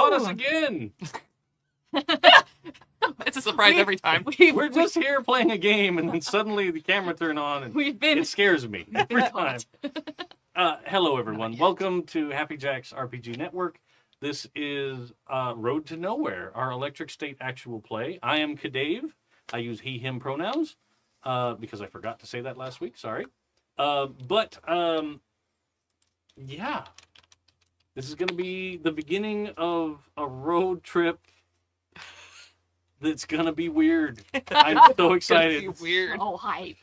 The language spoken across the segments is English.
caught us again. It's a surprise every time. We're just here playing a game, and then suddenly the camera turned on, and it scares me every time. Hello, everyone. Welcome to Happy Jack's RPG Network. This is Road to Nowhere, our Electric State actual play. I am Kadave. I use he, him pronouns because I forgot to say that last week. Sorry. Yeah. This is going to be the beginning of a road trip that's going to be weird. I'm so excited. It's weird. Oh, hype.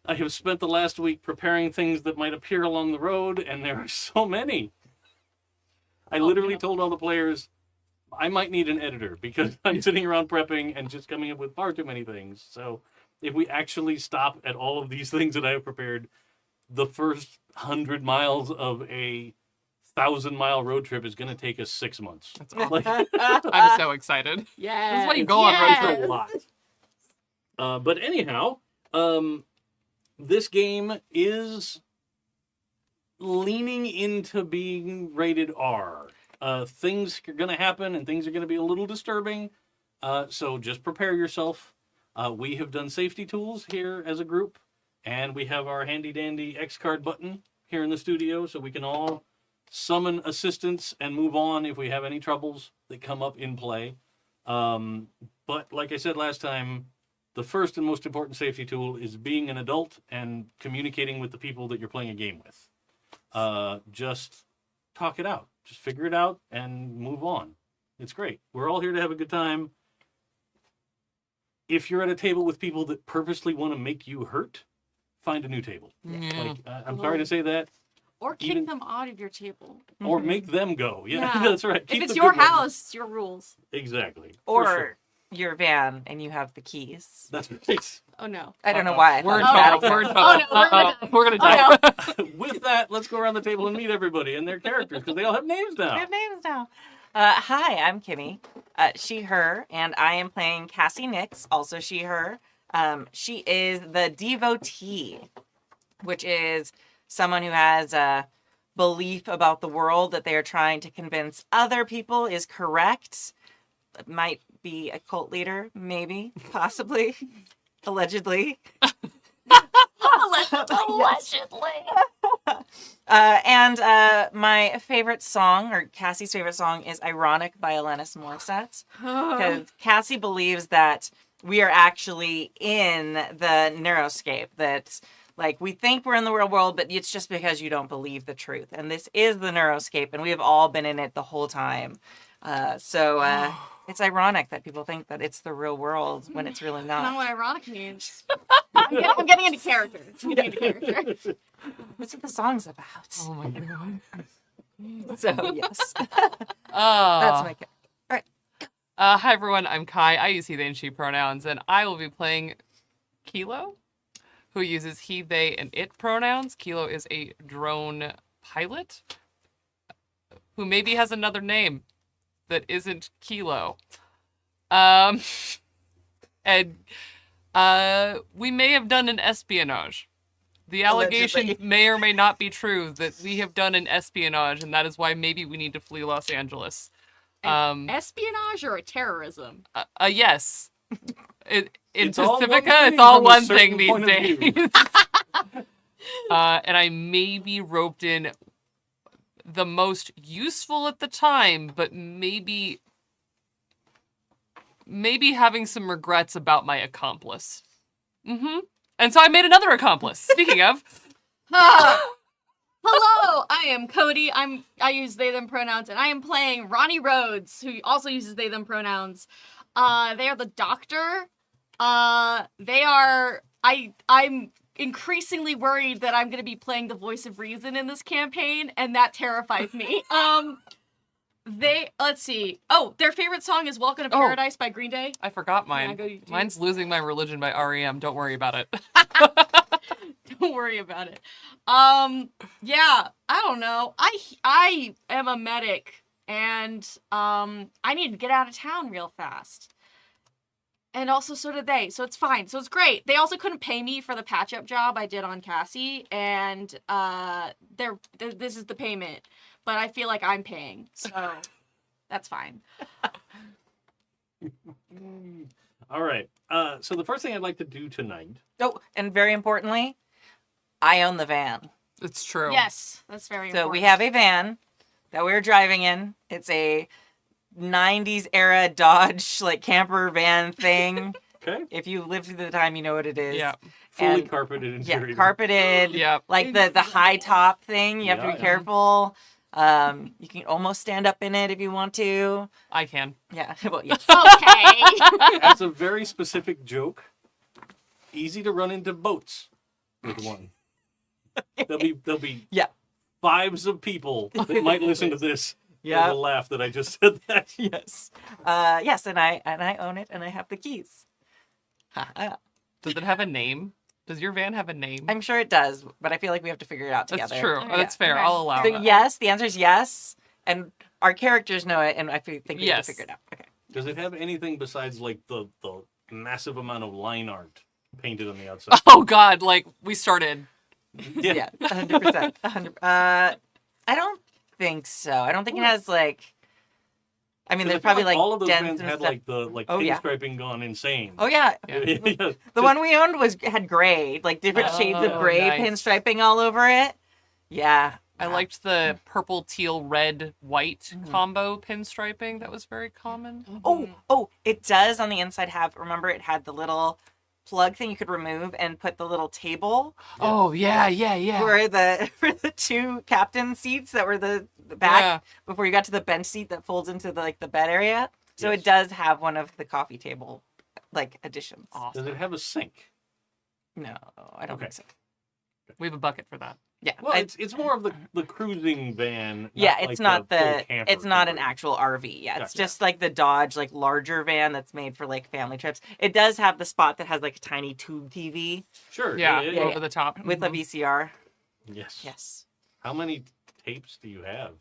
I have spent the last week preparing things that might appear along the road, and there are so many. I literally told all the players, I might need an editor because I'm sitting around prepping and just coming up with far too many things. So if we actually stop at all of these things that I have prepared, the first 100 miles of a 1,000-mile road trip is going to take us 6 months. That's awesome. I'm so excited. Yeah. This is why you go on road trip. A lot. But anyhow, this game is leaning into being rated R. Things are going to happen and things are going to be a little disturbing. So just prepare yourself. We have done safety tools here as a group, and we have our handy dandy X card button here in the studio so we can all summon assistance and move on if we have any troubles that come up in play. But like I said last time, the first and most important safety tool is being an adult and communicating with the people that you're playing a game with. Just talk it out. Just figure it out and move on. It's great. We're all here to have a good time. If you're at a table with people that purposely want to make you hurt, find a new table. Yeah. I'm sorry to say that. Or kick them out of your table. Or make them go. Yeah. That's right. If it's your house, it's your rules. Exactly. Or your van and you have the keys. That's right. Oh, no. I don't know why. We're in Oh, trouble. We're in Oh, trouble. no, We're gonna die. With that, let's go around the table and meet everybody and their characters because they all have names I now. have names now. Hi, I'm Kimi. She, her, and I am playing Cassandra Nyx, also she, her. She is the Devotee, which is someone who has a belief about the world that they are trying to convince other people is correct. It might be a cult leader, maybe, possibly, allegedly. Allegedly. And my favorite song, or Cassie's favorite song, is Ironic by Alanis Morissette. Because Cassie believes that we are actually in the neuroscape, that like we think we're in the real world, but it's just because you don't believe the truth. And this is the neuroscape, and we have all been in it the whole time. So it's ironic that people think that it's the real world when it's really not. Not what ironic means. I'm getting into character. What's what the song's about? Oh my god. So, yes. That's That's my character. All right. Hi everyone, I'm Kai. I use he, they, and she pronouns, and I will be playing Kilo, who uses he, they, and it pronouns. Kilo is a drone pilot who maybe has another name that isn't Kilo. And we may have done an espionage. The allegation Allegedly. may or may not be true that we have done an espionage, and that is why maybe we need to flee Los Angeles. Espionage or terrorism? Yes. In It's all one Pacifica, thing it's all from a one certain thing these point of view. days. And I may be roped in the most useful at the time, but maybe having some regrets about my accomplice. And so I made another accomplice. Speaking of. Hello, I am Cody. I use they them pronouns, and I am playing Ronnie Rhodes, who also uses they them pronouns. They are the doctor. I'm increasingly worried that I'm going to be playing the voice of reason in this campaign, and that terrifies me. Let's see. Oh, their favorite song is Welcome to Paradise by Green Day. I forgot mine. Yeah, go you. Mine's Losing My Religion by REM. Don't worry about it. Don't worry about it. Yeah, I don't know. I am a medic, and I need to get out of town real fast. And also, so did they. So it's fine. So it's great. They also couldn't pay me for the patch-up job I did on Cassie, and this is the payment. But I feel like I'm paying. So That's fine. All right. So the first thing I'd like to do tonight. Oh, and very importantly, I own the van. It's true. Yes, that's very So important. we have a van that we're driving in. It's a 90s era Dodge like camper van thing. Okay. If you lived through the time, you know what it is. Yeah. Fully And- carpeted Yeah, interior. carpeted. Yep. Like the high top thing. You have to Yeah, be yeah. careful. You can almost stand up in it if you want to. I can. Yeah. Well, yeah. Okay. As a very specific joke, easy to run into boats with one. There'll be Yeah. fives of people that might listen to this. Yeah. Will laugh that I just said that. Yes. Yes, and I own it and I have the keys. Does it have a name? Does your van have a name? I'm sure it does, but I feel like we have to figure it out That's together. true. Okay. That's fair. Okay. I'll allow So that. yes, the answer is yes, and our characters know it, and I think we have Yes. to figure it out. Okay. Does it have anything besides like the massive amount of line art painted on the outside? Oh God! Like we started. Yeah, 100%. 100. I don't think so. I don't think it has like. I mean, 'Cause I there's feel probably like all of those dents bands and had stuff. like the Oh, yeah. pinstriping gone insane. Oh yeah, Yeah. Yeah. the one we owned had gray, like different shades of Oh, gray nice. pinstriping all over it. Yeah. I liked the purple, teal, red, white Mhm. combo pinstriping. That was very common. Oh, it does on the inside have. Remember, it had the little plug thing you could remove and put the little table Oh yeah, yeah, yeah. for the two captain seats that were the back Yeah. before you got to the bench seat that folds into the bed area. So Yes. it does have one of the coffee table like additions. Awesome. Does it have a sink? No, I don't Okay. think so. We have a bucket for that. Yeah, Well, I- it's more of the cruising van. yeah, like it's not full the camper it's not an conversion. actual RV. Yeah, it's Gotcha. just like the Dodge like larger van that's made for like family trips. It does have the spot that has like a tiny tube TV Sure. Yeah, yeah. over the top. with a Mhm. VCR. Yes. Yes. How many tapes do you have?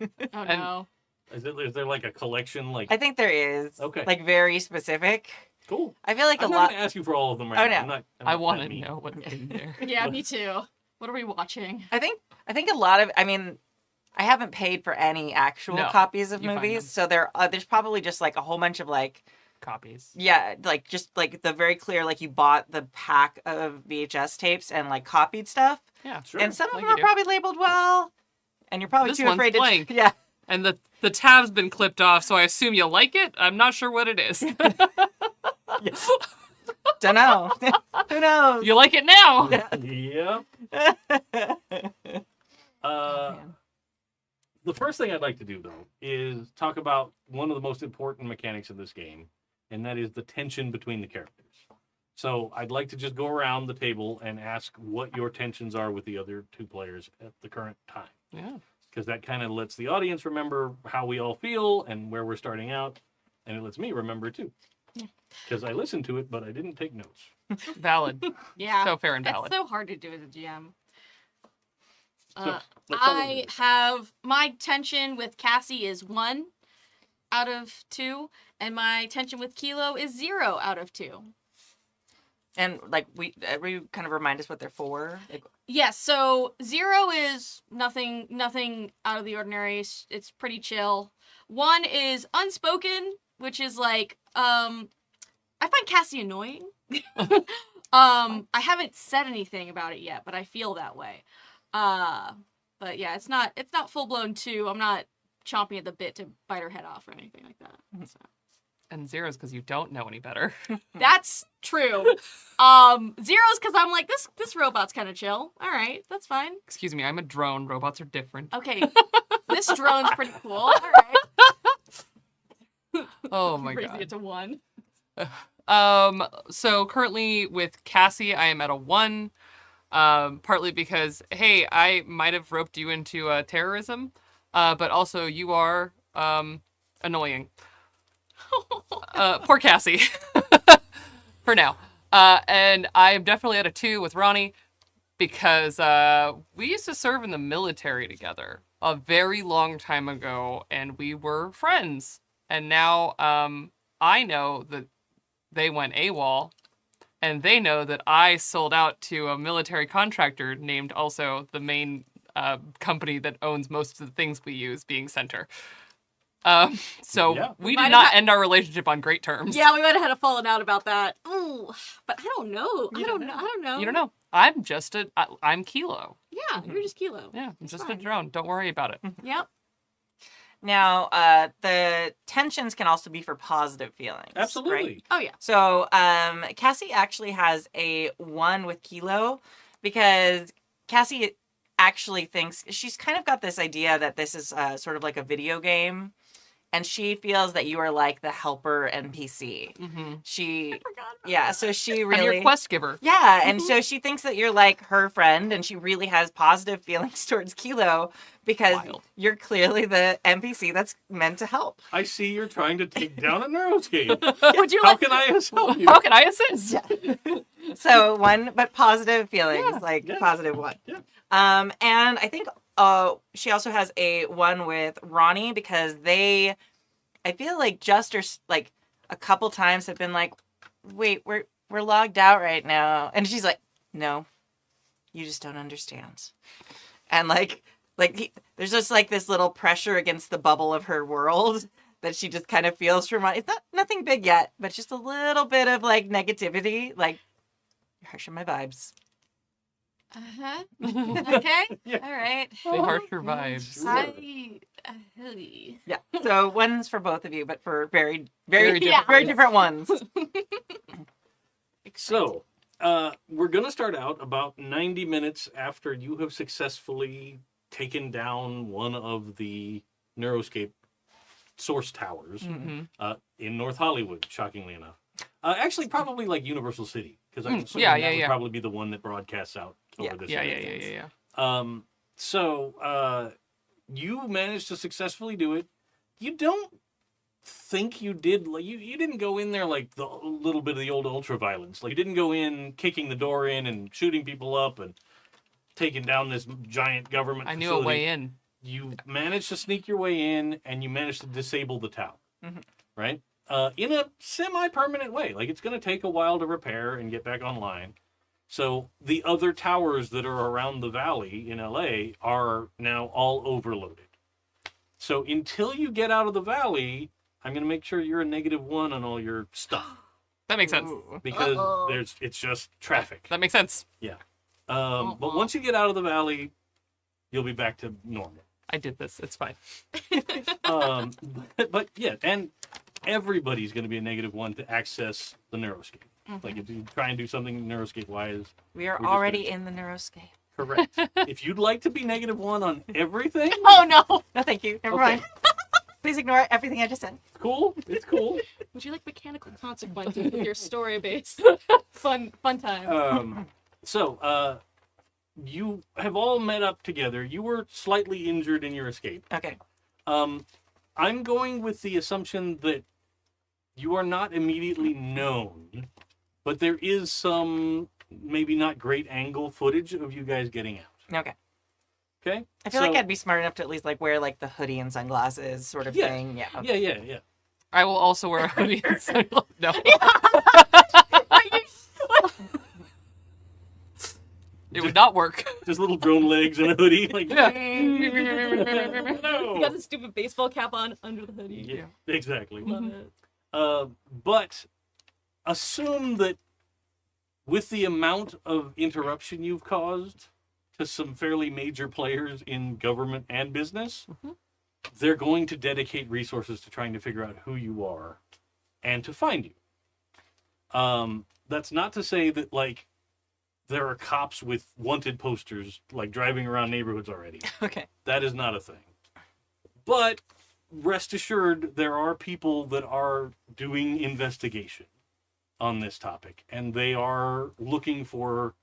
Oh And- no. Is there like a collection? Like I think there is. Okay. Like very specific. cool. I feel like I'm a not lot. gonna ask you for all of them right Oh, now. no. I'm I not want that to mean. know what's in there. Yeah, me too. What are we watching? I think a lot of. I mean, I haven't paid for any actual No, copies of you find movies, them. so there's probably just like a whole bunch of like Copies. yeah, like just like the very clear like you bought the pack of VHS tapes and like copied stuff, Yeah. Sure. and some of like them you are do. probably labeled well, and you're probably This too one's afraid blank. to. Yeah. And the tab's been clipped off, so I assume you like it. I'm not sure what it is. Don't know. Who knows? You like it now. Yeah. Oh, man. The first thing I'd like to do though is talk about one of the most important mechanics of this game, and that is the tension between the characters. So I'd like to just go around the table and ask what your tensions are with the other two players at the current time. Yeah. Because that kind of lets the audience remember how we all feel and where we're starting out, and it lets me remember too. Because I listened to it, but I didn't take notes. Valid. Yeah. So fair and It's valid. so hard to do as a GM. So, Uh, let's start with I this. have my tension with Cassie is 1 out of 2, and my tension with Kilo is 0 out of 2. And like we kind of remind us what they're for. Like, Yes, so 0 is nothing out of the ordinary. It's pretty chill. 1 is unspoken, which is like I find Cassie annoying. I haven't said anything about it yet, but I feel that way. But yeah, it's not full blown 2. I'm not chomping at the bit to bite her head off or anything like that. So. And zeros because you don't know any better. That's true. 0's because I'm like this robot's kind of chill. All right, that's fine. Excuse me, I'm a drone. Robots are different. Okay, this drone's pretty cool. All right. Oh my Raising god. it to 1. So currently with Cassie, I am at a 1. Partly because, hey, I might have roped you into terrorism, but also you are annoying. Poor Cassie. For now. And I am definitely at a 2 with Ronnie because we used to serve in the military together a very long time ago, and we were friends. And now I know that they went AWOL, and they know that I sold out to a military contractor named also the main company that owns most of the things we use, being Center. So Yeah. we Might did have not had- end our relationship on great terms. Yeah, we might have had a falling out about that. Ooh, but I don't know. I don't know. You don't know. I'm just I'm Kilo. Yeah, you're just Kilo. Yeah, I'm It's just a fine. drone. Don't worry about it. Yep. Now, the tensions can also be for positive feelings. Absolutely. Right? Oh yeah. So, Cassie actually has a 1 with Kilo because Cassie actually thinks she's kind of got this idea that this is sort of like a video game, and she feels that you are like the helper NPC. Mm-hmm. She, Forgot about yeah, that. so she I'm really. your quest giver. Yeah, and so she thinks that you're like her friend, and she really has positive feelings towards Kilo because Wild. you're clearly the NPC that's meant to help. I see you're trying to take down a neuroscape. Would you How like? can I help you? How can I assist? So 1, but positive feelings, Yeah, like yeah. positive 1. Yeah. And I think she also has a 1 with Ronnie because I feel like just or like a couple times have been like, wait, we're logged out right now, and she's like, no, you just don't understand, and there's just like this little pressure against the bubble of her world that she just kind of feels from Ronnie. It's nothing big yet, but just a little bit of like negativity, like you're harshing my vibes. Uh-huh. Okay. Yeah. All right. They harsh your vibes. Sure. Yeah. So 1's for both of you, but for very, Very very, different very ones. different ones. So, we're going to start out about 90 minutes after you have successfully taken down one of the Neuroscape source towers Mm-hmm. in North Hollywood, shockingly enough. Actually, probably like Universal City, because I assume yeah, that yeah, would yeah. probably be the one that broadcasts out over Yeah. this Yeah, area. yeah. So, you managed to successfully do it. You don't think you did, like, you didn't go in there like the little bit of the old ultra violence. Like, you didn't go in kicking the door in and shooting people up and taking down this giant government I knew facility. a way in. You managed to sneak your way in and you managed to disable the tower, right? In a semi-permanent way. Like, it's going to take a while to repair and get back online. So the other towers that are around the valley in LA are now all overloaded. So until you get out of the valley, I'm going to make sure you're a -1 on all your stuff That makes sense. because Uh-oh. it's just traffic. That makes sense. But once you get out of the valley, you'll be back to normal. I did this. It's fine. But yeah, and everybody's going to be a -1 to access the Neuroscape. Like, if you try and do something Neuroscape-wise, We are We're just already gonna- in the Neuroscape. correct. If you'd like to be -1 on everything, Oh no. No, thank you. Never Okay. mind. Please ignore everything I just said. cool. It's cool. Would you like mechanical consequences with your story base? Fun time. You have all met up together. You were slightly injured in your escape. Okay. I'm going with the assumption that you are not immediately known, but there is some maybe not great angle footage of you guys getting out. Okay. Okay? I feel like I'd be smart enough to at least like wear like the hoodie and sunglasses sort of Yeah. thing. Yeah. Okay. Yeah. I will also wear a hoodie. And sunglasses. No. It would not work. Just little drone legs and a hoodie. Like, Yeah. You no. got the stupid baseball cap on under the hoodie. Yeah, exactly. Love it. But assume that with the amount of interruption you've caused to some fairly major players in government and business, they're going to dedicate resources to trying to figure out who you are and to find you. That's not to say that, like, there are cops with wanted posters, like, driving around neighborhoods already. Okay. That is not a thing. But rest assured, there are people that are doing investigation on this topic, and they are looking for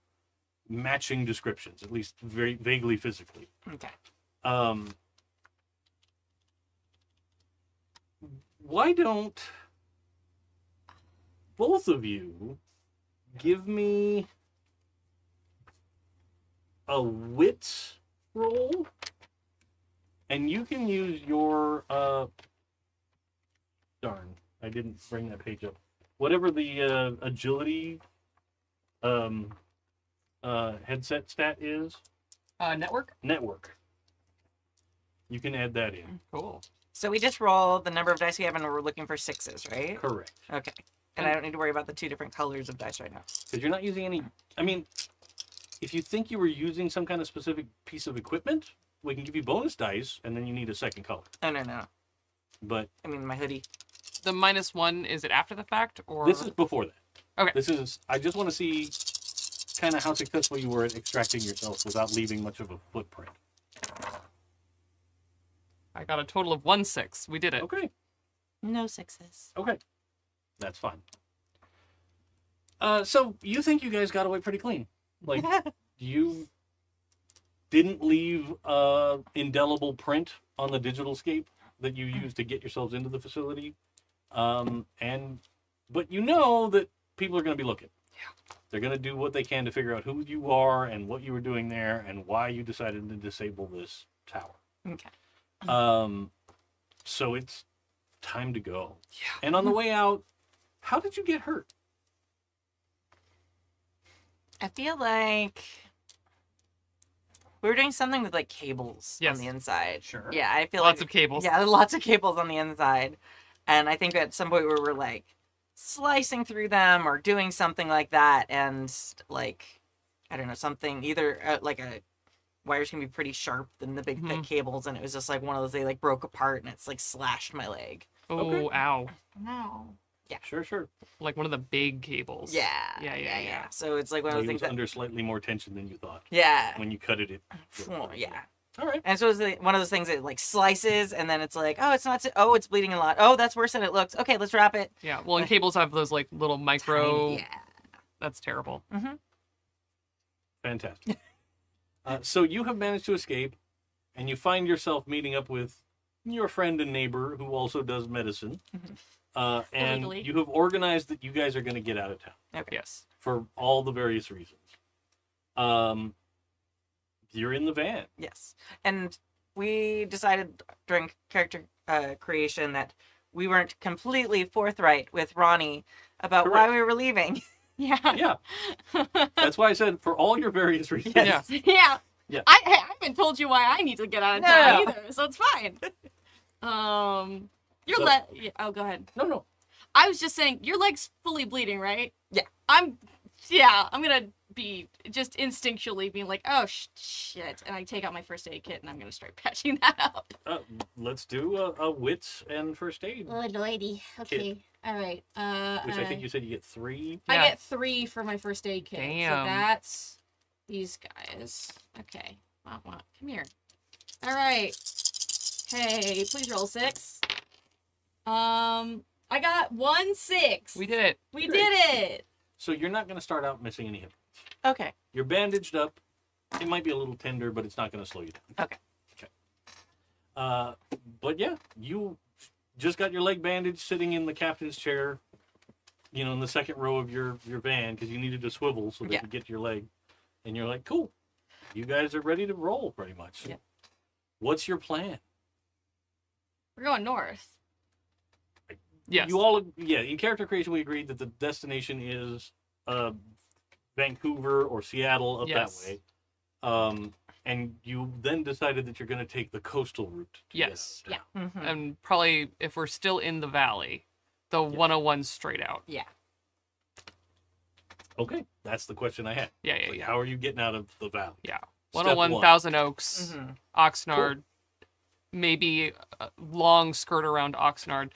matching descriptions, at least very vaguely physically. Okay. Why don't both of you give me a wits roll? And you can use your darn, I didn't bring that page up. Whatever the agility headset stat is, Network? network. You can add that in. Cool. So we just roll the number of dice we have, and we're looking for 6s, right? Correct. Okay. And I don't need to worry about the 2 different colors of dice right now. Because you're not using any... I mean, if you think you were using some kind of specific piece of equipment, we can give you bonus dice, and then you need a second color. Oh, no. But I mean, my hoodie. The -1, is it after the fact or? this is before that. Okay. This is... I just want to see kind of how successful you were at extracting yourself without leaving much of a footprint. I got a total of 1 6. We did it. Okay. No 6s. Okay. That's fine. So you think you guys got away pretty clean. Like, you didn't leave indelible print on the digital scape that you used to get yourselves into the facility. But you know that people are going to be looking. Yeah. They're going to do what they can to figure out who you are and what you were doing there and why you decided to disable this tower. Okay. So it's time to go. Yeah. And on the way out, how did you get hurt? I feel like we were doing something with like cables Yes. on the inside. Sure. Yeah, I feel Lots like of cables. Yeah, lots of cables on the inside, and I think at some point we were like slicing through them or doing something like that, and like I don't know, something either like a wires can be pretty sharp than the big thick cables, and it was just like one of those, they like broke apart and it's like slashed my leg. Oh, Okay. ow. No. Sure. Like one of the big cables. Yeah. So it's like one of those It things was that under slightly more tension than you thought. yeah. When you cut it. Yeah. All right. And so it's like one of those things that like slices, and then it's like, oh, it's not. Oh, it's bleeding a lot. Oh, that's worse than it looks. Okay, let's wrap it. Yeah. Well, and cables have those like little micro. Yeah. That's terrible. Mm-hmm. Fantastic. So you have managed to escape, and you find yourself meeting up with your friend and neighbor who also does medicine. And Illegally. you have organized that you guys are going to get out of town Okay. Yes. for all the various reasons. You're in the van. Yes. And we decided during character creation that we weren't completely forthright with Ronnie about why Correct. we were leaving. Yeah. Yeah. That's why I said for all your various reasons. Yeah. Yeah. Yeah. I haven't told you why I need to get out of No. town either, so it's fine. Your So- leg. Yeah, oh, go ahead. No. I was just saying, your leg's fully bleeding, right? Yeah. I'm gonna be just instinctually being like, oh shit, and I take out my first aid kit and I'm gonna start patching that up. Let's do a wits and first aid, Oh lordy. Okay. All right. which I think you said you get 3. I Yeah. get 3 for my first aid kit. So Damn. that's these guys. Okay. Come here. All right. Hey, please roll 6. I got 1 6. We did it. We Great. did it. So you're not going to start out missing any hip. Okay. You're bandaged up. It might be a little tender, but it's not going to slow you down. Okay. But yeah, you just got your leg bandaged sitting in the captain's chair, in the second row of your van because you needed to swivel so they Yeah. could get to your leg. And you're like, cool. You guys are ready to roll pretty much. Yeah. What's your plan? We're going north. Yes. In character creation, we agreed that the destination is Vancouver or Seattle up Yes. that way. And you then decided that you're going to take the coastal route. To get Yes. out of town. Mm-hmm. And probably if we're still in the valley, the 101 straight out. Yeah. Okay, that's the question I had. Yeah. Like, how are you getting out of the valley? Yeah. Step 101 one. Thousand Oaks, Mm-hmm. Oxnard, maybe a long skirt around Oxnard.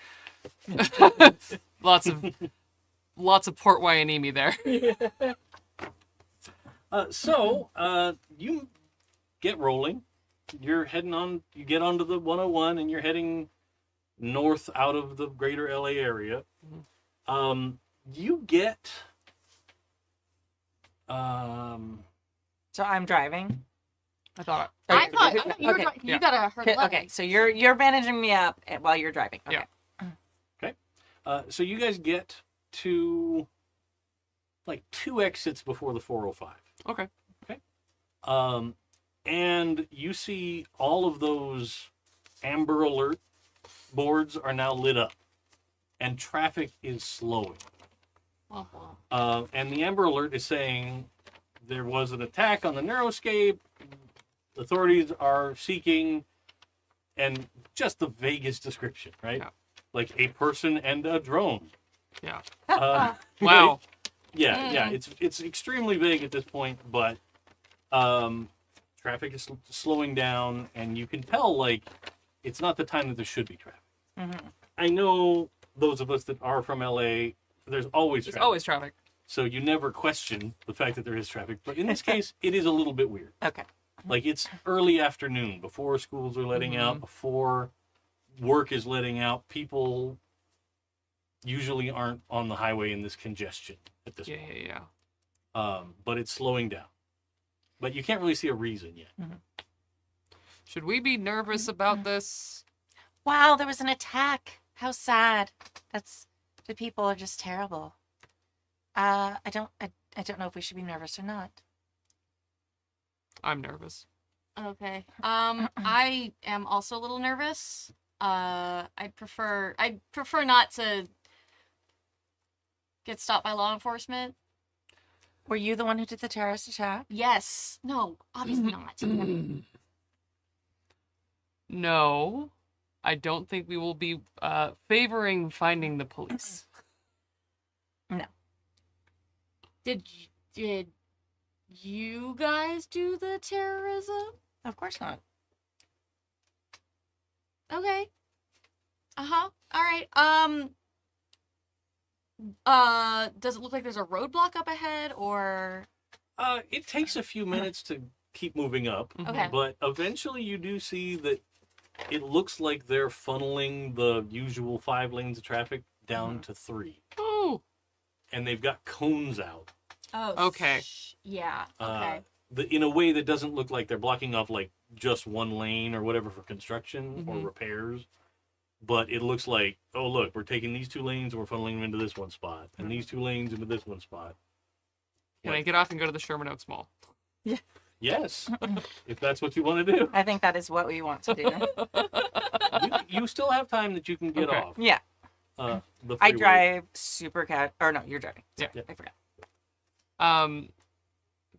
lots of Port Hueneme there. So you get rolling. You're heading on. You get onto the 101, and you're heading north out of the greater LA area. You get. So I'm driving. I thought. I thought you were Okay. you got a hurt Okay, leg. okay, so you're bandaging me up while you're driving. Okay. Yeah. So you guys get to like 2 exits before the 405. Okay. And you see all of those Amber Alert boards are now lit up, and traffic is slowing. And the Amber Alert is saying there was an attack on the Neuroscape. Authorities are seeking and just the vaguest description, right? Yeah. Like a person and a drone. Yeah. Wow. Yeah. It's extremely vague at this point, but traffic is slowing down, and you can tell like it's not the time that there should be traffic. Mm-hmm. I know those of us that are from LA, there's always There's traffic. always traffic. So you never question the fact that there is traffic. But in this case, it is a little bit weird. Okay. Like it's early afternoon, before schools are letting out, before work is letting out. People usually aren't on the highway in this congestion at this point. Yeah. But it's slowing down. But you can't really see a reason yet. Should we be nervous about this? Wow, there was an attack. How sad. The people are just terrible. I don't know if we should be nervous or not. I'm nervous. Okay. I am also a little nervous. I'd prefer not to get stopped by law enforcement. Were you the one who did the terrorist attack? Yes. No, obviously not. No, I don't think we will be favoring finding the police. No. Did you guys do the terrorism? Of course not. Okay. Uh-huh. All right. Does it look like there's a roadblock up ahead, or? It takes a few minutes to keep moving up. Okay. But eventually you do see that it looks like they're funneling the usual 5 lanes of traffic down to 3. Oh. And they've got cones out. Oh. Okay. Yeah. Okay. In a way that doesn't look like they're blocking off like just one lane or whatever for construction or repairs. But it looks like, oh, look, we're taking these 2 lanes and we're funneling them into this one spot. And these 2 lanes into this one spot. Can I get off and go to the Sherman Oaks Mall? Yes, if that's what you want to do. I think that is what we want to do. You still have time that you can get Okay. off. Yeah. The I freeway. drive super cat. Or no, you're driving. Sorry, Yeah. I forgot.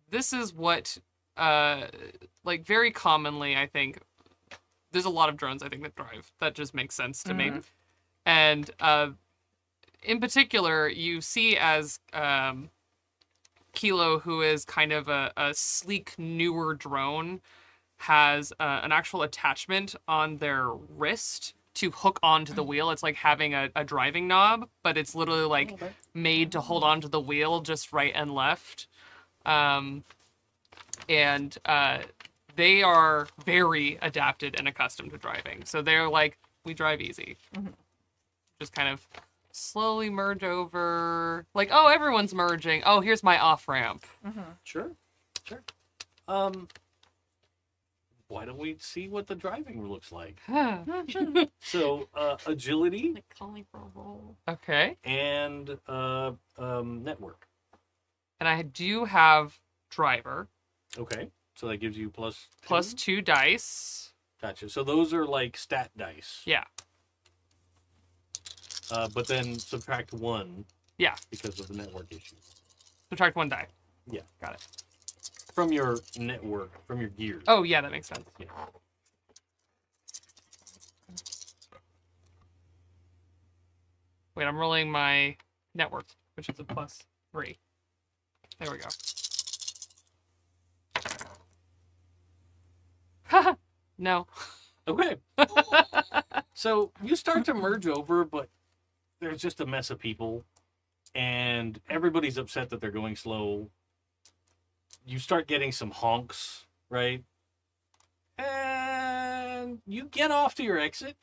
This is what, like very commonly, I think, there's a lot of drones I think that drive. That just makes sense to me. And in particular, you see as Kilo, who is kind of a sleek, newer drone, has an actual attachment on their wrist to hook onto the wheel. It's like having a driving knob, but it's literally like made to hold onto the wheel just right and left. And they are very adapted and accustomed to driving. So they're like, we drive easy. Just kind of slowly merge over. Like, oh, everyone's merging. Oh, here's my off-ramp. Sure. Why don't we see what the driving looks like? So, agility Like calling for a roll. Okay. and network. And I do have driver. Okay, so that gives you plus Plus 2 dice. Gotcha. So those are like stat dice. Yeah. But then subtract 1 Yeah. because of the network issue. Subtract 1 die. Yeah. Got it. From your network, from your gears. Oh, yeah, that makes sense. Yeah. Wait, I'm rolling my network, which is a plus 3. There we go. No. Okay. So you start to merge over, but there's just a mess of people, and everybody's upset that they're going slow. You start getting some honks, right? And you get off to your exit,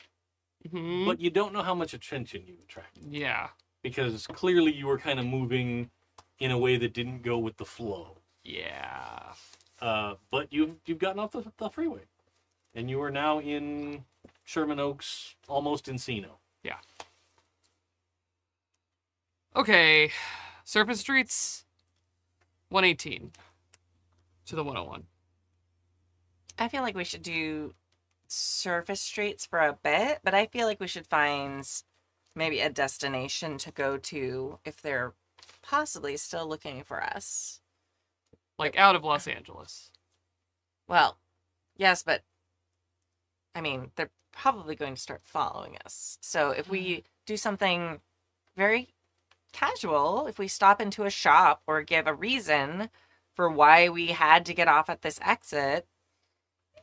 Mhm. but you don't know how much attention you attracted, Yeah. because clearly you were kind of moving in a way that didn't go with the flow. Yeah. But you've gotten off the freeway, and you are now in Sherman Oaks, almost Encino. Yeah. Okay. Surface streets, 118 to the 101. I feel like we should do surface streets for a bit, but I feel like we should find maybe a destination to go to if they're possibly still looking for us. Like out of Los Angeles. Well, yes, but I mean, they're probably going to start following us. So if we do something very casual, if we stop into a shop or give a reason for why we had to get off at this exit,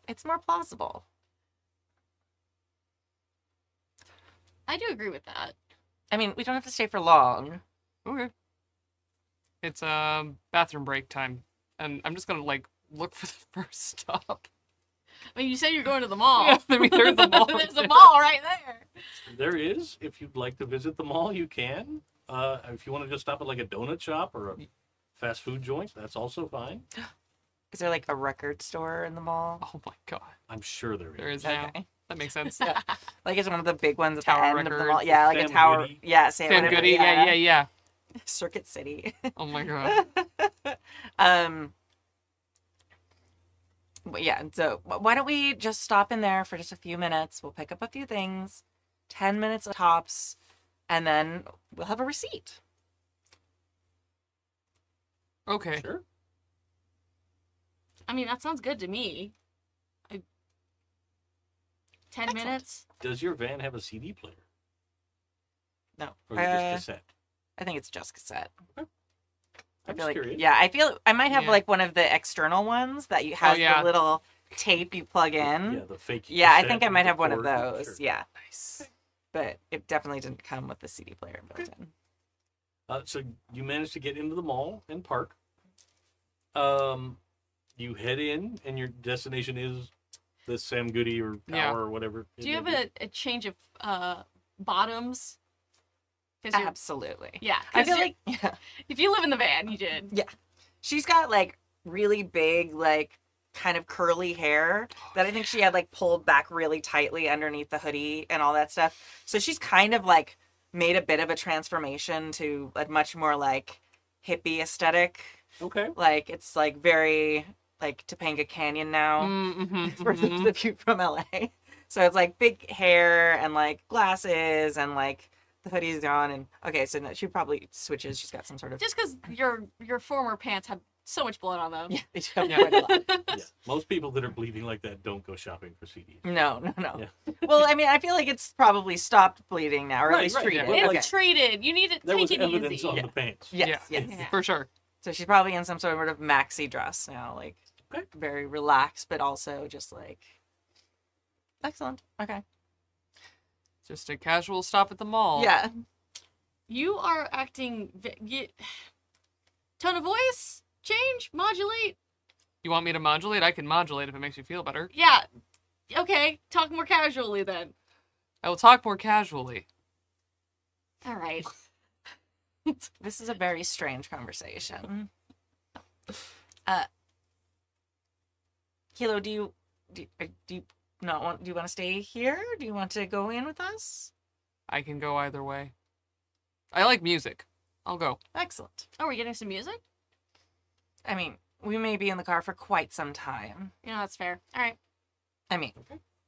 it's more plausible. I do agree with that. I mean, we don't have to stay for long. Okay. It's bathroom break time, and I'm just gonna like look for the first stop. I mean, you said you're going to the mall. Yeah, I mean, there's a mall. There's a mall right there. There is. If you'd like to visit the mall, you can. If you want to just stop at like a donut shop or a fast food joint, that's also fine. Is there like a record store in the mall? Oh my god, I'm sure there is. there is now. Okay. That makes sense. Yeah. Like it's one of the big ones at Tower the end of the mall. Records. Yeah, like a Sam tower. Goody. Yeah, Sam Goody. Yeah. Circuit City. Oh my god. But yeah, so why don't we just stop in there for just a few minutes? We'll pick up a few things, 10 minutes tops, and then we'll have a receipt. Okay. Sure. I mean, that sounds good to me. 10 Excellent. minutes? Does your van have a CD player? No. Or is it just cassette? I think it's just cassette. Okay. I I'm feel just like, curious. yeah, I feel I might have Yeah. like one of the external ones that you have yeah. the little tape you plug in. Yeah, the fake. Yeah, I cassette think I with might the have one of cord. those. Sure. Yeah, Nice. but it definitely didn't come with the CD player built in. So you managed to get into the mall and park. You head in, and your destination is the Sam Goody or Tower Yeah. or whatever. Do you have a change of bottoms? 'Cause you're- Absolutely. yeah. I 'cause feel you're- like yeah. if you live in the van, you did. She's got like really big, like kind of curly hair that I think she had like pulled back really tightly underneath the hoodie and all that stuff. So she's kind of like made a bit of a transformation to a much more like hippie aesthetic. Okay. Like it's like very like Topanga Canyon now Mm-hmm. for those of you from LA. So it's like big hair and like glasses and like the hoodie's on and okay, so no, she probably switches. She's got some sort of Just because your former pants had so much blood on them. yeah, they do have Yeah. quite a lot. Yeah. Most people that are bleeding like that don't go shopping for CDs. No. Yeah. Well, I mean, I feel like it's probably stopped bleeding now, or Right, at least right, treated. yeah. It's Like, treated. You need to There take was it evidence easy. on Yeah. the pants. Yes, Yeah. yes. For sure. So she's probably in some sort of maxi dress now, like Okay. very relaxed, but also just like excellent. Okay. Just a casual stop at the mall. Yeah. You are acting. Tone of voice? Change? Modulate? You want me to modulate? I can modulate if it makes you feel better. Yeah. Okay. Talk more casually then. I will talk more casually. All right. This is a very strange conversation. Kilo, do you not want? Do you want to stay here? Do you want to go in with us? I can go either way. I like music. I'll go. Excellent. Oh, we're getting some music? I mean, we may be in the car for quite some time. Yeah, that's fair. All right. I mean,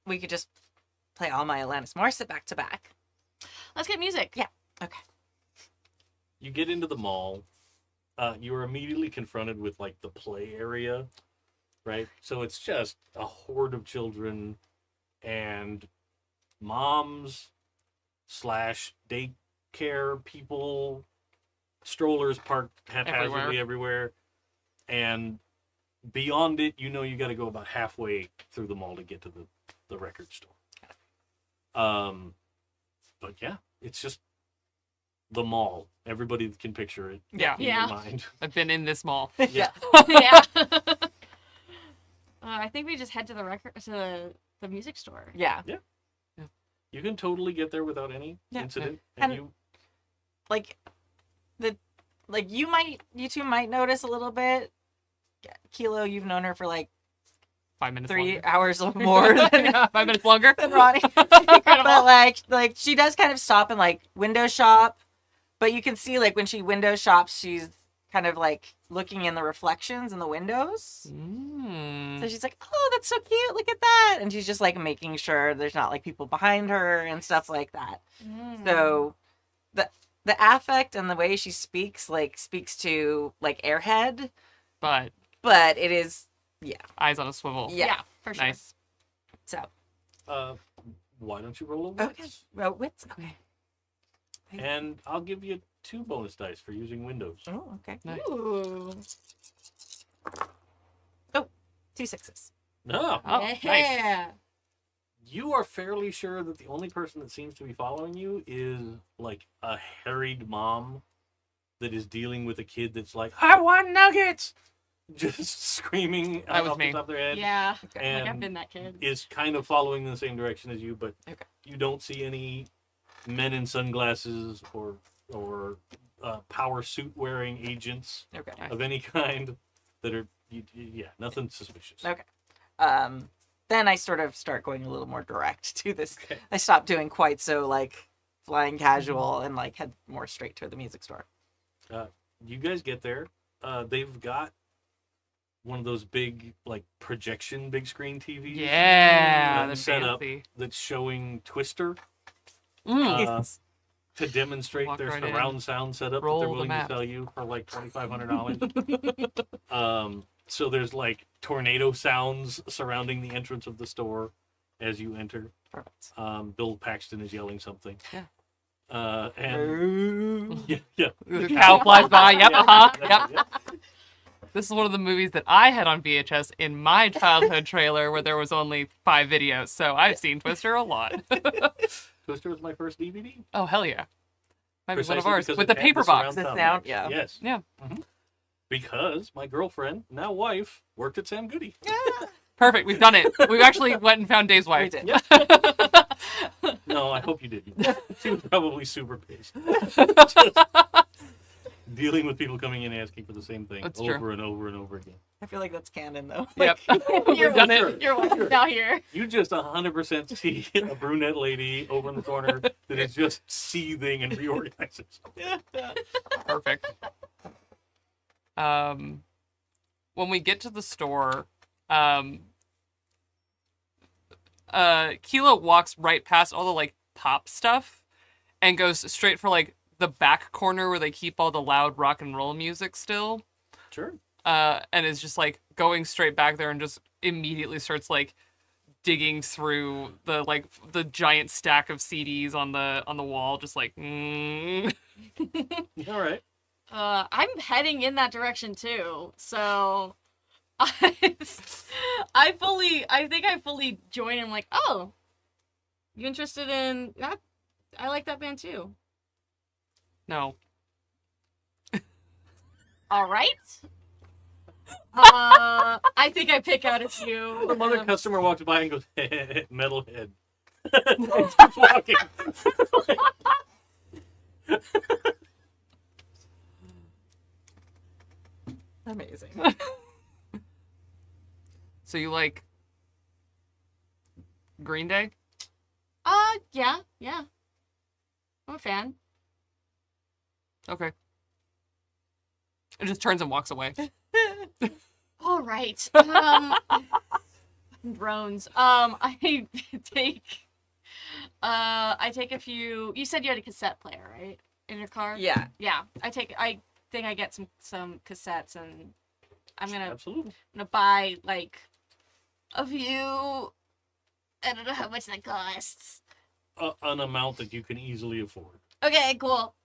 we could just play all my Alanis Morissette back to back. Let's get music. Yeah. Okay. You get into the mall. You are immediately confronted with like the play area, right? So it's just a horde of children and moms / daycare people, strollers parked haphazardly everywhere. And beyond it, you know you got to go about halfway through the mall to get to the record store. But yeah, it's just the mall. Everybody can picture it Yeah. in Yeah. your mind. I've been in this mall. Yeah. Yeah. I think we just head to the music store. Yeah. You can totally get there without any Yeah. incident. And- And you Like you two might notice a little bit. Kilo, you've known her for like 5 minutes 3 longer. hours or more than, Yeah, 5 minutes longer. than Ronnie. But like she does kind of stop and like window shop, but you can see like when she window shops, she's kind of like looking in the reflections in the windows. Mm. So she's like, "Oh, that's so cute! Look at that!" And she's just like making sure there's not like people behind her and stuff like that. Mm. So the affect and the way she speaks to like Airhead, But but it is eyes on a swivel. yeah. For sure. Nice. So Why don't you roll a wits? Okay. Well, wits. Okay. And I'll give you 2 bonus dice for using Windows. Oh, okay. Nice. Ooh. 2 6s. No. Oh, nice. Yeah. You are fairly sure that the only person that seems to be following you is like a harried mom that is dealing with a kid that's like, I want nuggets! Just screaming That was off the me. top of their head. Yeah. And Like I've been that kid. is kind of following in the same direction as you, but Okay. you don't see any men in sunglasses or power suit wearing agents Okay. of any kind that are nothing suspicious. Okay. Then I sort of start going a little more direct to this. Okay. I stopped doing quite so like flying casual and like head more straight to the music store. You guys get there. They've got one of those big like projection big screen TVs. Yeah, the set up fancy. that's showing Twister Mm. to demonstrate Walk their right in. surround sound setup Roll that the they're willing to map. sell you for like $2,500. So there's like tornado sounds surrounding the entrance of the store as you enter. Perfect. Bill Paxton is yelling something. Yeah. And yeah. The cow flies by. Yep. Yeah. Uh-huh. Yep. Yeah. This is one of the movies that I had on VHS in my childhood trailer where there was only 5 videos. So I've seen Twister a lot. Twister was my first DVD. Oh, hell yeah. Might be one of Precisely ours. because With it the had paper surround box. The sound sound, box. yeah. Yes. Yeah. Because my girlfriend, now wife, worked at Sam Goody. Perfect. We've done it. We've actually went and found Dave's We wife. did. No, I hope you didn't. She was probably super pissed. Just dealing with people coming in asking for the same thing That's over true. and over and over again. I feel like that's canon though. Yep. We've done it. Your wife is now here. You just 100% see a brunette lady over in the corner that is just seething and reorganizing something. Perfect. When we get to the store, Kilo walks right past all the like pop stuff and goes straight for like the back corner where they keep all the loud rock and roll music still. Sure. And is just like going straight back there and just immediately starts like digging through the giant stack of CDs on the wall, just like All right. I'm heading in that direction too. So I think I fully join. I'm like, oh, you interested in that? I like that band too. No. All right. I think I pick out a few. The mother customer walks by and goes, metalhead. And keeps walking. Amazing. So you like Green Day? Yeah. I'm a fan. Okay. It just turns and walks away. All right. Drones. I take a few. You said you had a cassette player, right? In your car? Yeah. Yeah. I think I get some cassettes, and I'm Absolutely. gonna buy like a few. I don't know how much that costs. An amount that you can easily afford. Okay, cool.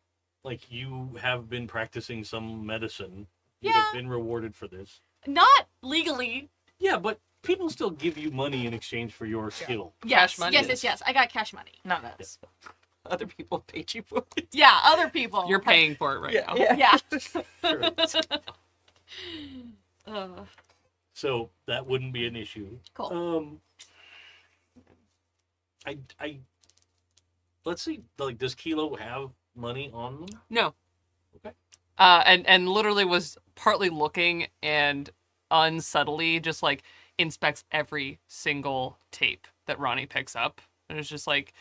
Like, you have been practicing some medicine. You Yeah. have been rewarded for this. Not legally. Yeah, but people still give you money in exchange for your skill. Yes, Cash money? yes. I got cash money. Not us. Other people paid you for it. Yeah, other people. You're paying for it right now. Yeah. Sure. Uh, So that wouldn't be an issue. cool. I let's see. Like, does Kilo have money on them? No. Okay. And literally was partly looking and unsubtly just like inspects every single tape that Ronnie picks up. And it's just like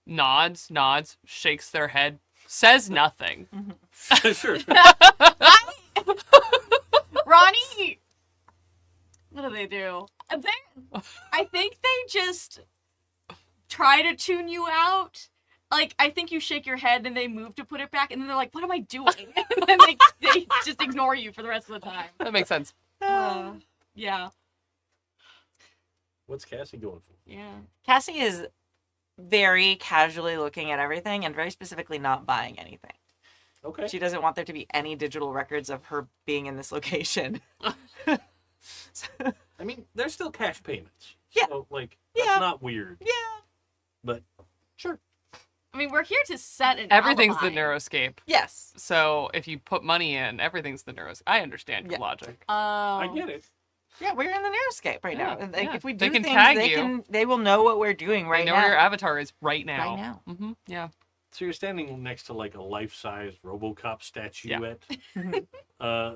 nods, shakes their head, says nothing. Sure. Ronnie, what do they do? I think they just try to tune you out. Like, I think you shake your head and they move to put it back, and then they're like, what am I doing? And then they just ignore you for the rest of the time. That makes sense. Yeah. What's Cassie going for? Yeah. Cassie is very casually looking at everything and very specifically not buying anything. Okay. She doesn't want there to be any digital records of her being in this location. I mean, there's still cash payments. Yeah. So, like, that's Yeah. not weird. Yeah. But, sure. I mean, we're here to set an Everything's the alibi. neuroscape. Yes. So if you put money in, everything's the neuroscape. I understand your Yeah. logic. Oh. I get it. Yeah, we're in the Neuroscape right now. Yeah, And like, yeah. if we They do can things, tag they you. they will know what we're doing right They know now. where your avatar is right now. Right now. Mm-hmm. Yeah. So you're standing next to, like, a life-size RoboCop statuette Mhm.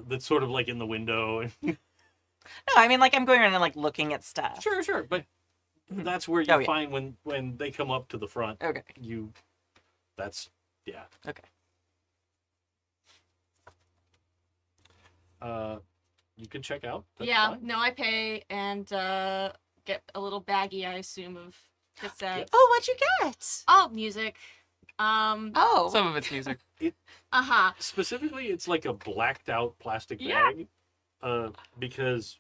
that's sort of, like, in the window. No, I mean, like, I'm going around and, like, looking at stuff. Sure. But Mhm. that's where you Oh, yeah. find when they come up to the front, Okay. that's, yeah. Okay. You can check out. That's Yeah, fine. no, I pay and get a little baggie, I assume, of cassettes. Oh, what'd you get? Oh, music. Oh. Some of it's music. Uh-huh. Specifically, it's like a blacked out plastic Yeah. bag, because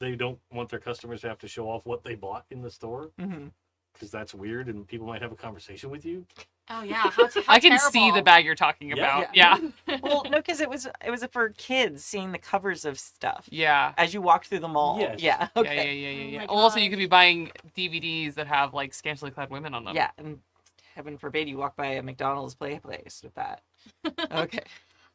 they don't want their customers to have to show off what they bought in the store, Mhm. because that's weird and people might have a conversation with you. Oh yeah. How I can see terrible. the bag you're talking Yeah. about. Yeah. Well, no, because it was for kids seeing the covers of stuff Yeah. as you walk through the mall. Yes. Yeah. Yeah, Okay. yeah. Oh my Also, you God. could be buying DVDs that have like scantily clad women on them. Yeah, and heaven forbid you walk by a McDonald's play place with that. Okay.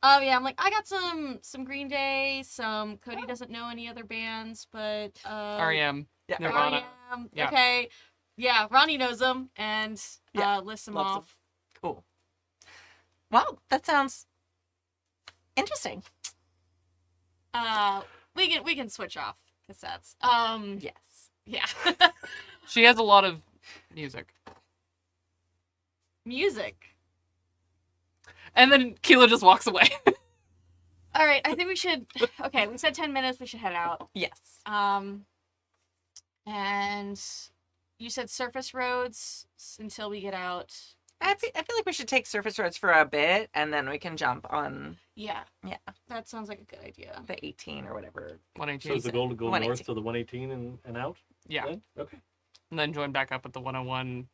Oh yeah, I'm like, I got some Green Day, some Cody doesn't know any other bands, but REM. Yeah. Nirvana. R.E.M. Yeah. Okay. Yeah, Ronnie knows them and Yeah, lists them loves them. off. Cool. Wow, that sounds interesting. We can switch off cassettes. Yes. Yeah. She has a lot of music. Music. And then Kilo just walks away. All right, I think we should. Okay, we said 10 minutes. We should head out. Yes. And you said surface roads until we get out. I feel like we should take surface roads for a bit, and then we can jump on Yeah. Yeah. That sounds like a good idea. the 18 or whatever. 118. So is the goal to go 118. north to the 118 and out? Yeah. Then? Okay. And then join back up at the 101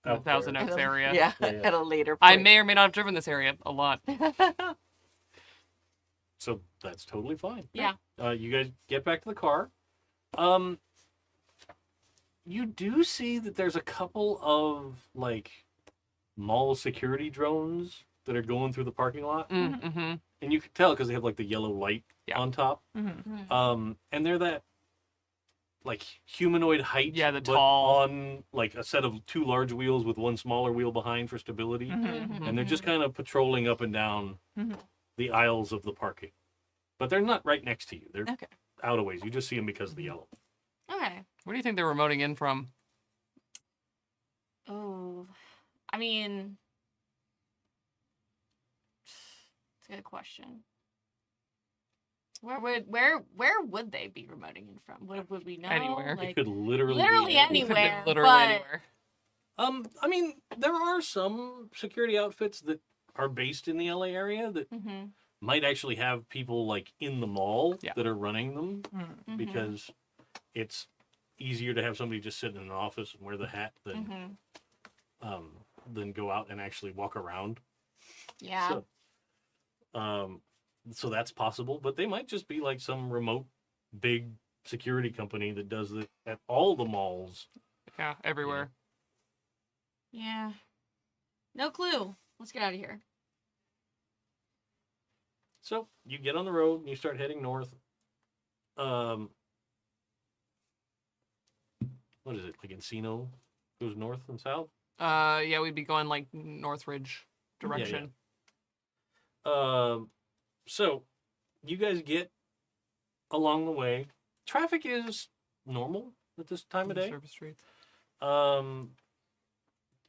Out Thousand there. Oaks area. Yeah, Yeah, yeah. at a later I point. may or may not have driven this area a lot. So that's totally fine. Yeah. You guys get back to the car. You do see that there's a couple of, like, mall security drones that are going through the parking lot. Mm-hmm. And you can tell because they have, like, the yellow light Yeah. on top. Mhm. And they're that, like, humanoid height. Yeah, the but tall- on, like, a set of two large wheels with one smaller wheel behind for stability. Mhm. And they're just kind of patrolling up and down Mhm. the aisles of the parking. But they're not right next to you. They're Okay. out of ways. You just see them because of the yellow. Okay. Where do you think they're remoting in from? Oh, I mean, it's a good question. Where would they be remoting in from? Would we know? Anywhere. It Like, could literally literally be It could be anywhere, literally but- anywhere. I mean, there are some security outfits that are based in the LA area that Mhm, might actually have people, like, in the mall Yeah. that are running them Mhm. mhm, because it's easier to have somebody just sit in an office and wear the hat than go out and actually walk around. yeah. So that's possible, but they might just be like some remote big security company that does it at all the malls. Yeah, everywhere. Yeah. No clue. Let's get out of here. So you get on the road and you start heading north. What is it? Like Encino goes north and south? Yeah, we'd be going like Northridge direction. So you guys get along the way. Traffic is normal at this time of day. Service streets.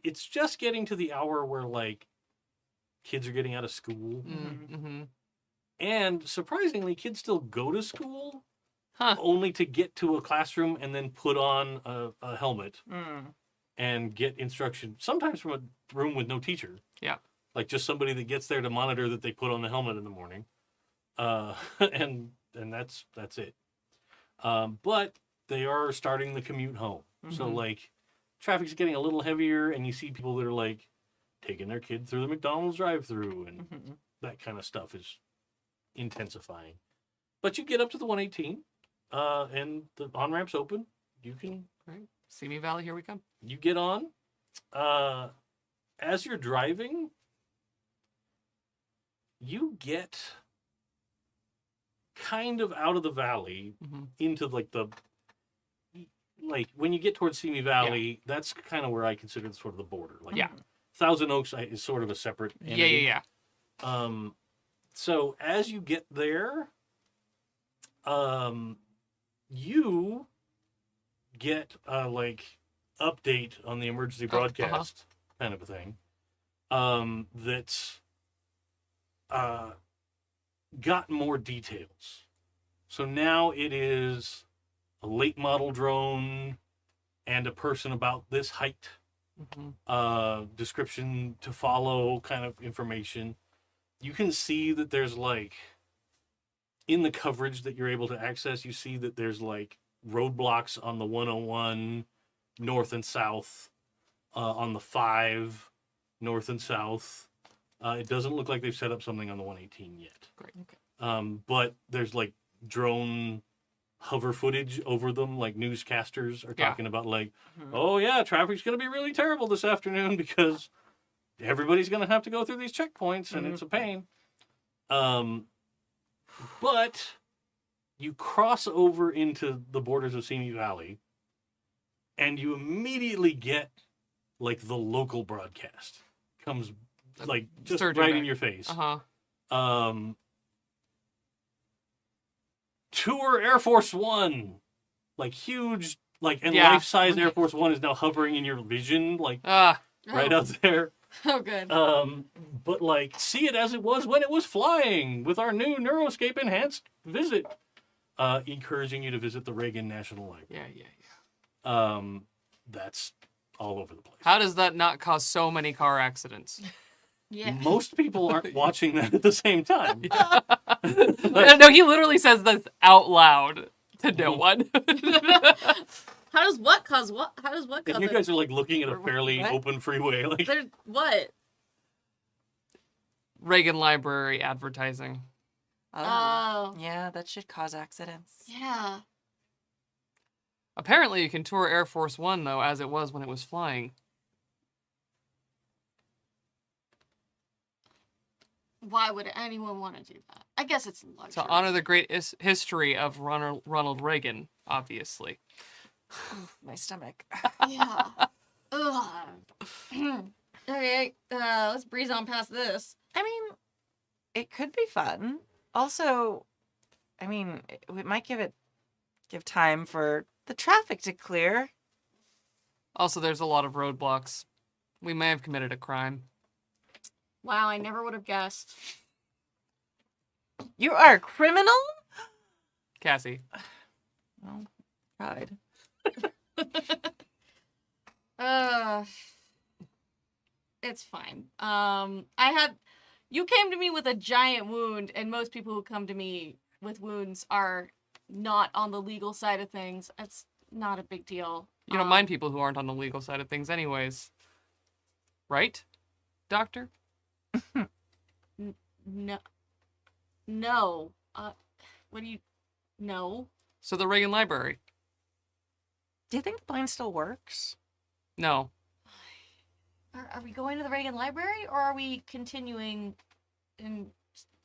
It's just getting to the hour where, like, kids are getting out of school. Mm-hmm. And surprisingly, kids still go to school Huh. only to get to a classroom and then put on a helmet Mm. and get instruction, sometimes from a room with no teacher. Yeah. Like just somebody that gets there to monitor that they put on the helmet in the morning. And that's it. But they are starting the commute home. So, Mhm. like, traffic's getting a little heavier, and you see people that are, like, taking their kid through the McDonald's drive-thru, and Mhm. that kind of stuff is intensifying. But you get up to the 118, and the on-ramp's open. You can, Right. Simi Valley, here we come. you get on. As you're driving, you get kind of out of the valley Mhm. into like when you get towards Simi Valley, that's kind of where I consider sort of the border. Like Yeah. Thousand Oaks is sort of a separate entity. Yeah. So as you get there, you get like update on the emergency broadcast kind of a thing. That's got more details. So now it is a late model drone and a person about this height, Mhm. description to follow kind of information. You can see that there's like, in the coverage that you're able to access, you see that there's like roadblocks on the 101 north and south, on the 5 north and south. It doesn't look like they've set up something on the 118 yet. Great. Okay. But there's like drone hover footage over them, like newscasters are Yeah. talking about like, Mhm. oh yeah, traffic's going to be really terrible this afternoon because everybody's going to have to go through these checkpoints and it's a pain. But you cross over into the borders of Simi Valley and you immediately get like the local broadcast comes like just Surging right back. in your face. Uh-huh. Tour Air Force One, like huge, like, and Yeah. life-size Air Force One is now hovering in your vision, like Ah. right out there. Oh, good. But like, see it as it was when it was flying with our new Neuroscape enhanced visit, encouraging you to visit the Reagan National Library. Yeah. That's all over the place. How does that not cause so many car accidents? Yeah. Most people aren't watching that at the same time. No, he literally says this out loud to no one. How does what cause what? How does what cause And you it? guys are like looking at a fairly What? open freeway, like There's what? Reagan Library advertising. Oh. Yeah, that should cause accidents. Yeah. Apparently, you can tour Air Force One, though, as it was when it was flying. Why would anyone want to do that? I guess it's luxury. To honor the great history of Ronald Reagan, obviously. My stomach. Yeah. Ugh. Okay, let's breeze on past this. I mean, it could be fun. Also, I mean, we might give time for the traffic to clear. Also, there's a lot of roadblocks. We may have committed a crime. Wow, I never would have guessed. You are a criminal? Cassie. Well, tried. It's fine. You came to me with a giant wound, and most people who come to me with wounds are not on the legal side of things. That's not a big deal. You don't mind people who aren't on the legal side of things anyways. Right, Doctor? No. No. What do you... No. So the Reagan Library. Do you think the blind still works? No. Are we going to the Reagan Library, or are we continuing in...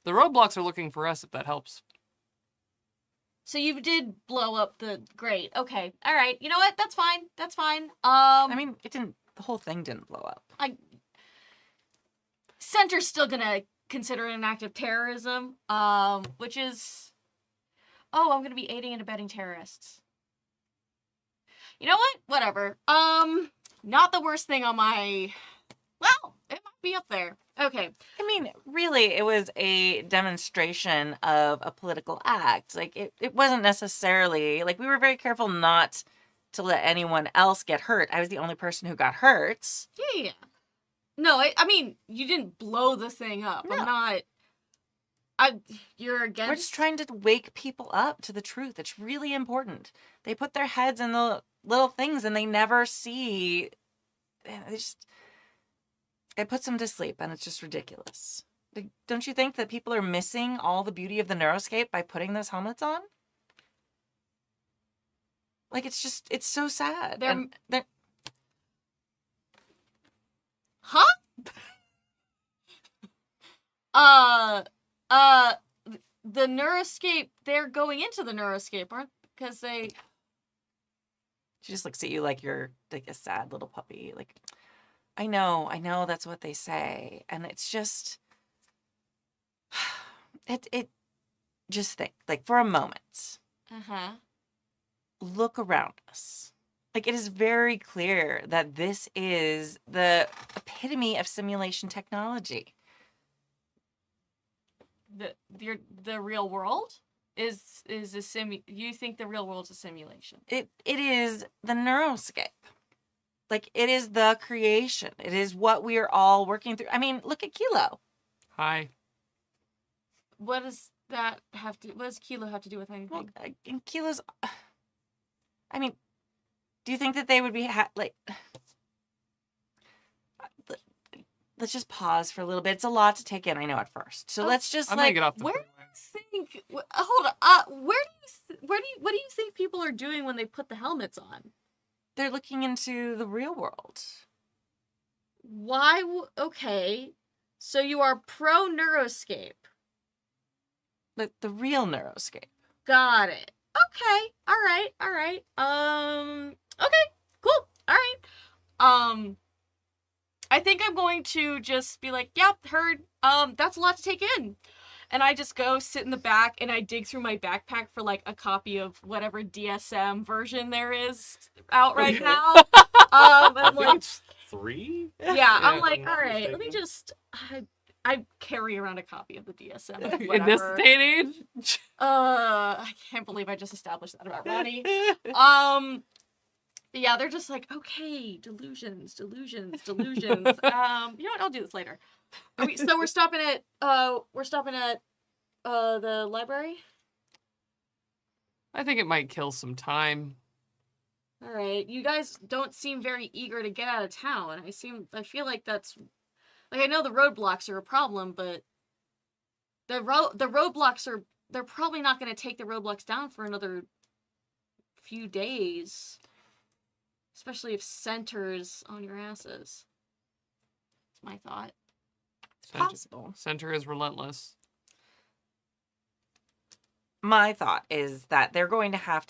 The roadblocks are looking for us, if that helps. So you did blow up the... Great. Okay. All right. You know what? That's fine. That's fine. I mean, it didn't. The whole thing didn't blow up. Center's still gonna consider it an act of terrorism, which is... Oh, I'm gonna be aiding and abetting terrorists. You know what? Whatever. Not the worst thing on my... Well, it might be up there. Okay. I mean, really, it was a demonstration of a political act. Like, it wasn't necessarily... Like, we were very careful not to let anyone else get hurt. I was the only person who got hurt. Yeah. No, I mean, you didn't blow the thing up. No. I'm not... You're against. We're just trying to wake people up to the truth. It's really important. They put their heads in the little things and they never see. It puts them to sleep, and it's just ridiculous. Like, don't you think that people are missing all the beauty of the neuroscape by putting those helmets on? Like, it's so sad. They're... Huh? The neuroscape, they're going into the neuroscape, aren't because they... She just looks at you like you're like a sad little puppy. Like, I know that's what they say. And it's just... It just think, like, for a moment. Uh-huh. Look around us. Like, it is very clear that this is the epitome of simulation technology. The real world is a you think the real world's a simulation? It is the neuroscape. Like, it is the creation. It is what we are all working through. I mean, look at Kilo. Hi. What does Kilo have to do with anything? Well, and Kilo's... I mean, do you think that they would be like... Let's just pause for a little bit. It's a lot to take in, I know, at first. So let's just I'm gonna like... get off the Where do freeway. you think... Hold on. What do you think people are doing when they put the helmets on? They're looking into the real world. Why? Okay. So you are pro neuroscape. Like the real neuroscape. Got it. Okay. All right. Okay. Cool. All right. I think I'm going to just be like, yep, heard. That's a lot to take in. And I just go sit in the back and I dig through my backpack for like a copy of whatever DSM version there is out right now. I I'm think like, it's 3. yeah, I'm if like, I'm all not right, let me mistaken. just. I carry around a copy of the DSM. In this Whatever. day and age. I can't believe I just established that about Ronnie. Yeah, they're just like, okay, delusions. You know what? I'll do this later. So we're stopping at the library. I think it might kill some time. All right, you guys don't seem very eager to get out of town. I feel like that's like I know the roadblocks are a problem, but the roadblocks are they're probably not going to take the roadblocks down for another few days. Especially if Center's on your asses. That's my thought. It's possible. Center is relentless. My thought is that they're going to have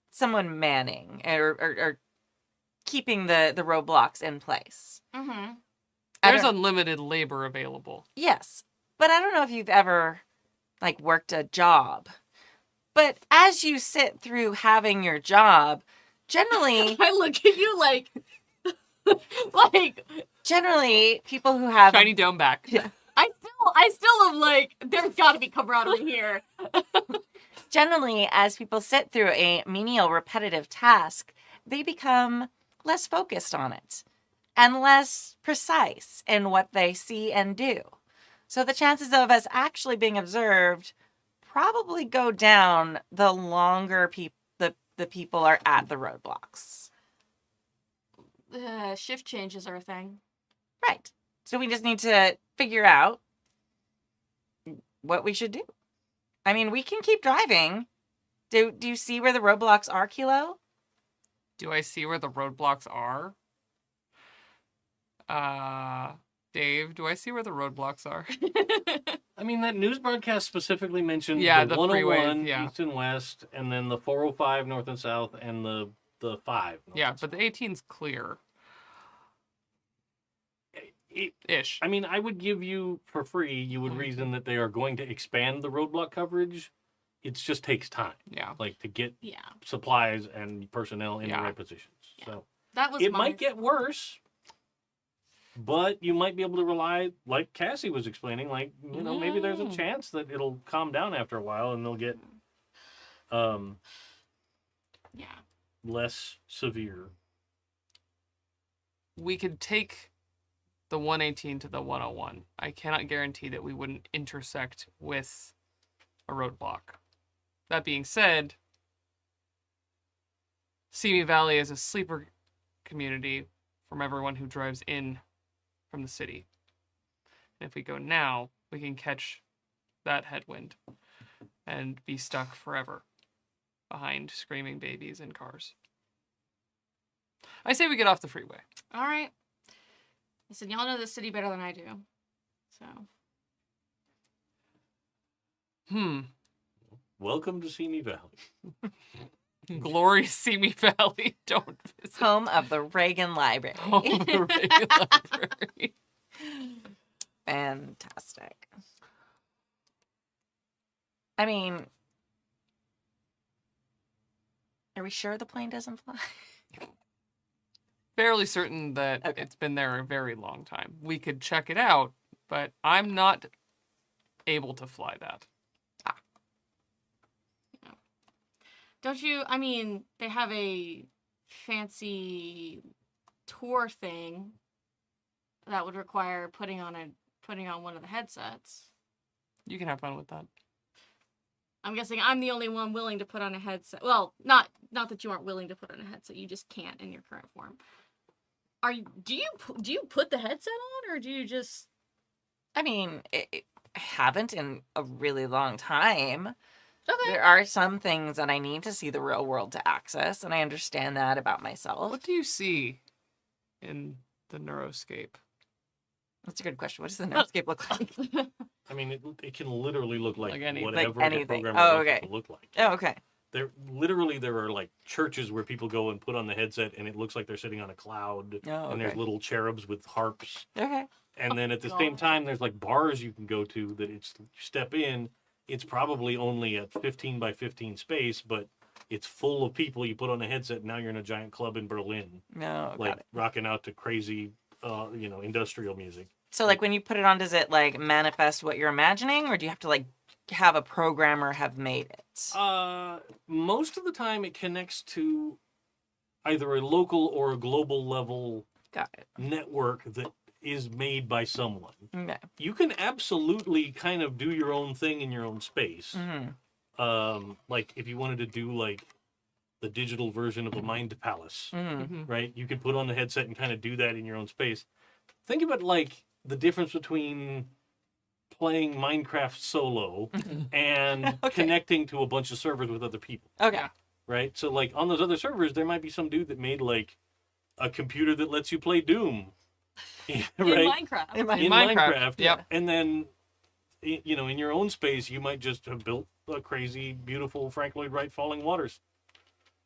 someone manning or keeping the roadblocks in place. Mm-hmm. There's unlimited labor available. Yes, but I don't know if you've ever like worked a job. But as you sit through having your job, generally, I look at you like generally people who have Shiny dome back. Yeah. I still am like, there's got to be camaraderie here. Generally, as people sit through a menial, repetitive task, they become less focused on it and less precise in what they see and do. So the chances of us actually being observed probably go down the longer the people are at the roadblocks. Shift changes are a thing. Right. So we just need to figure out what we should do. I mean, we can keep driving. Do you see where the roadblocks are, Kilo? Do I see where the roadblocks are? Dave, do I see where the roadblocks are? I mean, that news broadcast specifically mentioned the 101 freeways, east and west, and then the 405 north and south, and the 5. Yeah, but the 18's clear. Ish. I mean, I would give you for free. You would reason that they are going to expand the roadblock coverage. It just takes time. Yeah. Like to get Yeah. supplies and personnel in the right positions. Yeah. So That was it my... might get worse, but you might be able to rely, like Cassie was explaining, like, you know, maybe there's a chance that it'll calm down after a while and they'll get less severe. We could take the 118 to the 101. I cannot guarantee that we wouldn't intersect with a roadblock. That being said, Simi Valley is a sleeper community from everyone who drives in from the city. And if we go now, we can catch that headwind and be stuck forever behind screaming babies and cars. I say we get off the freeway. All right. Listen, y'all know the city better than I do. So. Welcome to Simi Valley. Glorious Simi Valley. Don't visit. Home of the Reagan Library. Home of the Reagan Library. Fantastic. I mean, are we sure the plane doesn't fly? Fairly certain that Okay. it's been there a very long time. We could check it out, but I'm not able to fly that. Don't you? I mean, they have a fancy tour thing that would require putting on one of the headsets. You can have fun with that. I'm guessing I'm the only one willing to put on a headset. Well, not that you aren't willing to put on a headset. You just can't in your current form. Do you put the headset on, or do you just? I mean, I haven't in a really long time. Okay. There are some things that I need to see the real world to access, and I understand that about myself. What do you see in the Neuroscape? That's a good question. What does the Netscape look like? I mean, it can literally look like, Like any- whatever like the anything. programmer Oh, wants it okay. to look like. Oh, okay. There are like churches where people go and put on the headset, and it looks like they're sitting on a cloud. Oh, And there's okay. little cherubs with harps. Okay. And then at the God. same time, there's like bars you can go to that you step in. It's probably only a 15 by 15 space, but it's full of people. You put on a headset, and now you're in a giant club in Berlin, No, like got it. rocking out to crazy, industrial music. So, like, when you put it on, does it, like, manifest what you're imagining, or do you have to, like, have a programmer have made it? Most of the time, it connects to either a local or a global level Got it. network that is made by someone. Okay. You can absolutely kind of do your own thing in your own space. Mm-hmm. Like if you wanted to do like the digital version of a Mind Palace, Mm-hmm. right? You could put on the headset and kind of do that in your own space. Think about like the difference between playing Minecraft solo and Okay. connecting to a bunch of servers with other people, Okay. Yeah. right? So like on those other servers, there might be some dude that made like a computer that lets you play Doom, In right? Minecraft. In my- In Minecraft, Minecraft, yep. And then, in your own space, you might just have built a crazy, beautiful Frank Lloyd Wright Falling Waters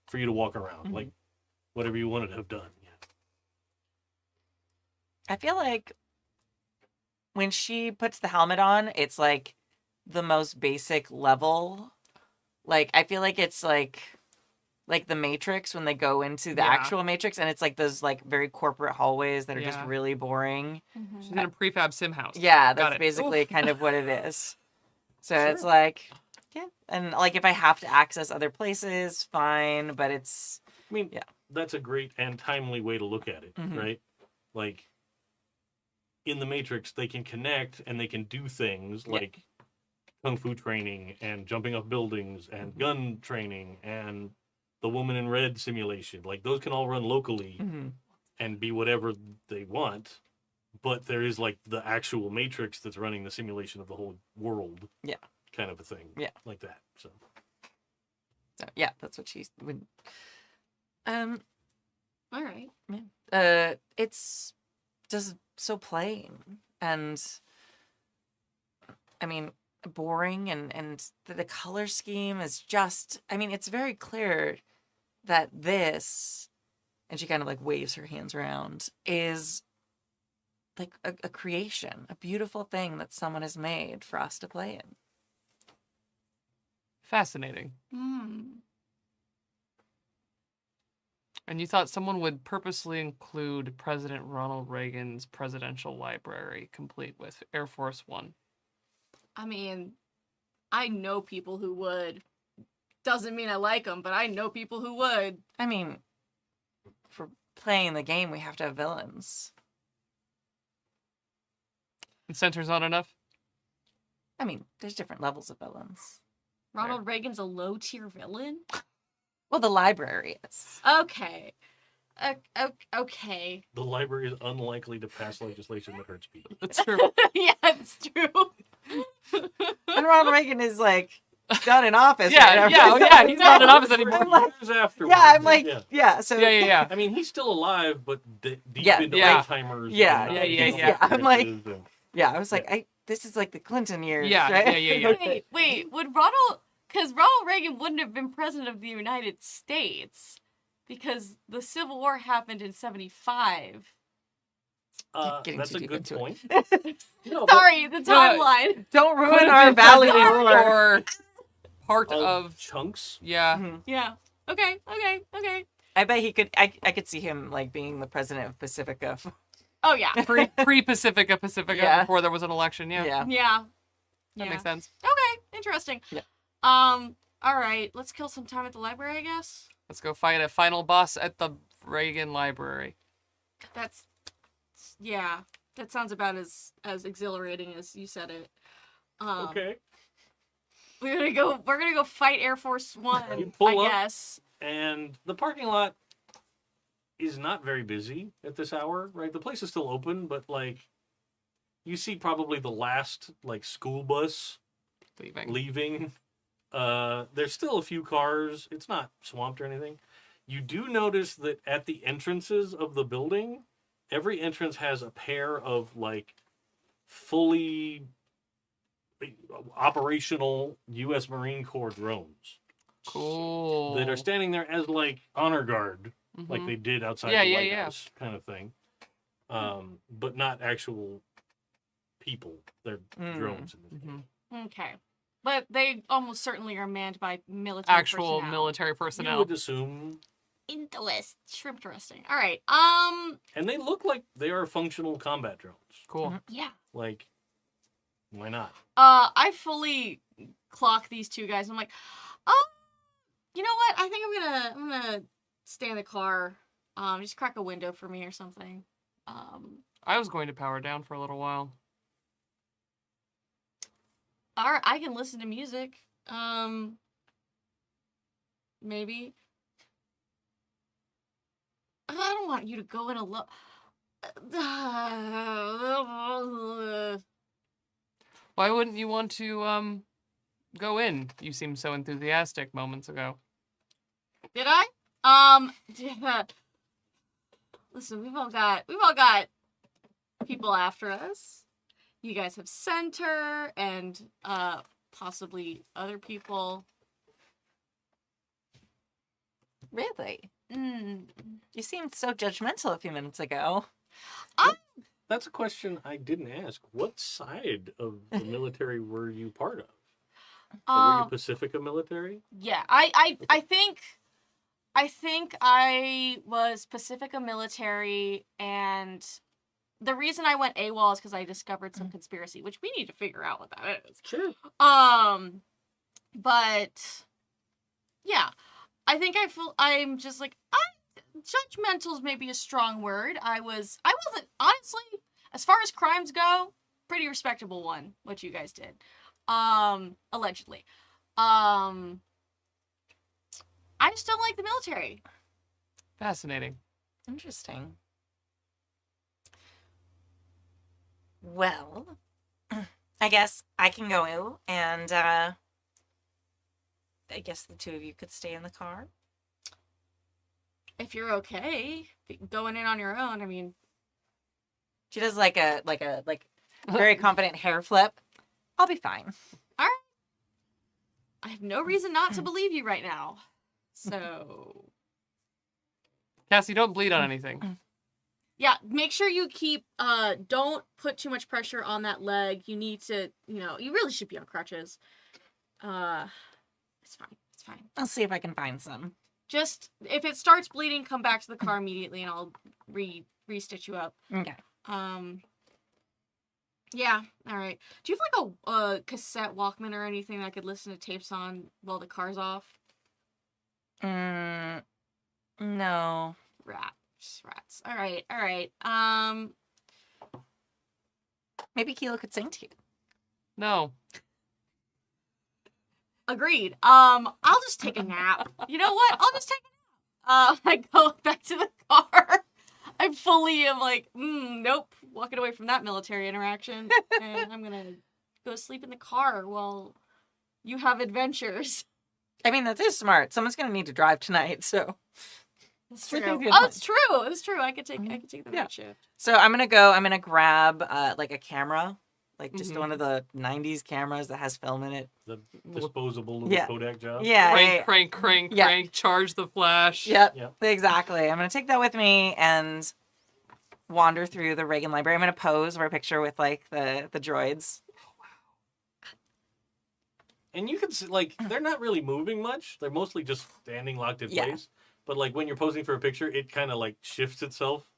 for you to walk around, like whatever you wanted to have done. Yeah. I feel like when she puts the helmet on, it's like the most basic level. Like, I feel like it's like the Matrix when they go into the Yeah. actual Matrix, and it's like those like very corporate hallways that are just Yeah. really boring. She's in a prefab sim house. Yeah, Got that's it. basically Oof. kind of what it is. So Sure. it's like, yeah, and like if I have to access other places, fine, but it's I mean, Yeah. that's a great and timely way to look at it, Mhm. right? Like, in the Matrix, they can connect and they can do things Yeah. like kung fu training and jumping off buildings and gun training and the Woman in Red simulation. Like, those can all run locally and be whatever they want. But there is like the actual Matrix that's running the simulation of the whole world. Yeah. Kind of a thing. Yeah. Like that. So so, yeah, that's what she would. All right. It's just so plain and I mean boring and the color scheme is just I mean it's very clear that this and she kind of like waves her hands around is like a creation, a beautiful thing that someone has made for us to play in. Fascinating. And you thought someone would purposely include President Ronald Reagan's presidential library, complete with Air Force One. I mean, I know people who would. Doesn't mean I like them, but I know people who would. I mean, for playing the game, we have to have villains. And center's not enough? I mean, there's different levels of villains. Ronald Reagan's a low tier villain. Well, the library is. Okay. Okay. The library is unlikely to pass legislation that hurts people. That's true. Yeah, it's true. And Ronald Reagan is like not in office. Yeah, right? yeah, oh, yeah, he's not in office anymore. I'm like- Years afterwards. Yeah, I'm like, yeah. So Yeah. I mean, he's still alive, but deep Yeah. into Yeah. Alzheimer's. Yeah. and Yeah. I'm like- experiences and- yeah, I was like, this is like the Clinton years. Yeah, right? yeah. Wait, would Ronald... Because Ronald Reagan wouldn't have been president of the United States. Because the Civil War happened in 75. Getting That's too a deep good into it. point. No, but Sorry, the timeline. Don't Could ruin have our been valley president lore. or part of of... chunks. Yeah. Mhm. Yeah. Okay. I bet he could. I could see him like being the president of Pacifica. Oh, yeah. Pre-Pacifica, Yeah. before there was an election. Yeah. Yeah. Yeah. That makes sense. Okay, interesting. Yeah. All right, let's kill some time at the library, I guess. Let's go fight a final boss at the Reagan Library. Yeah, that sounds about as exhilarating as you said it. Okay. We're gonna go fight Air Force One, You pull I up. guess. And the parking lot is not very busy at this hour, right? The place is still open, but like you see probably the last like school bus leaving. There's still a few cars. It's not swamped or anything. You do notice that at the entrances of the building, every entrance has a pair of like fully operational U.S. Marine Corps drones Cool. that are standing there as like honor guard, like Mhm. they did outside Yeah, the yeah, White yeah. House, kind of thing. But not actual people. They're drones in this game. Mhm. Okay, but they almost certainly are manned by military Actual personnel. military You personnel. would assume, Interesting. All right. and they look like they are functional combat drones. Cool. Yeah. Like, why not? I fully clock these two guys. I'm like, oh, you know what? I think I'm gonna stay in the car. Just crack a window for me or something. I was going to power down for a little while. All right, I can listen to music. Maybe. I don't want you to go in alone. Why wouldn't you want to go in? You seemed so enthusiastic moments ago. Did I? Listen, we've all got people after us. You guys have Center and possibly other people. Really? Mm. You seemed so judgmental a few minutes ago. That's a question I didn't ask. What side of the military were you part of? Like, were you Pacifica military? Yeah, I think I was Pacifica military, and the reason I went AWOL is because I discovered some conspiracy, which we need to figure out what that is. Sure. But yeah, I think I'm just like, judgmental is maybe a strong word. I wasn't, honestly, as far as crimes go, pretty respectable one, what you guys did. Allegedly. I just don't like the military. Fascinating. Interesting. Well, I guess I can go and I guess the two of you could stay in the car. If you're okay going in on your own, I mean, She does like a very confident hair flip. I'll be fine. I have no reason not to believe you right now. So, Cassie, don't bleed on anything. yeah, make sure you keep, don't put too much pressure on that leg. You need to, you really should be on crutches. It's fine. I'll see if I can find some. Just, if it starts bleeding, come back to the car immediately and I'll re-stitch you up. Okay. Yeah, all right. Do you have like a cassette Walkman or anything that I could listen to tapes on while the car's off? No. Rats. All right. Maybe Kilo could sing to you. No. Agreed. I'll just take a nap. You know what? I'll just take a nap. I go back to the car. I fully am like, nope, walking away from that military interaction. And I'm gonna go sleep in the car while you have adventures. I mean, that is smart. Someone's gonna need to drive tonight, so. That's Sleeping's true. a good Oh, plan. it's true. It's true. I could take the Yeah. night shift. So I'm gonna grab like a camera, like just Mhm. one of the '90s cameras that has film in it. The disposable little Yeah. Kodak job. Yeah, Crank, Yeah. crank, charge the flash. Yep, Yep. exactly. I'm gonna take that with me and wander through the Reagan Library. I'm gonna pose for a picture with like the droids. And you can see, like, they're not really moving much. They're mostly just standing locked in Yeah. place. But, like, when you're posing for a picture, it kind of, like, shifts itself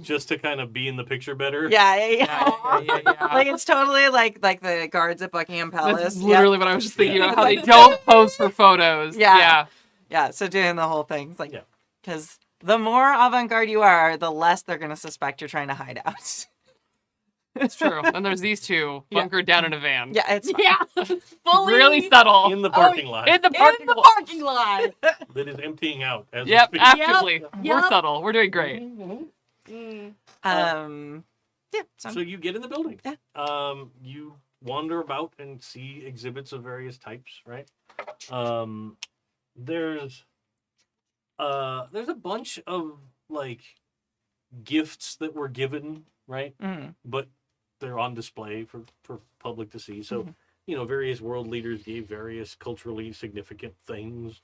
just to kind of be in the picture better. Yeah. Yeah. Like it's totally like the guards at Buckingham Palace. That's literally what I was just thinking Yeah. about, how they don't pose for photos. Yeah. Yeah, so doing the whole thing. It's like, Yeah. because the more avant-garde you are, the less they're going to suspect you're trying to hide out. It's true. And there's these two Yeah. bunkered down in a van. Yeah, it's fine. Yeah. Fully Really subtle. In the parking lot In the in parking the lot. parking lot. that is emptying out as we Yep, speak. actively. We're Yep. subtle. We're doing great. Mm. Yeah. So you get in the building. Yeah. You wander about and see exhibits of various types, right? There's a bunch of like gifts that were given, right? Mhm. But they're on display for public to see. So, Mhm. you know, various world leaders gave various culturally significant things.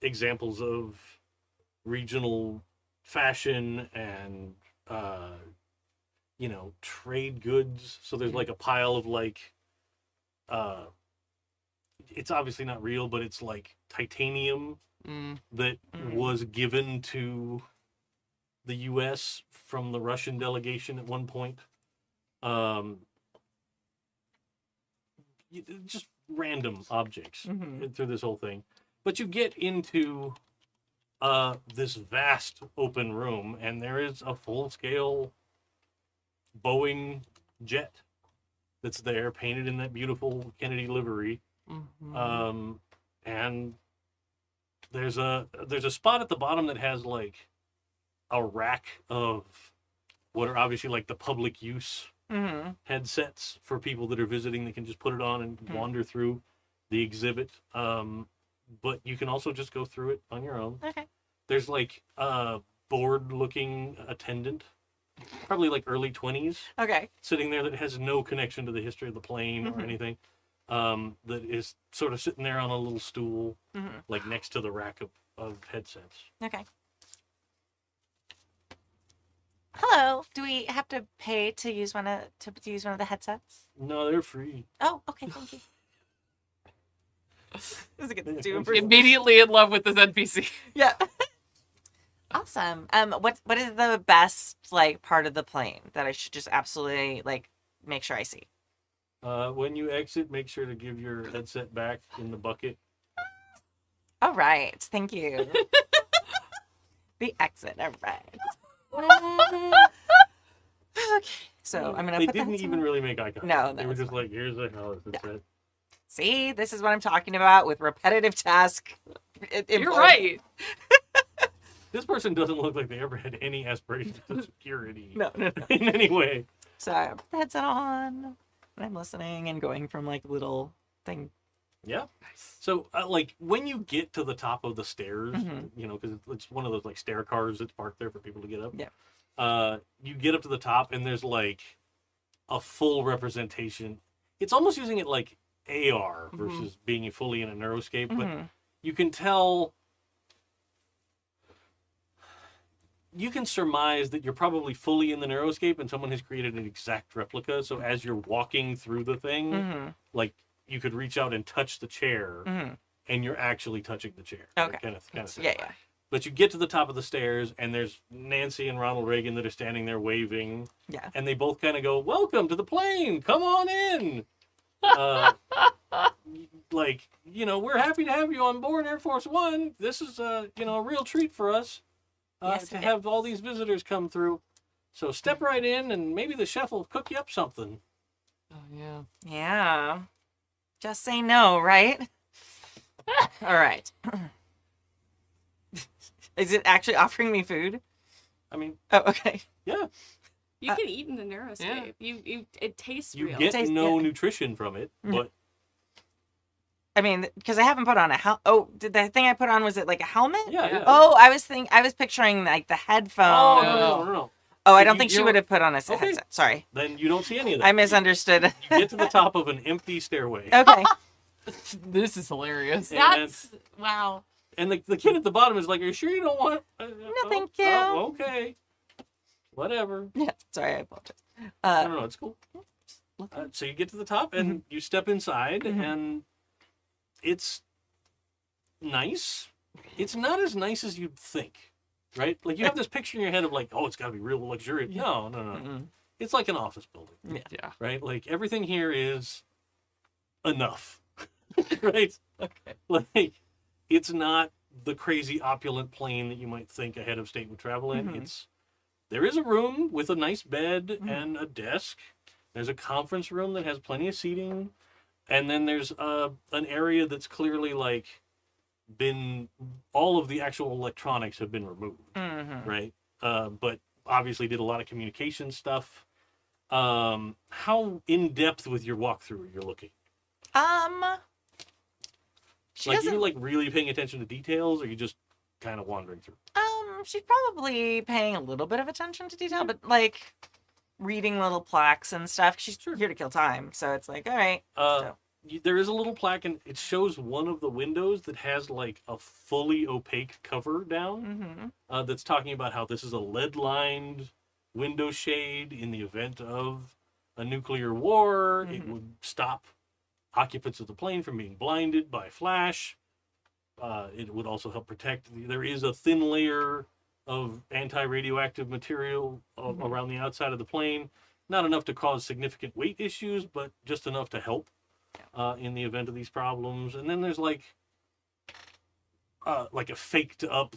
Examples of regional fashion and you know, trade goods. So there's like a pile of like it's obviously not real, but it's like titanium that was given to the US from the Russian delegation at one point. Just random objects Mhm. through this whole thing. But you get into this vast open room, and there is a full-scale Boeing jet that's there, painted in that beautiful Kennedy livery. And there's a spot at the bottom that has like a rack of what are obviously like the public use Mhm. headsets for people that are visiting. They can just put it on and wander through the exhibit. But you can also just go through it on your own. Okay. There's like a bored-looking attendant, probably like early 20s, Okay. sitting there that has no connection to the history of the plane or anything. That is sort of sitting there on a little stool, like next to the rack of headsets. Okay. Hello. Do we have to pay to use one of the headsets? No, they're free. Oh, okay. Thank you. This is a good do Immediately in love with this NPC. Yeah. Awesome. What is the best like part of the plane that I should just absolutely like make sure I see? When you exit, make sure to give your headset back in the bucket. All right. Thank you. The exit. All right. Okay. So I'm gonna. They put that didn't even somewhere. really make eye contact. No, They were that's just like, here's the house. That's it. See, this is what I'm talking about with repetitive task. You're right. This person doesn't look like they ever had any aspirations of security No. in any way. So I put the headset on, and I'm listening and going from like little thing. Yeah. So, like, when you get to the top of the stairs, you know, because it's one of those, like, stair cars that's parked there for people to get up. Yeah. You get up to the top, and there's, like, a full representation. It's almost using it like AR versus being fully in a neuroscape, but you can tell... You can surmise that you're probably fully in the neuroscape, and someone has created an exact replica, so as you're walking through the thing, like... You could reach out and touch the chair, and you're actually touching the chair. Okay. Kind of thing. Yeah. But you get to the top of the stairs, and there's Nancy and Ronald Reagan that are standing there waving. Yeah. And they both kind of go, "Welcome to the plane. Come on in." Like, you know, we're happy to have you on board Air Force One. This is a real treat for us Yes, to it have all these visitors come through. So step right in, and maybe the chef will cook you up something. Oh, yeah. Yeah. Just say no, right? All right. Is it actually offering me food? I mean, Oh, okay. yeah, You can eat in the Neuroscape. It tastes you real. get Tastes- no yeah. nutrition from it, Yeah. but I mean, because I haven't put on a Oh, did the thing I put on, was it like a helmet? yeah. Yeah. Oh, I was picturing like the headphone. Oh, no. Oh, I If don't you- think she you're- would have put on a Okay. headset. Sorry. Then you don't see any of that. I misunderstood. You get to the top of an empty stairway. Okay. This is hilarious. That's wow. And the kid at the bottom is like, "Are you sure you don't want?" No, thank you. Okay, whatever. Yeah. Sorry, I apologize. No, it's cool. So you get to the top and you step inside, and it's nice. It's not as nice as you'd think, right? Like you have this picture in your head of like, oh, it's got to be real luxurious. No. Mm-mm. It's like an office building, Yeah. right? Like everything here is enough, right? Okay. Like it's not the crazy opulent plane that you might think a head of state would travel in. There is a room with a nice bed and a desk. There's a conference room that has plenty of seating, and then there's an area that's clearly like been all of the actual electronics have been removed, right? But obviously did a lot of communication stuff. How in depth with your walkthrough you're looking? She Like doesn't. you're like really paying attention to details, or you just kind of wandering through? She's probably paying a little bit of attention to detail, but like reading little plaques and stuff. She's here to kill time, so it's like, all right. So. There is a little plaque, and it shows one of the windows that has like a fully opaque cover down. That's talking about how this is a lead-lined window shade in the event of a nuclear war. It would stop occupants of the plane from being blinded by flash. It would also help protect. There is a thin layer of anti-radioactive material around the outside of the plane. Not enough to cause significant weight issues, but just enough to help in the event of these problems. And then there's like a faked up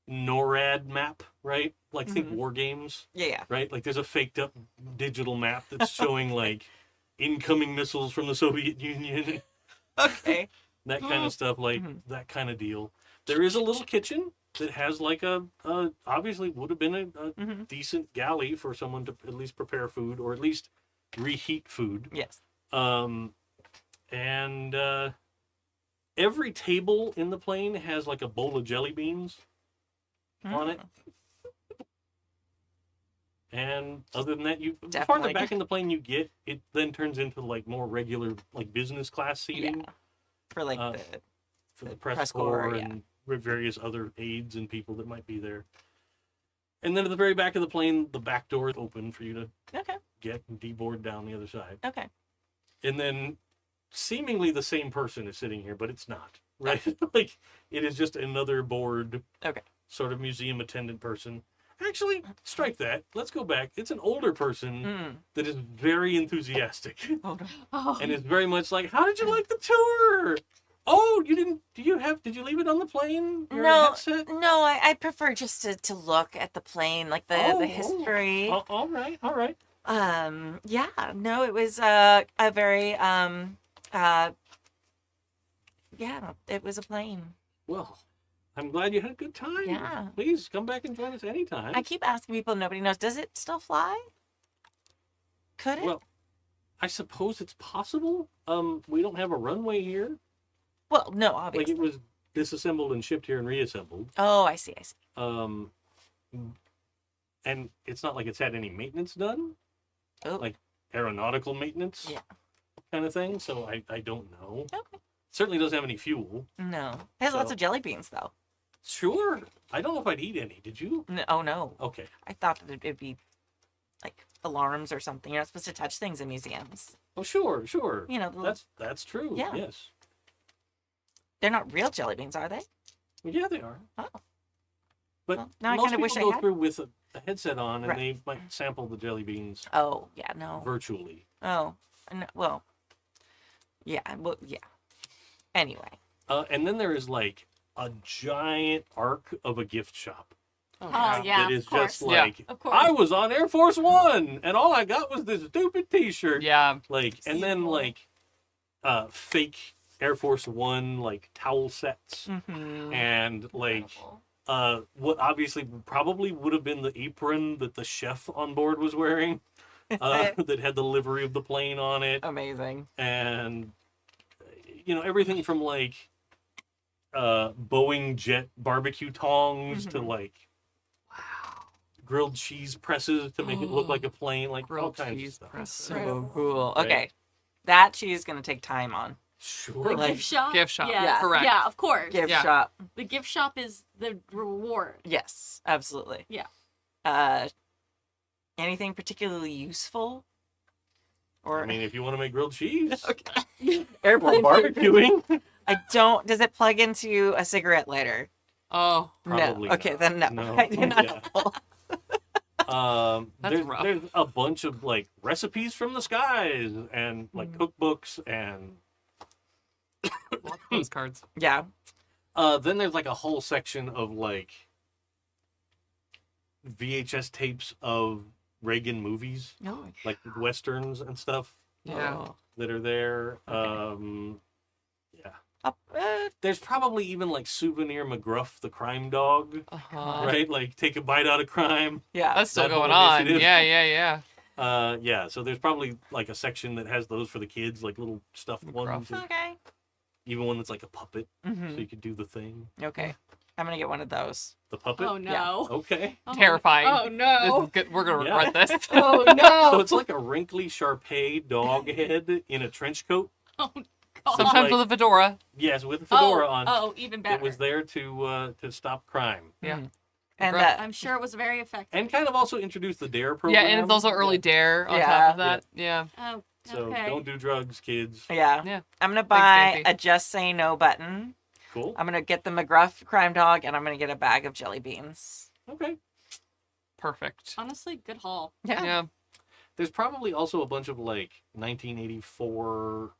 NORAD map, right? Like think war games, Yeah. right? Like there's a faked up digital map that's showing like incoming missiles from the Soviet Union. Okay. That kind of stuff, like that kind of deal. There is a little kitchen that has like a obviously would have been a decent galley for someone to at least prepare food or at least reheat food. Yes. And every table in the plane has like a bowl of jelly beans on it. And other than that, the farther back in the plane you get, it then turns into like more regular like business class seating. Yeah. For like For the the press press corps corps, and various other aides and people that might be there. And then at the very back of the plane, the back door is open for you to get and deboard down the other side. Okay. And then seemingly the same person is sitting here, but it's not, right? Like it is just another bored sort of museum attendant person. Actually, strike that. Let's go back. It's an older person that is very enthusiastic. Oh. And is very much like, how did you like the tour? Oh, you didn't, did you leave it on the plane? Your headset? No, I prefer just to look at the plane, like the history. Oh, all right. Yeah, no, it was a very yeah, it was a plane. Well, I'm glad you had a good time. Yeah. Please come back and join us anytime. I keep asking people, nobody knows. Does it still fly? Could it? Well, I suppose it's possible. We don't have a runway here. Well, no, Like obviously. it was disassembled and shipped here and reassembled. Oh, I see. And it's not like it's had any maintenance done. Oh. Like aeronautical maintenance. Yeah. Kind of thing. So I don't know. Okay. Certainly doesn't have any fuel. No. It has lots of jelly beans, though. Sure. I don't know if I'd eat any. Did you? No, oh, no. Okay. I thought that it'd be like alarms or something. You're not supposed to touch things in museums. Oh, sure. You know, That's true. Yeah. Yes. they're not real jelly beans, are they? Yeah, they are. Oh. But Well, now I most kinda people wish I go had. through with a headset on, and Right. they might sample the jelly beans Oh, yeah, no. virtually. Oh, no, well, yeah, yeah. Anyway. And then there is like a giant arc of a gift shop. Oh wow. yeah, that is of course. just like, Of course. I was on Air Force One, and all I got was this stupid T-shirt. Yeah. Like, and then Evil. like, fake Air Force One like towel sets, Mm-hmm. and like, Incredible. what obviously probably would have been the apron that the chef on board was wearing, that had the livery of the plane on it, Amazing. and everything from like Boeing jet barbecue tongs to Mhm. like grilled cheese presses to make it look like a plane, like all Grilled kinds of cheese stuff. press. So Incredible. cool. Right. Okay. That she's going to take time on. Sure. The like, gift shop. gift shop, Yes. correct. Yeah, of course. Gift Yeah. shop. The gift shop is the reward. Yes, absolutely. Yeah. Anything particularly useful? Or I mean, if you want to make grilled cheese or airplane barbecuing, I don't. Does it plug into a cigarette lighter? Oh, Probably No. Okay, not. then no. No. I do not Yeah. know. That's there's, rough. there's a bunch of like recipes from the skies and like cookbooks, and lots of postcards. Yeah. then there's like a whole section of like VHS tapes of Reagan movies, No. like westerns and stuff Yeah. that are there. Okay. Yeah. Uh, There's probably even like souvenir McGruff the crime dog, Uh-huh. right? Like take a bite out of crime. yeah. That's still That whole going on. initiative. Yeah. Yeah, so there's probably like a section that has those for the kids, like little stuffed ones, and Okay. even one that's like a puppet, so Mm-hmm. you could do the thing. Okay. I'm gonna get one of those. The puppet? Oh no. Okay. Oh, Terrifying. Oh This no. is good. We're gonna Yeah. regret this. Oh So no. it's like a wrinkly Shar-Pei dog head in a trench coat. Oh god. Sometimes like- with a fedora. Yes, with a fedora on. Oh, even better. It was there to stop crime. Yeah. Mhm. And Rough. I'm sure it was very effective. And kind of also introduced the DARE Yeah, program. and it's also early dare on Yeah. top of that. Yeah. Oh, So okay. don't do drugs, kids. yeah. Yeah. I'm gonna buy Nancy. a Just Say No button. Cool. I'm gonna get the McGruff crime dog, and I'm gonna get a bag of jelly beans. Okay. Perfect. Honestly, good haul. Yeah. There's probably also a bunch of like 1984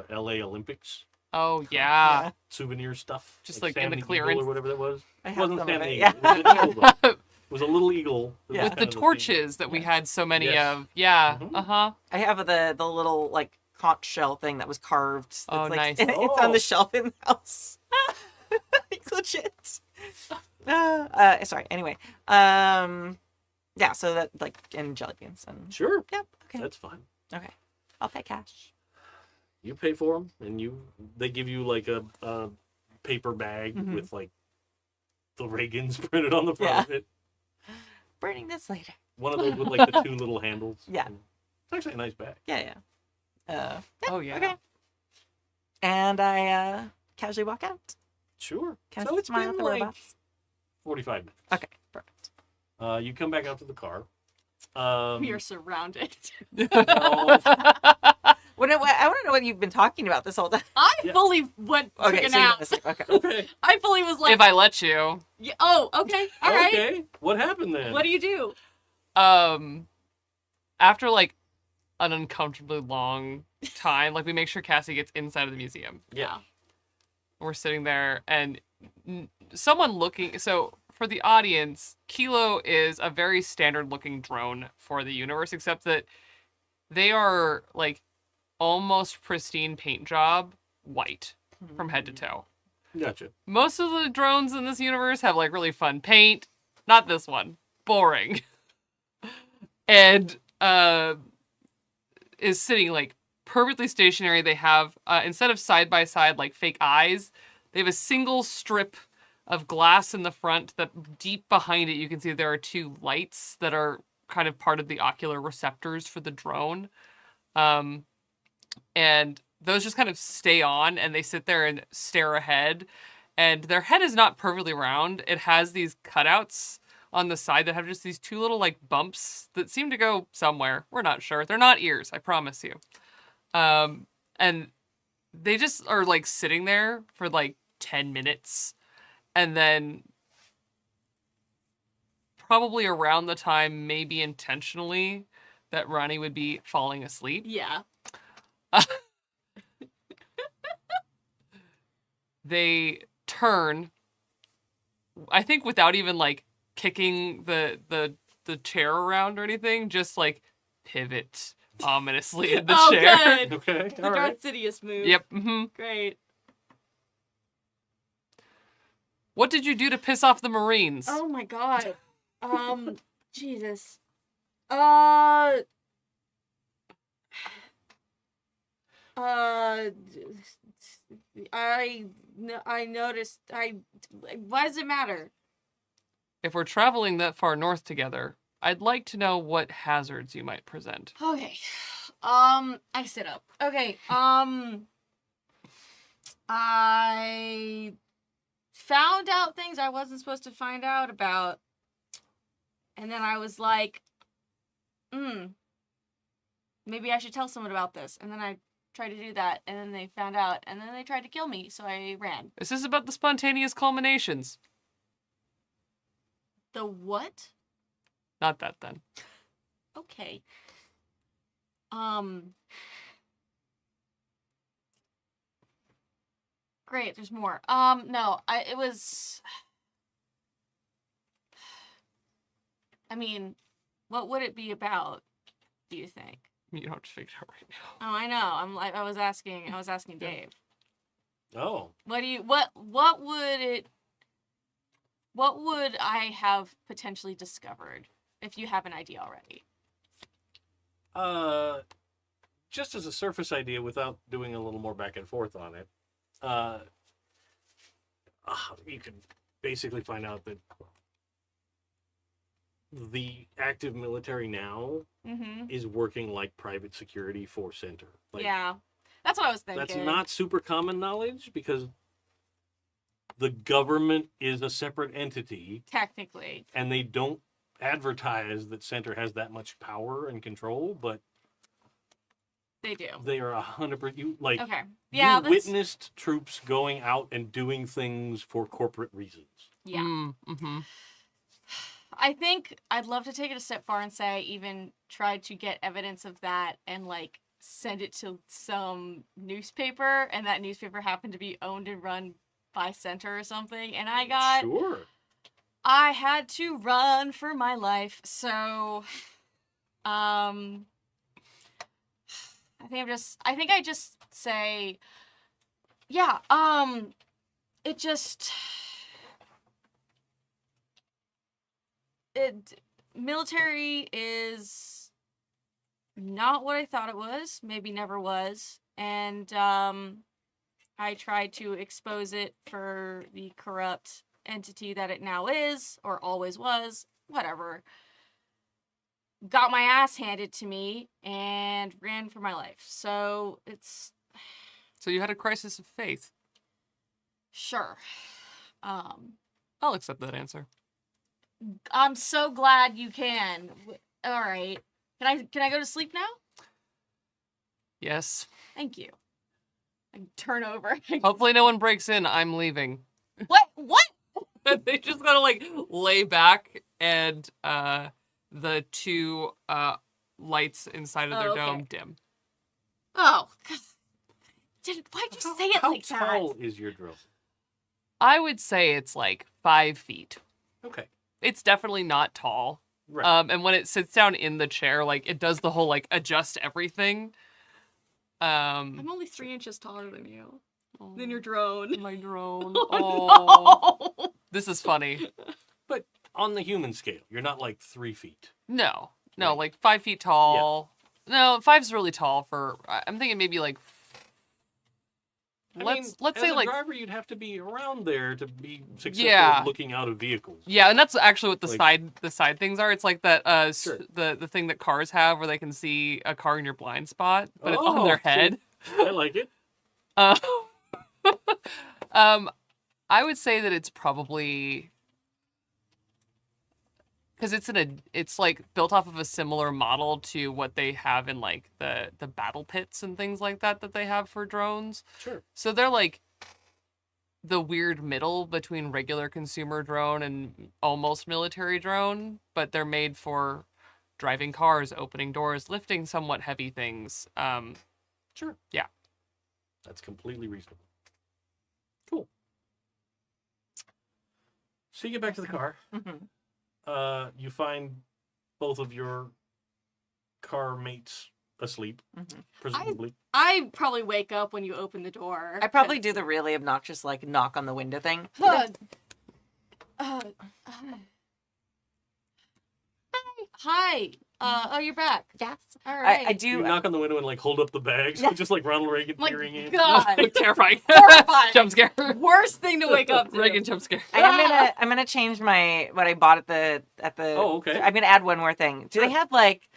LA Olympics Oh yeah. souvenir stuff. Just like in Sam the Eagle clearance. or whatever that was. I It have wasn't some Sam of the it. Eagle. Yeah. It was an eagle, though. It was a little eagle. that Yeah. was With the kind of thing. torches that we had so many Yes. of. Yeah. Mhm. Uh-huh. I have the little like conch shell thing that was carved. It's Oh, like, nice. It's on Oh. the shelf in the house. It's legit. Sorry. Anyway, yeah. So that like and jelly beans and Sure. yep. Okay. That's fine. Okay. I'll pay cash. You pay for them, and they give you like a paper bag Mhm. with like the Reagans printed on the front Yeah. of it. Burning this later. One of those with like the two little handles. Yeah. It's actually a nice bag. Yeah. Yeah. Oh yeah. Okay. And I casually walk out. Sure. Can So I it's smile at been the like robots? 45 minutes. Okay. Perfect. You come back out to the car. We are surrounded. no, I want to know what you've been talking about this whole time. I Yeah. fully went took Okay. a So you nap. want to say, okay. okay. I fully was like, If I let you. yeah, oh, okay, all right. Okay. What happened then? What do you do? After like an uncomfortably long time, like we make sure Cassie gets inside of the museum. Yeah. We're sitting there and someone looking. So for the audience, Kilo is a very standard looking drone for the universe, except that they are like almost pristine paint job white from head to toe. Gotcha. Most of the drones in this universe have like really fun paint. Not this one. Boring. And is sitting like perfectly stationary. They have instead of side by side like fake eyes, they have a single strip of glass in the front that deep behind it you can see there are two lights that are kind of part of the ocular receptors for the drone. And those just kind of stay on and they sit there and stare ahead. And their head is not perfectly round. It has these cutouts on the side that have just these two little like bumps that seem to go somewhere. We're not sure. They're not ears, I promise you. And they just are like sitting there for like 10 minutes. And then probably around the time, maybe intentionally, that Ronnie would be falling asleep. Yeah. They turn, I think without even like kicking the chair around or anything. Just like pivot ominously in the Oh, chair. good. Okay, The all right. Darth Sidious move. Yep. Mm-hmm. Great. What did you do to piss off the Marines? Oh my god. Jesus. I noticed. Why does it matter? If we're traveling that far north together, I'd like to know what hazards you might present. Okay. I sit up. Okay. I found out things I wasn't supposed to find out about. And then I was like, maybe I should tell someone about this. And then I tried to do that, and then they found out, and then they tried to kill me, so I ran. This is about the spontaneous culminations. The what? Not that then. Okay. Great, there's more. No, it was... I mean, what would it be about, do you think? You don't have to figure it out right now. Oh, I know. I was asking Dave. Oh. What would I have potentially discovered if you have an idea already? Just as a surface idea without doing a little more back and forth on it, you could basically find out that the active military now is working like private security for Center. Like, Yeah. That's what I was thinking. that's not super common knowledge because the government is a separate entity Technically. and they don't advertise that Center has that much power and control, but They do. they are 100%. Like, Okay. Yeah, you that's... witnessed troops going out and doing things for corporate reasons. Yeah. Mm-hmm. I think I'd love to take it a step far and say I even tried to get evidence of that and, like, send it to some newspaper, and that newspaper happened to be owned and run by Center or something, and Sure. I had to run for my life, so, I think I just say, yeah, military is not what I thought it was, maybe never was, and, I tried to expose it for the corrupt entity that it now is, or always was, whatever. Got my ass handed to me, and ran for my life, so it's... So you had a crisis of faith. Sure. I'll accept that answer. I'm so glad you can. All right. Can I go to sleep now? Yes. Thank you. I turn over. Hopefully no one breaks in. I'm leaving. What? They just gotta like lay back and the two lights inside of their Oh, okay. dome dim. Oh. Why'd you say it like How that? tall is your drone? I would say it's like 5 feet. Okay. It's definitely not tall. Right. And when it sits down in the chair, like it does the whole like adjust everything. I'm only 3 inches taller than you. Than your drone. My drone. Oh, no. This is funny. But on the human scale, you're not like 3 feet. No, Right. like 5 feet tall. No, 5's really tall for. I'm thinking maybe like. Let's as say a like driver, you'd have to be around there to be successful Yeah. at looking out of vehicles. yeah, and that's actually what the Like- side things are. It's like that Sure. the thing that cars have where they can see a car in your blind spot, but it's on Oh, their so- head. I like it. Uh, I would say that it's probably because it's like built off of a similar model to what they have in like the battle pits and things like that they have for drones. Sure. So they're like the weird middle between regular consumer drone and almost military drone, but they're made for driving cars, opening doors, lifting somewhat heavy things. Sure. Yeah. That's completely reasonable. Cool. So you get back to the car. Mhm. you find both of your car mates asleep, presumably. I probably wake up when you open the door. I probably do the really obnoxious, like, knock on the window thing. Hi. Oh, you're back. Yes. All right. I You do. knock on the window and like hold up the bags, just like Ronald Reagan My peering in. God. Terrifying. Horrifying. Jump scare. Worst thing to wake up to. Reagan jump scare. I'm gonna change what I bought at the. Oh, okay. I'm gonna add one more thing. Do they have like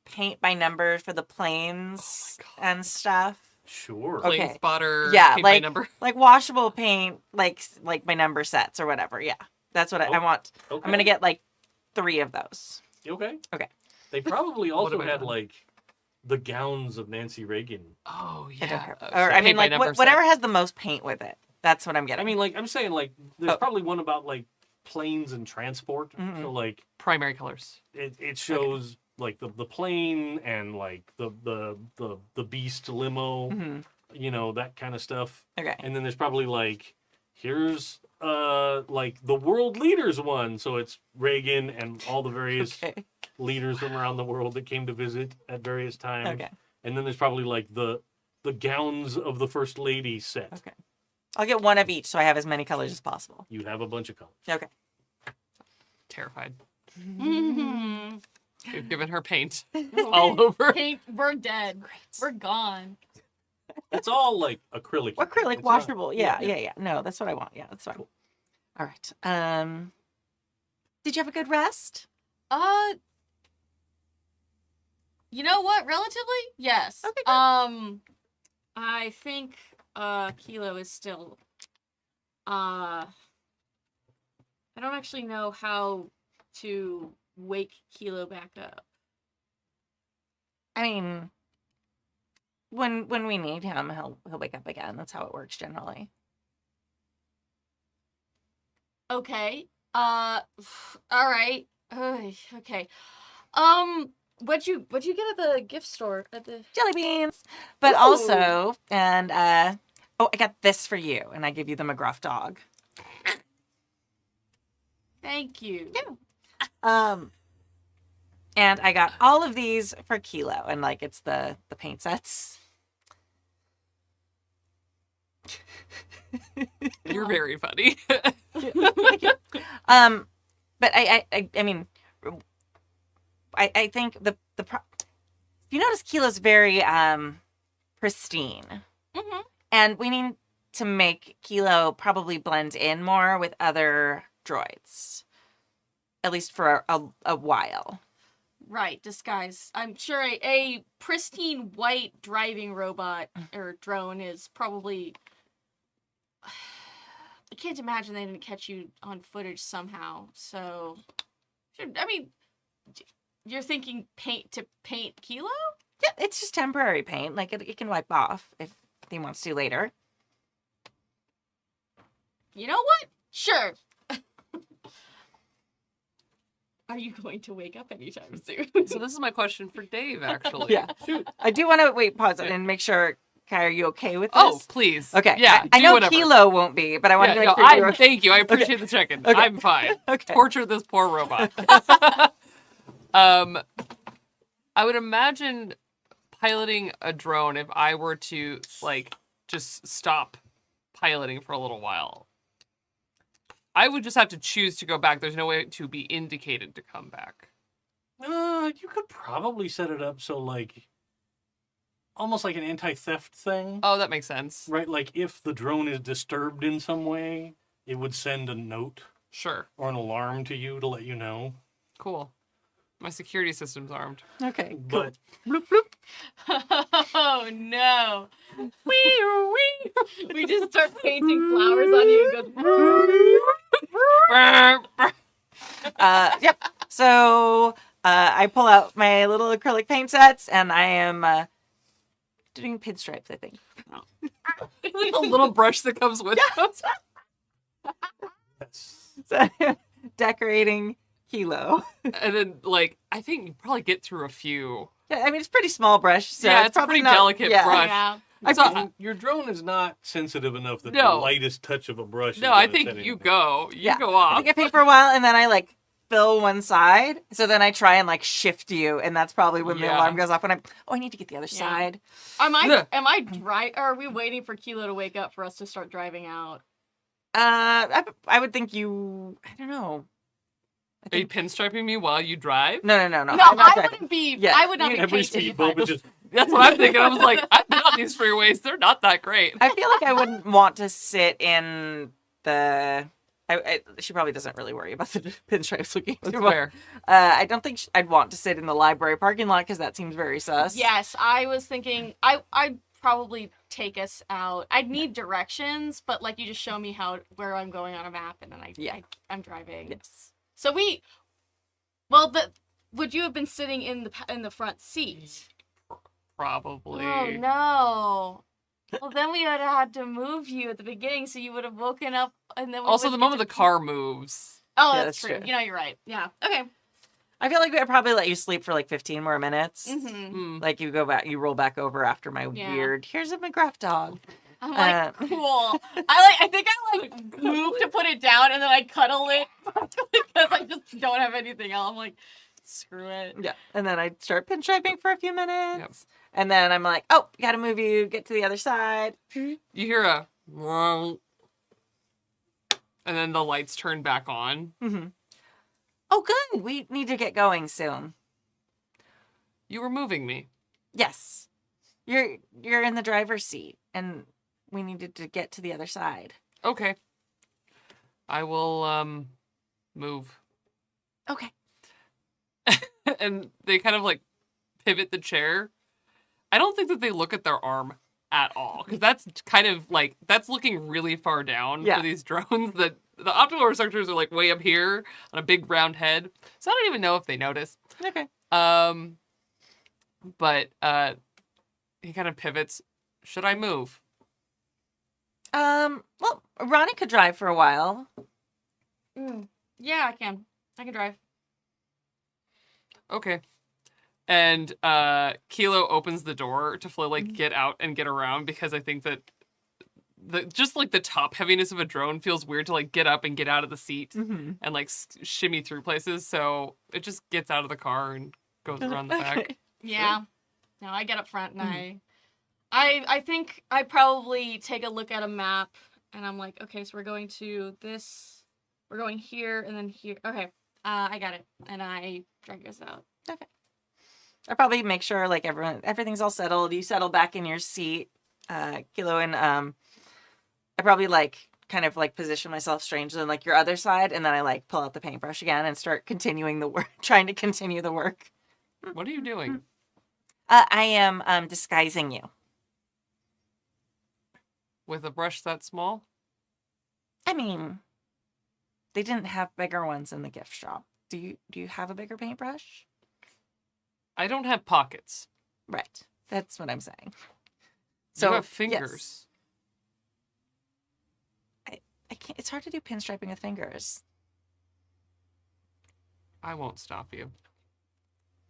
paint by number for the planes and stuff? Sure. Okay. Plane spotter. Yeah, paint by like number. like washable paint, like by number sets or whatever. Yeah, that's what I want. Okay. I'm gonna get like 3 of those. Okay. Okay. They probably What also have I had done? like the gowns of Nancy Reagan. Oh I don't yeah. care. Oh, Or shit. I mean, Paint by like number set. whatever has the most paint with it. That's what I'm getting. I mean, like I'm saying, like there's Oh. probably one about like planes and transport. Mhm. So like primary colors. it shows like the plane and like the beast limo, Mhm. you know, that kind of stuff. Okay. And then there's probably like here's like the world leaders one, so it's Reagan and all the various Okay. leaders from around the world that came to visit at various times. Okay. And then there's probably like the gowns of the first lady set. Okay. I'll get 1 of each, so I have as many colors as possible. You have a bunch of colors. Okay. Terrified. Mhm. We've given her paint. It's all over. Paint, we're dead. We're gone. It's all like acrylic. Acrylic, It's not- washable. Yeah. No, that's what I want. Yeah, that's fine. Cool. All right. Did you have a good rest? You know what? Relatively, yes. Okay, good. I think Kilo is still I don't actually know how to wake Kilo back up. I mean, when we need him, he'll wake up again. That's how it works generally. Okay. All right. Okay. What'd you get at the gift store at the? Jelly beans. But Ooh. also, and I got this for you, and I give you the McGruff dog. Thank you. And I got all of these for Kilo, and like it's the paint sets. You're very funny. But I mean, I think you notice Kilo's very pristine, Mm-hmm. and we need to make Kilo probably blend in more with other droids, at least for a while. Right, disguise. I'm sure a pristine white driving robot or drone is probably. I can't imagine they didn't catch you on footage somehow. So, I mean, you're thinking paint to paint Kilo? Yeah, it's just temporary paint. Like it can wipe off if he wants to later. You know what? Sure. Are you going to wake up anytime soon? So this is my question for Dave, actually. Yeah. Shoot. I do want to pause it and make sure. Kai, are you okay with this? Oh, please. Okay. Yeah. I do know whatever. Kilo won't be, but I want Yeah, to make no, sure you're okay. thank you. I appreciate the check-in. Okay. I'm fine. Okay. Torture this poor robot. I would imagine piloting a drone if I were to like just stop piloting for a little while. I would just have to choose to go back. There's no way to be indicated to come back. You could probably set it up so like almost like an anti-theft thing, Oh, that makes sense. right? Like if the drone is disturbed in some way, it would send a note Sure. or an alarm to you to let you know. Cool. My security system's armed. Okay. But Oh no. We just start painting flowers on you and goes. Yep. So I pull out my little acrylic paint sets, and I am doing pinstripes, I think. A little brush that comes with those. that's So, decorating Kilo. And then, like, I think you probably get through a few. Yeah, I mean, it's a pretty small brush, so Yeah, it's it's a probably pretty not, delicate yeah. brush. Yeah. and your drone is not sensitive enough that No. the lightest touch of a brush. No, is I gonna think set you anything. go. You Yeah. go I off. think I paint for a while, and then I like fill one side. So then I try and like shift you, and that's probably when the Yeah. alarm goes off. When I need to get the other Yeah. side. Am Yeah. I dry? Or are we waiting for Kilo to wake up for us to start driving out? I would think you. I don't know. Are you pinstriping me while you drive? No. No, I'm not I driving. wouldn't be. Yeah, I would not be Every pasted speed if I bump is was- just That's what I'm thinking. I was like, I've been on these freeways. They're not that great. I feel like I wouldn't want to sit in the. She probably doesn't really worry about the pinstripes looking That's too much. fair. I don't think I'd want to sit in the library parking lot because that seems very sus. Yes, I was thinking. I'd probably take us out. I'd need directions, but like you just show me where I'm going on a map, and then I'm driving. Yes. So would you have been sitting in the front seat? Probably. Oh no. Well, then we would have had to move you at the beginning, so you would have woken up, and then. Also, the moment the car moves. Oh, Yeah, that's that's true. true. You know, you're right. Yeah. Okay. I feel like I'd probably let you sleep for like 15 more minutes. Mm-hmm. Hmm. Like you roll back over after my Yeah. weird. Here's a McGrath dog. I'm like, Uh, cool. I think I move to put it down, and then I cuddle it because I just don't have anything else. I'm like, screw it. Yeah, and then I start pinstriping for a few minutes, Yep. and then I'm like, oh, gotta move you, get to the other side. You hear a and then the lights turn back on. Mm-hmm. Oh, good. We need to get going soon. You were moving me. Yes, you're in the driver's seat, and we needed to get to the other side. Okay. I will move. Okay. And they kind of like pivot the chair. I don't think that they look at their arm at all, because that's kind of like that's looking really far down Yeah. for these drones. That the optical receptors are like way up here on a big round head, so I don't even know if they notice. Okay. But he kind of pivots. Should I move? Well, Ronnie could drive for a while. Yeah, I can. I can drive. Okay. And Kilo opens the door to Flo like get out and get around, because I think that just like the top heaviness of a drone feels weird to like get up and get out of the seat Mm-hmm. and like shimmy through places. So it just gets out of the car and goes around the back. Yeah. No, I get up front and I think I probably take a look at a map and I'm like, okay, so we're going to this, we're going here and then here. Okay, I got it. And I drag us out. I probably make sure like everything's all settled. You settle back in your seat, Kilo, and I probably like kind of like position myself strangely on like your other side, and then I like pull out the paintbrush again and start continuing the work, trying to continue the work. What are you doing? I am disguising you. With a brush that small? I mean, they didn't have bigger ones in the gift shop. Do you have a bigger paintbrush? I don't have pockets. Right. That's what I'm saying. So you have yes. fingers. I can't. It's hard to do pinstriping with fingers. I won't stop you.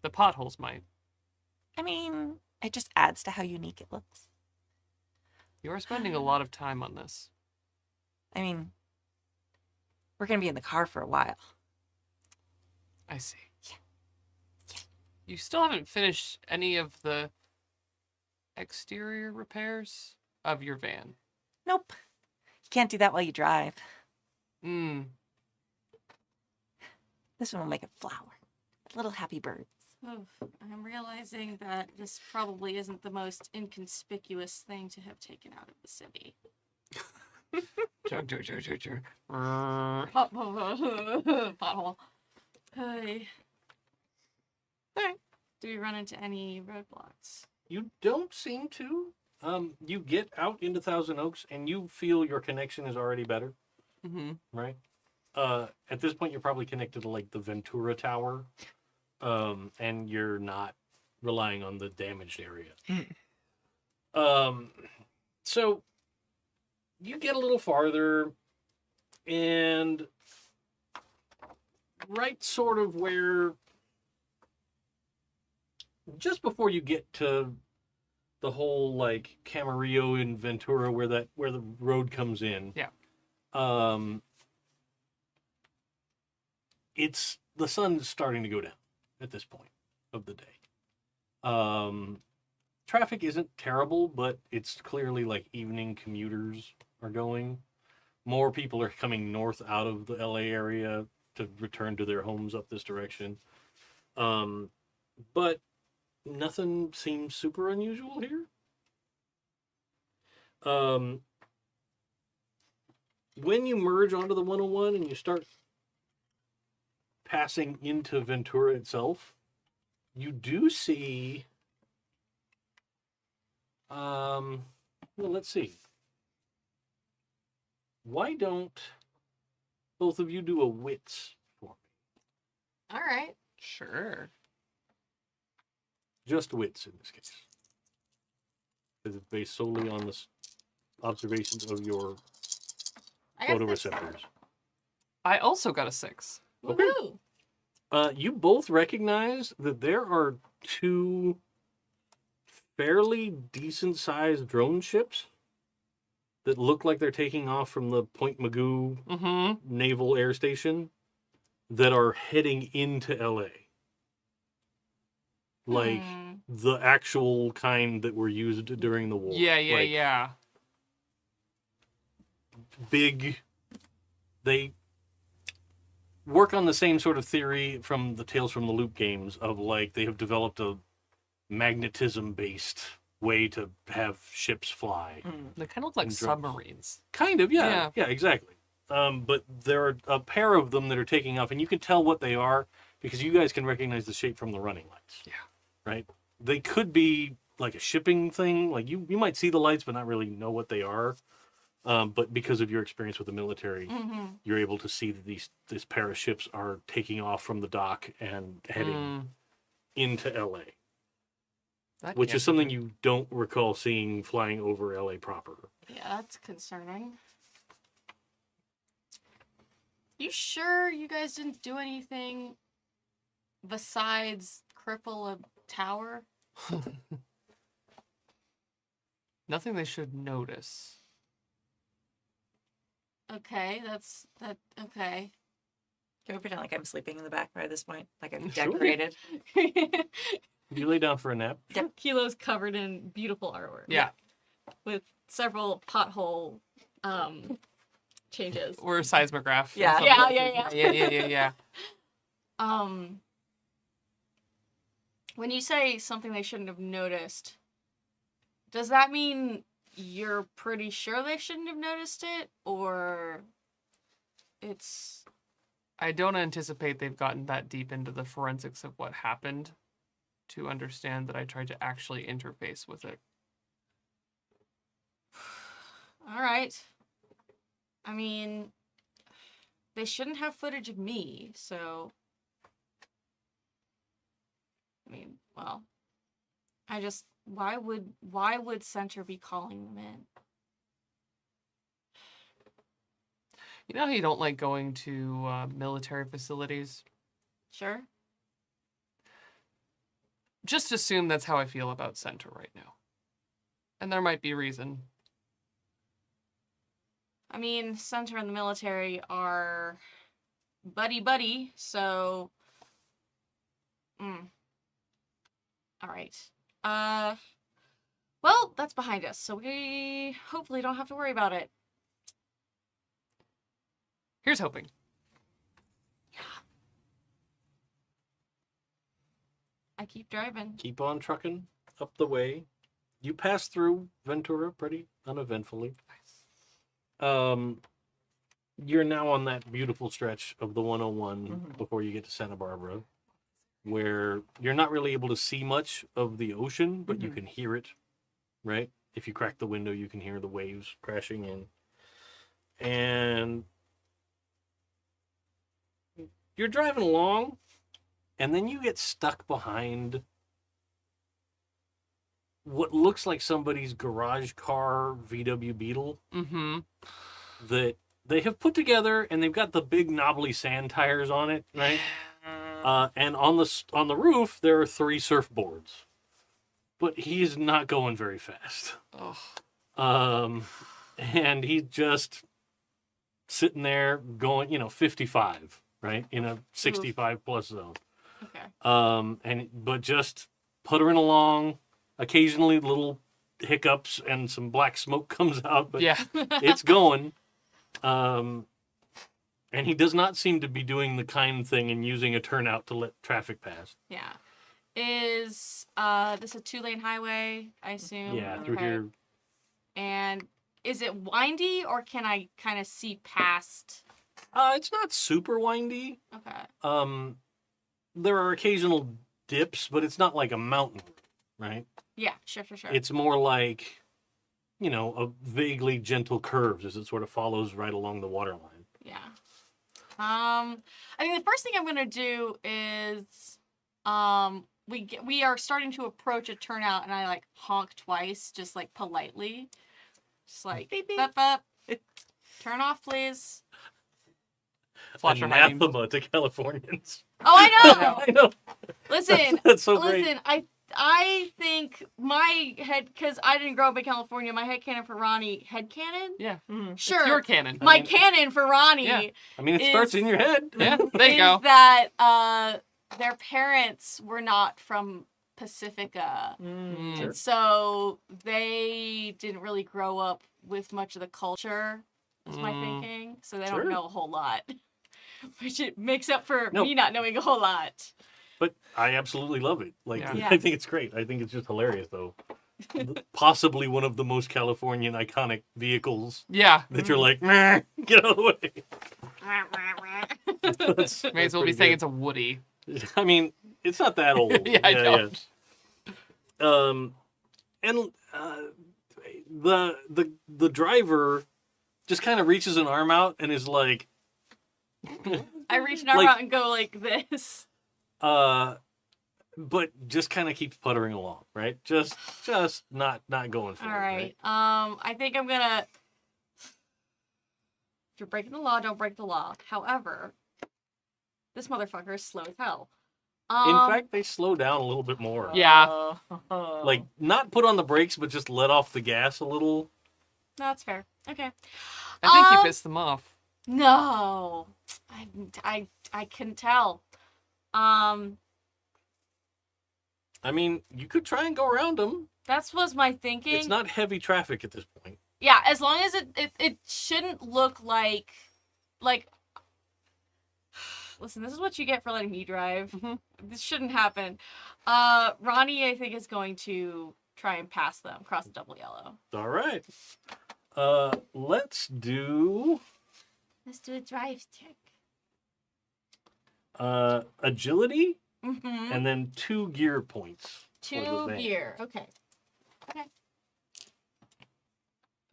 The potholes might. I mean, it just adds to how unique it looks. You are spending a lot of time on this. I mean, we're gonna be in the car for a while. I see. Yeah. You still haven't finished any of the exterior repairs of your van. Nope. You can't do that while you drive. Hmm. This one will make a flower. Little happy birds. Oof, I'm realizing that this probably isn't the most inconspicuous thing to have taken out of the city. Pothole. Hey. Alright. Do we run into any roadblocks? You don't seem to. You get out into Thousand Oaks and you feel your connection is already better, Mm-hmm. right? At this point, you're probably connected to like the Ventura Tower, and you're not relying on the damaged area. So you get a little farther, and right sort of where, just before you get to the whole like Camarillo and Ventura, where the road comes in. Yeah. It's the sun's starting to go down at this point of the day. Traffic isn't terrible, but it's clearly like evening commuters are going. More people are coming north out of the LA area to return to their homes up this direction. But nothing seems super unusual here. When you merge onto the 101 and you start passing into Ventura itself, you do see, well, let's see. Why don't both of you do a wits for me? All right. Sure. Just wits in this case. Because it's based solely on the observations of your I got this. photoreceptors. I also got a 6. Okay. Woohoo! You both recognize that there are two fairly decent-sized drone ships that look like they're taking off from the Point Magoo Mm-hmm. Naval Air Station that are heading into LA. Like the actual kind that were used during the war. Yeah, Like, yeah. Big. They work on the same sort of theory from the Tales from the Loop games of like they have developed a magnetism-based way to have ships fly. They kind of look like And drones. submarines. Kind of, yeah, exactly. But there are a pair of them that are taking off, and you can tell what they are because you guys can recognize the shape from the running lights. Yeah. Right? They could be like a shipping thing. Like you might see the lights, but not really know what they are. But because of your experience with the military, you're able to see that this pair of ships are taking off from the dock and heading into LA. Which is something you don't recall seeing flying over LA proper. Yeah, that's concerning. You sure you guys didn't do anything besides cripple a tower? Nothing they should notice. Okay, okay. Can we pretend like I'm sleeping in the back by this point? Like I'm Sure. decorated? You lay down for a nap? Kilo's covered in beautiful artwork. Yeah. With several pothole changes. We're a seismograph. in Yeah. some Yeah, places. Yeah. When you say something they shouldn't have noticed, does that mean you're pretty sure they shouldn't have noticed it, or it's... I don't anticipate they've gotten that deep into the forensics of what happened to understand that I tried to actually interface with it. All right. I mean, they shouldn't have footage of me, so... I mean, well... I just... Why would Center be calling them in? You know how you don't like going to military facilities? Sure. Just assume that's how I feel about Center right now. And there might be reason. I mean, Center and the military are buddy-buddy, so... All right. Well, that's behind us, so we hopefully don't have to worry about it. Here's hoping. I keep driving. Keep on trucking up the way. You pass through Ventura pretty uneventfully. You're now on that beautiful stretch of the 101 before you get to Santa Barbara, where you're not really able to see much of the ocean, but you can hear it, right? If you crack the window, you can hear the waves crashing in. And you're driving along, and then you get stuck behind what looks like somebody's garage car VW Beetle that they have put together, and they've got the big knobbly sand tires on it, right? And on the roof there are 3 surfboards, but he's not going very fast. And he's just sitting there going, 55 right? In a 65 plus zone. Okay. But just puttering along, occasionally little hiccups and some black smoke comes out, but Yeah. it's going. And he does not seem to be doing the kind thing and using a turnout to let traffic pass. Yeah. Is this a 2-lane highway, I assume? Yeah, through Okay. here. And is it windy or can I kind of see past? It's not super windy. Okay. There are occasional dips, but it's not like a mountain, right? Yeah, sure. It's more like, a vaguely gentle curves as it sort of follows right along the waterline. Yeah. I think the first thing I'm gonna do is, we are starting to approach a turnout, and I like honk twice, just like politely, just like beep beep. Up. Turn off, please. Flash your high beam. Anathema to Californians. Oh, I know. I know. Listen, That's so great. listen. I think my head, because I didn't grow up in California, my headcanon for Ronnie, headcanon? Yeah. Sure. It's your cannon. My canon for Ronnie Yeah. I mean, it starts in your head. Yeah, there you is go. that their parents were not from Pacifica. Mm. And so they didn't really grow up with much of the culture, is my thinking. So they Sure. don't know a whole lot. Which it makes up for No. me not knowing a whole lot. But I absolutely love it. Like, Yeah. I think it's great. I think it's just hilarious, though. Possibly one of the most Californian iconic vehicles Yeah. that you're like, "Meh, get out of the way. That's May as well be pretty saying good. it's a Woody. I mean, it's not that old. Yeah, I know. And the driver just kind of reaches an arm out and is like, I reach an arm Like- out and go like this. but just kind of keeps puttering along, right? Just not going for All it. right. I think I'm gonna. If you're breaking the law, don't break the law. However, this motherfucker is slow as hell. In fact, they slow down a little bit more. Yeah. Like, not put on the brakes, but just let off the gas a little. no, that's fair. Okay. I think you Um, pissed them off. No, I couldn't tell. I mean, you could try and go around them. That was my thinking. It's not heavy traffic at this point. Yeah, as long as it shouldn't look like. Listen, this is what you get for letting me drive. This shouldn't happen. Ronnie, I think, is going to try and pass them, cross the double yellow. All right. Let's do Let's do a drive check. agility Mm-hmm. and then 2 gear points. for the 2 van. gear. Okay.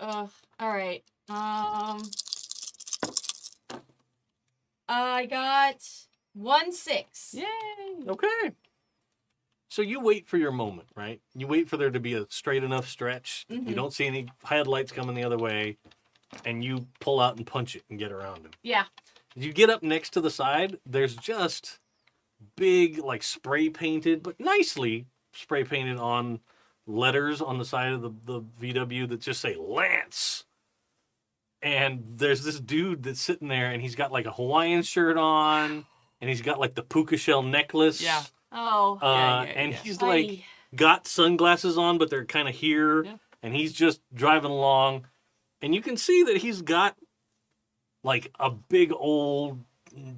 All right. I got 1-6. Yay. Okay. So you wait for your moment, right? You wait for there to be a straight enough stretch. Mhm. You don't see any headlights coming the other way, and you pull out and punch it and get around him. Yeah. You get up next to the side, there's just big, like, spray painted, but nicely spray painted on letters on the side of the VW that just say Lance. And there's this dude that's sitting there, and he's got like a Hawaiian shirt on, and he's got like the puka shell necklace. Yeah. Oh. And yeah. he's like got sunglasses on, but they're kind of here, Yeah. and he's just driving along, and you can see that he's got like a big old,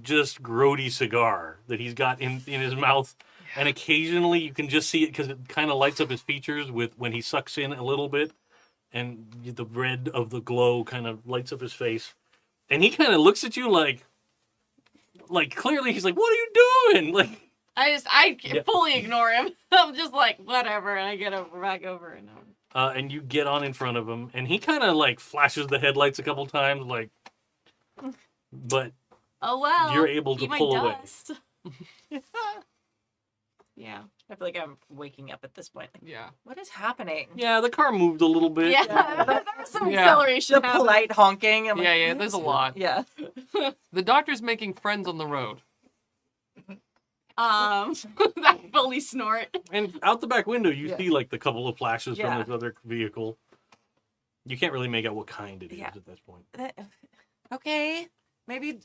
just grody cigar that he's got in his mouth, and occasionally you can just see it because it kind of lights up his features with when he sucks in a little bit, and the red of the glow kind of lights up his face, and he kind of looks at you like clearly he's like, "What are you doing?" Like. I Yeah. fully ignore him. I'm just like, whatever, and I get back over and And you get on in front of him, and he kind of like flashes the headlights a couple times, like, but oh well. you're able to eat my pull away. dust. Yeah. I feel like I'm waking up at this point. Like, Yeah. what is happening? Yeah, the car moved a little bit. Yeah. There's some Yeah. acceleration. The happening. polite honking. I'm Yeah, like, yeah, what there's is a it? lot. Yeah. The doctor's making friends on the road. That fully snort. And out the back window, you Yeah. see like the couple of flashes Yeah. from this other vehicle. You can't really make out what kind it is Yeah. at this point. Okay. Maybe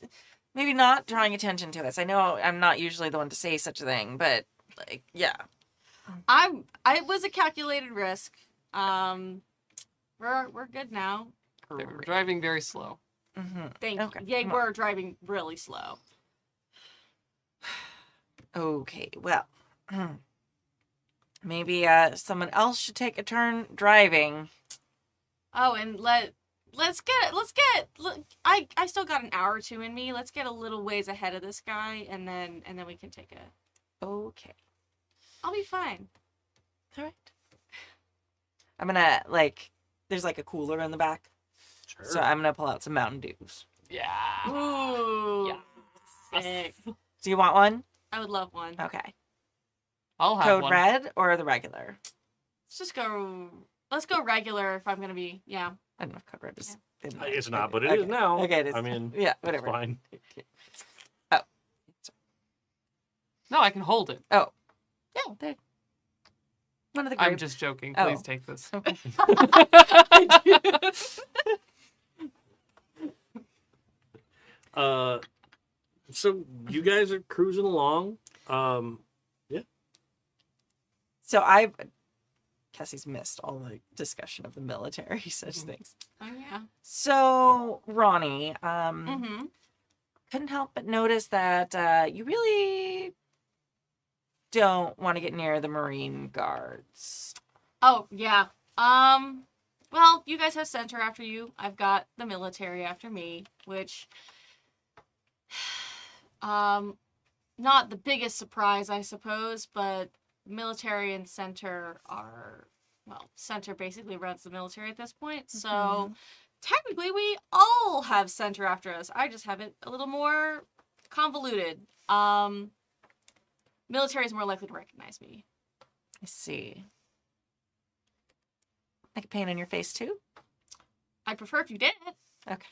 maybe not drawing attention to this. I know I'm not usually the one to say such a thing, but like, yeah. It was a calculated risk. We're good now. They were driving very slow. Mm-hmm. Thank Okay. you. Yeah, we're driving really slow. Okay, well, maybe someone else should take a turn driving. Oh, and I still got an hour or two in me. Let's get a little ways ahead of this guy, and then we can take a. Okay. I'll be fine. All right. I'm gonna there's like a cooler in the back, Sure. so I'm gonna pull out some Mountain Dews. Yeah. Ooh. Yes. Sick. Do you want one? I would love one. Okay. I'll have Code one. red or the regular? Let's go regular if I'm gonna be, yeah. I don't know if code red is. It's not, but it is now. Okay, it is. I mean, yeah, it's whatever. fine. Oh. No, I can hold it. Oh. Yeah, there. One of the I'm grape. just joking. Oh. Please take this. Okay. So you guys are cruising along. So Cassie's missed all the discussion of the military such things. Oh yeah. So Ronnie, Mm-hmm. couldn't help but notice that you really don't want to get near the Marine Guards. Oh yeah. Well, you guys have center after you. I've got the military after me, which not the biggest surprise, I suppose, but military and center are, well, center basically runs the military at this point. So Mhm. technically we all have center after us. I just have it a little more convoluted. Military is more likely to recognize me. I see. Like a pain on your face too? I'd prefer if you did. Okay.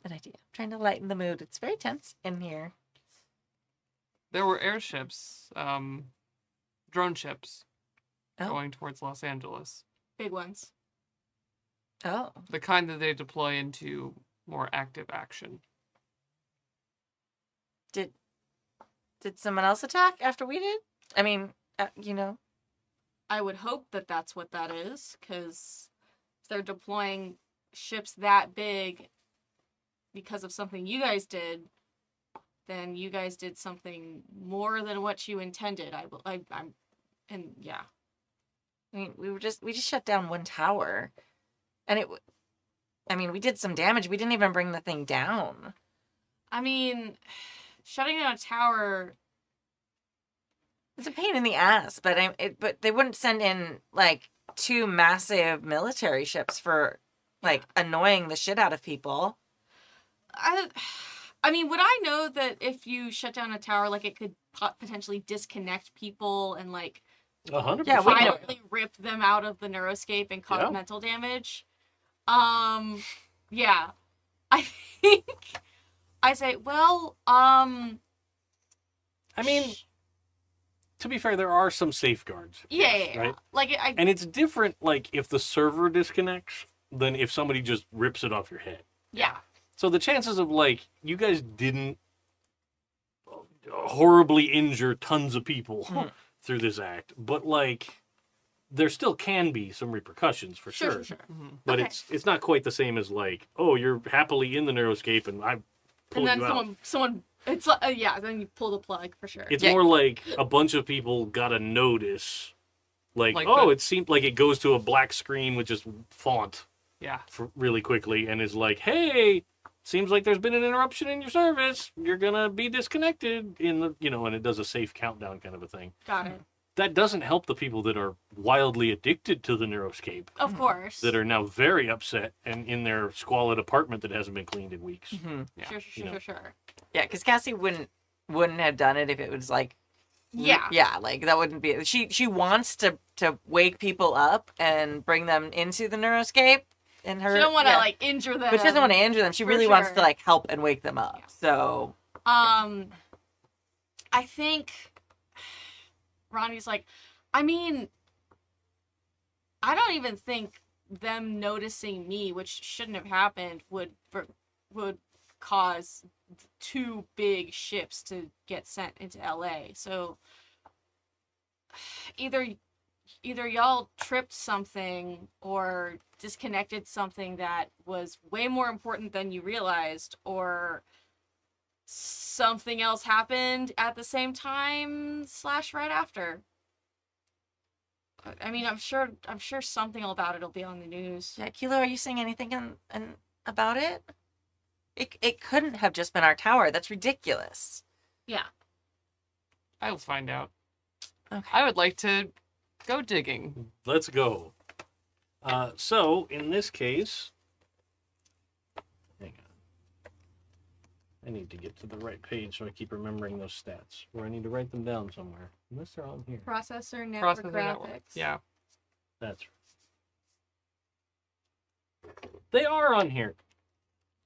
Good idea. I'm trying to lighten the mood. It's very tense in here. There were airships, drone ships, Oh. going towards Los Angeles. Big ones. Oh. The kind that they deploy into more active action. Did someone else attack after we did? I mean, I would hope that that's what that is, because if they're deploying ships that big because of something you guys did, then you guys did something more than what you intended. Yeah. I mean, we just shut down one tower, and we did some damage. We didn't even bring the thing down. I mean, shutting down a tower. It's a pain in the ass, but but they wouldn't send in like 2 massive military ships for like annoying the shit out of people. I mean, would I know that if you shut down a tower, like, it could potentially disconnect people and, like, 100%. Yeah, we know. violently rip them out of the neuroscape and cause Yeah. mental damage? Yeah. I think I say, well, I mean, to be fair, there are some safeguards. yeah. Right? Like, And it's different, like, if the server disconnects than if somebody just rips it off your head. yeah. So the chances of, like, you guys didn't horribly injure tons of people through this act, but, like, there still can be some repercussions for sure. Sure. But Okay. it's not quite the same as, like, oh, you're happily in the neuroscape and I pulled And then you out. someone, it's like, yeah, then you pull the plug for sure. It's Yeah. more like a bunch of people got a notice. Like Like it seemed like it goes to a black screen with just font Yeah. for really quickly and is like, hey, seems like there's been an interruption in your service. You're going to be disconnected in the, and it does a safe countdown kind of a thing. Got it. That doesn't help the people that are wildly addicted to the neuroscape, Of course. that are now very upset and in their squalid apartment that hasn't been cleaned in weeks. Mm-hmm. Yeah. Sure. Yeah, because Cassie wouldn't have done it if it was like, Yeah. like that wouldn't be. She wants to wake people up and bring them into the neuroscape. And her, She don't want to like injure them. but she doesn't want to injure them. She For really wants sure. to like help and wake them up. Yeah. So I think Ronnie's like, I mean, I don't even think them noticing me, which shouldn't have happened, would cause 2 big ships to get sent into LA. So either y'all tripped something or disconnected something that was way more important than you realized, or something else happened at the same time / right after. I mean, I'm sure something about it'll be on the news. Yeah, Kilo, are you saying anything about it? It couldn't have just been our tower. That's ridiculous. Yeah. I'll find out. Okay. I would like to go digging. Let's go. So, in this case... Hang on. I need to get to the right page so I keep remembering those stats. Or I need to write them down somewhere. Unless they're on here. Processor, network, Processor graphics. network. Yeah. That's right. They are on here.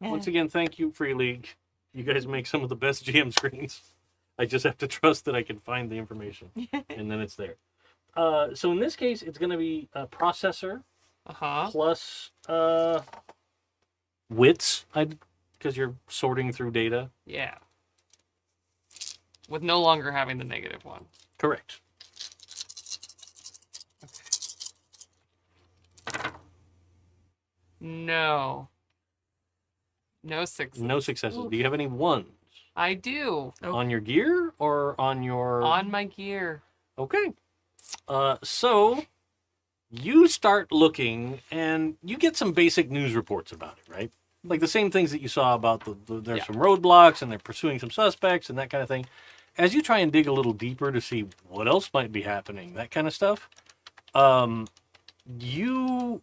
Yeah. Once again, thank you, freeleague. You guys make some of the best GM screens. I just have to trust that I can find the information. And then it's there. So in this case, it's going to be a processor plus wits, because you're sorting through data. Yeah. With no longer having the negative one. Correct. No. No sixes. No successes. Do you have any ones? I do. On your gear or on your... On my gear. Okay. So you start looking and you get some basic news reports about it, right? Like the same things that you saw about there's some roadblocks and they're pursuing some suspects and that kind of thing. As you try and dig a little deeper to see what else might be happening, that kind of stuff, you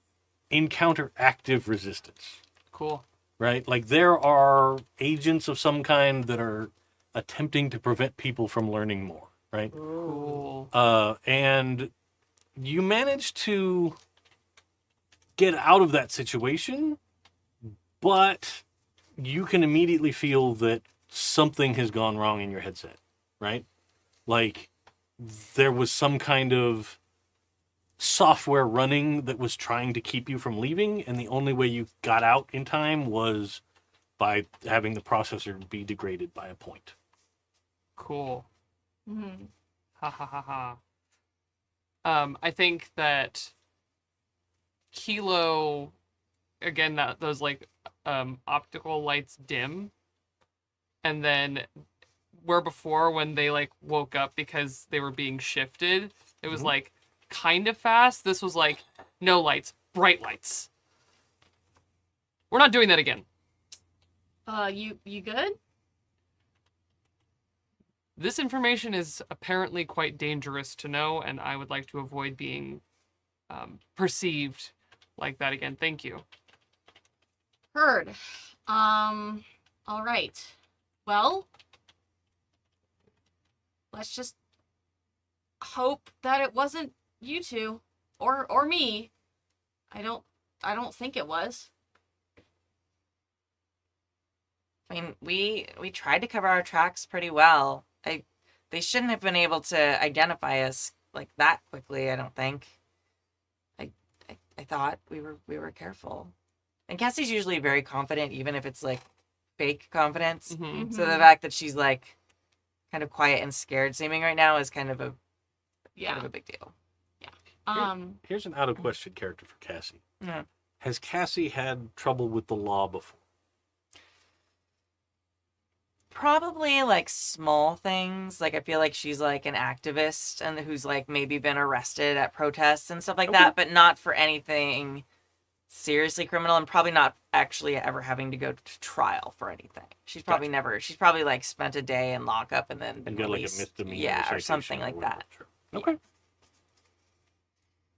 encounter active resistance. Cool. Right? Like there are agents of some kind that are attempting to prevent people from learning more, right? Cool. And you manage to get out of that situation, but you can immediately feel that something has gone wrong in your headset, right? Like there was some kind of software running that was trying to keep you from leaving, and the only way you got out in time was by having the processor be degraded by a point. Cool. Mm-hmm. Ha ha ha ha. I think that Kilo, again, those like optical lights dim, and then where before when they like woke up because they were being shifted, it was like kind of fast. This was like no lights, bright lights. We're not doing that again. You good? This information is apparently quite dangerous to know, and I would like to avoid being perceived like that again. Thank you. Heard. All right. Well, let's just hope that it wasn't you two or me. I don't think it was. I mean, we tried to cover our tracks pretty well. They shouldn't have been able to identify us like that quickly, I don't think. I thought we were careful. And Cassie's usually very confident, even if it's like fake confidence. Mm-hmm. So the fact that she's like kind of quiet and scared seeming right now is kind of a big deal. Here's an out of question character for Cassie. Yeah. Has Cassie had trouble with the law before? Probably like small things. Like I feel like she's like an activist and who's like maybe been arrested at protests and stuff like that, but not for anything seriously criminal, and probably not actually ever having to go to trial for anything. She's probably she's probably like spent a day in lockup and then been Got like a released. misdemeanor or something citation like or that. whatever. Sure. Okay.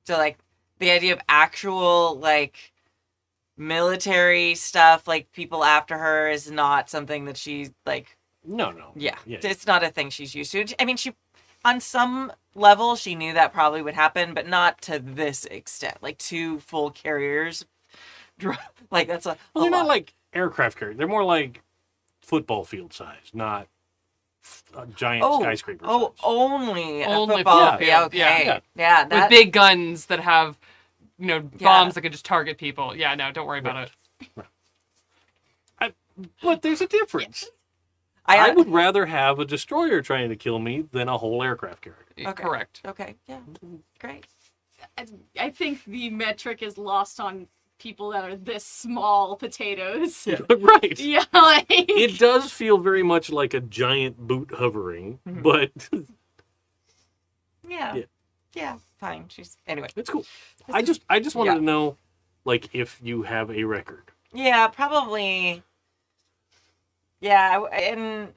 So like the idea of actual like military stuff, like people after her, is not something that she's like. No. Yeah, it's not a thing she's used to. I mean, she, on some level, she knew that probably would happen, but not to this extent. Like 2 full carriers, like that's a. Well, they're lot. not like aircraft carriers. They're more like football field size, not giant skyscraper size. Only a Only football football field. field, Okay, yeah. yeah. With That, big guns that have, bombs that could just target people. Yeah, no, don't worry about it. But there's a difference. I would rather have a destroyer trying to kill me than a whole aircraft carrier. Okay. Correct. Okay, yeah, great. I think the metric is lost on people that are this small potatoes. Yeah. Right. Yeah, like... It does feel very much like a giant boot hovering, but Yeah. Yeah. Yeah, fine. Anyway. it's cool. I just wanted to know, like, if you have a record. Yeah, probably. Yeah, and